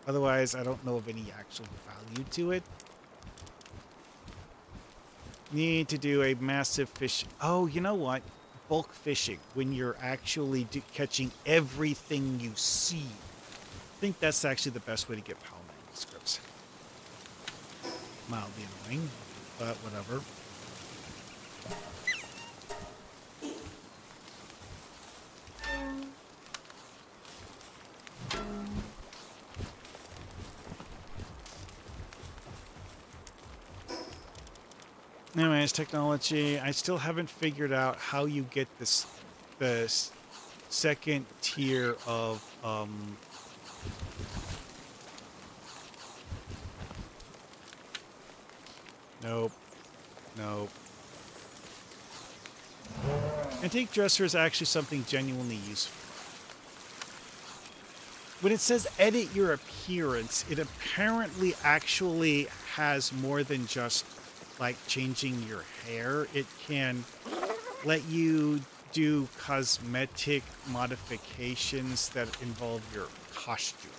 Otherwise, I don't know of any actual value to it. Need to do a massive fish. Oh, you know what? Bulk fishing, when you're actually catching everything you see. I think that's actually the best way to get pal manuscripts. Mildly annoying, but whatever. Anyways, technology. I still haven't figured out how you get the second tier of nope. Nope. Antique dresser is actually something genuinely useful. When it says edit your appearance, it apparently actually has more than just like changing your hair. It can let you do cosmetic modifications that involve your costume.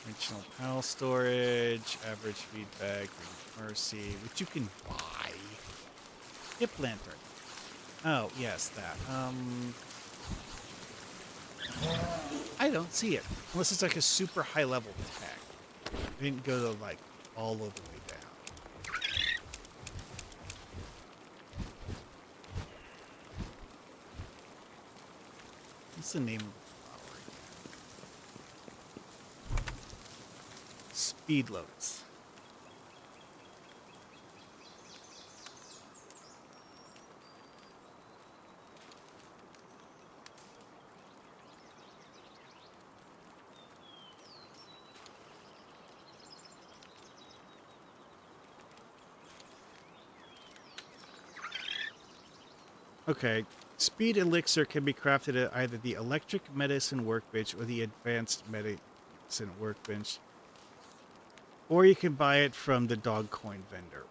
Dimensional pal storage, average feedback, mercy, which you can buy. Hip lantern. Oh, yes, that. I don't see it. Unless it's like a super high level tag. I didn't go to like all of the way down. What's the name of the flower again? Speed lotus. Okay, speed elixir can be crafted at either the electric medicine workbench or the advanced medicine workbench. Or you can buy it from the dog coin vendor.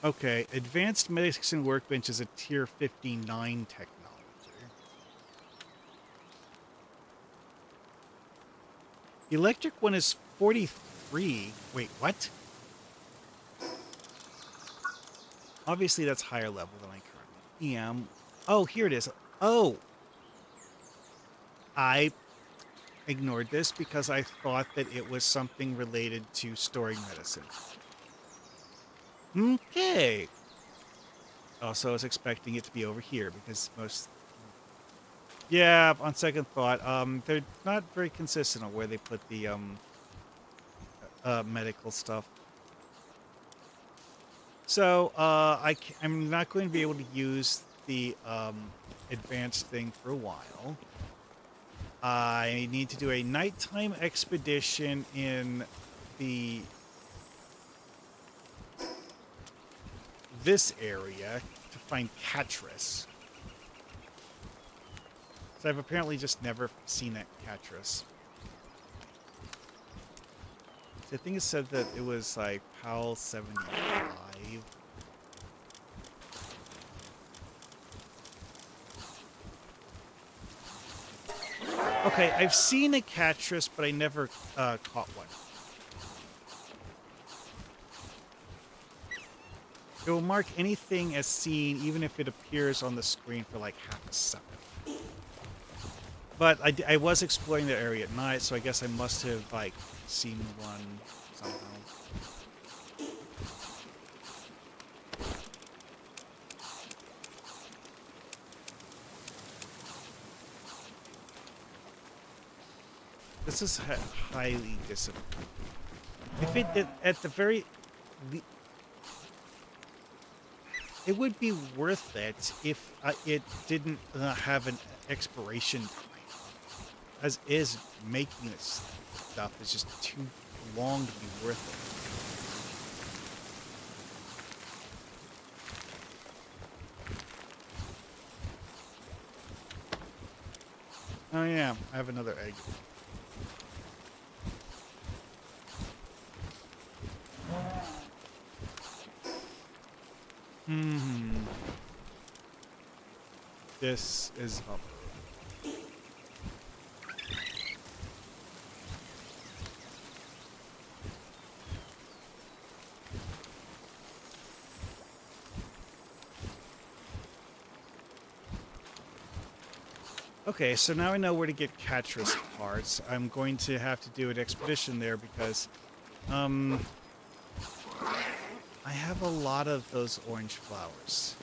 Okay, advanced medicine workbench is a tier 59 technology. The electric one is 43. Wait, what? Obviously, that's higher level than I currently am. Oh, here it is. Oh! I ignored this because I thought that it was something related to storing medicine. Okay. Also, I was expecting it to be over here because most... Yeah, on second thought, they're not very consistent on where they put the, medical stuff. So, I'm not going to be able to use the, advanced thing for a while. I need to do a nighttime expedition in this area to find Catris. So I've apparently just never seen that Catris. So I think it said that it was like PAL 75. Okay, I've seen a Catris, but I never caught one. It will mark anything as seen, even if it appears on the screen for like half a second. But I was exploring the area at night, so I guess I must have, like, seen one somehow. This is highly disappointing. If it at the very... It would be worth it if it didn't have an expiration time. As is, making this stuff is just too long to be worth it. Oh yeah, I have another egg. this is okay, so now I know where to get Catrus parts. I'm going to have to do an expedition there because I have a lot of those orange flowers.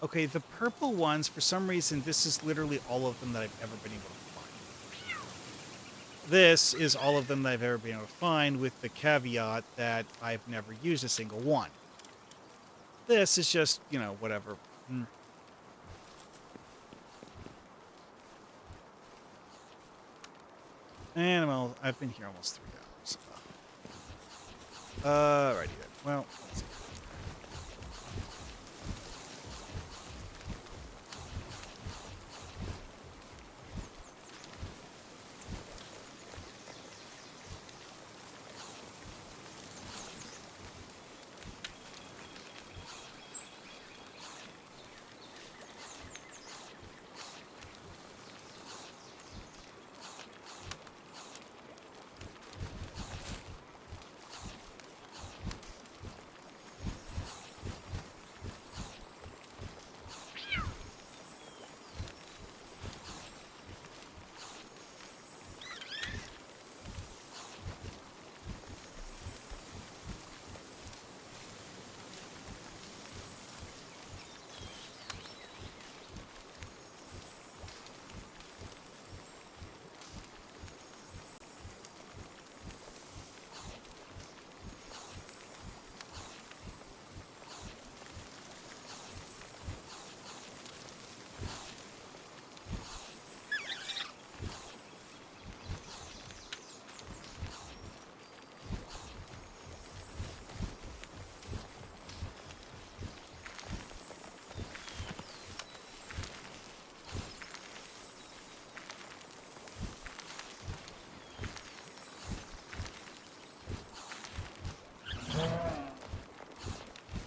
Okay, the purple ones, for some reason, this is literally all of them that I've ever been able to find. This is all of them that I've ever been able to find, with the caveat that I've never used a single one. This is just, you know, whatever. And, well, I've been here almost 3 hours. Alrighty then. Well, let's see.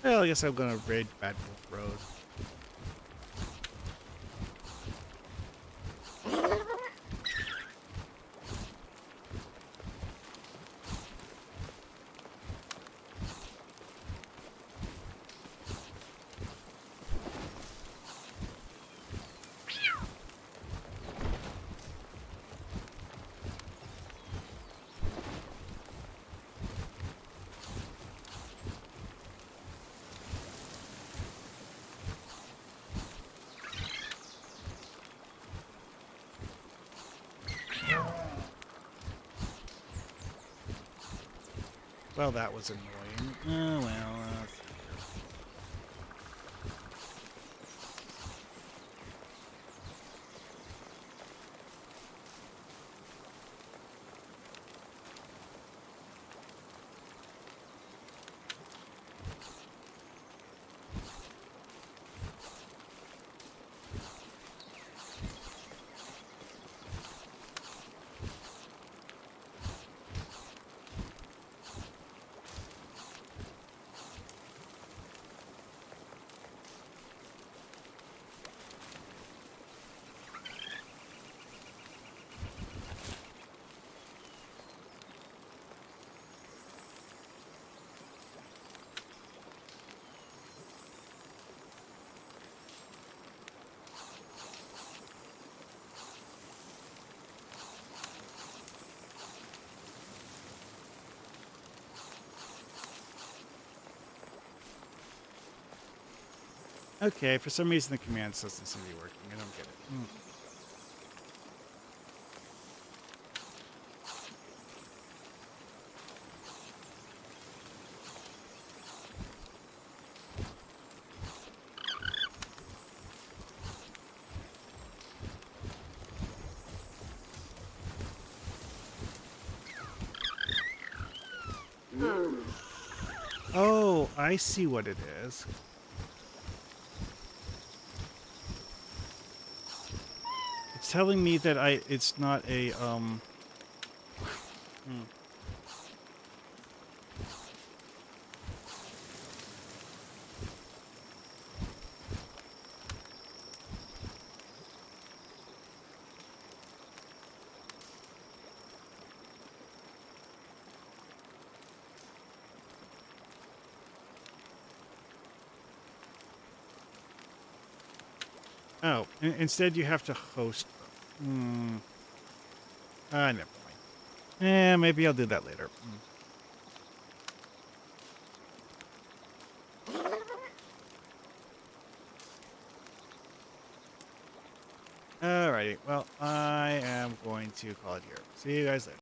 Well, I guess I'm gonna raid Bad Wolf Road. Well, that was annoying. Oh, well, okay, for some reason the command doesn't seem to be working. I don't get it. Oh, I see what it is. It's telling me that it's not a, Oh, instead you have to host them. Never mind. Maybe I'll do that later. Alrighty, well, I am going to call it here. See you guys later.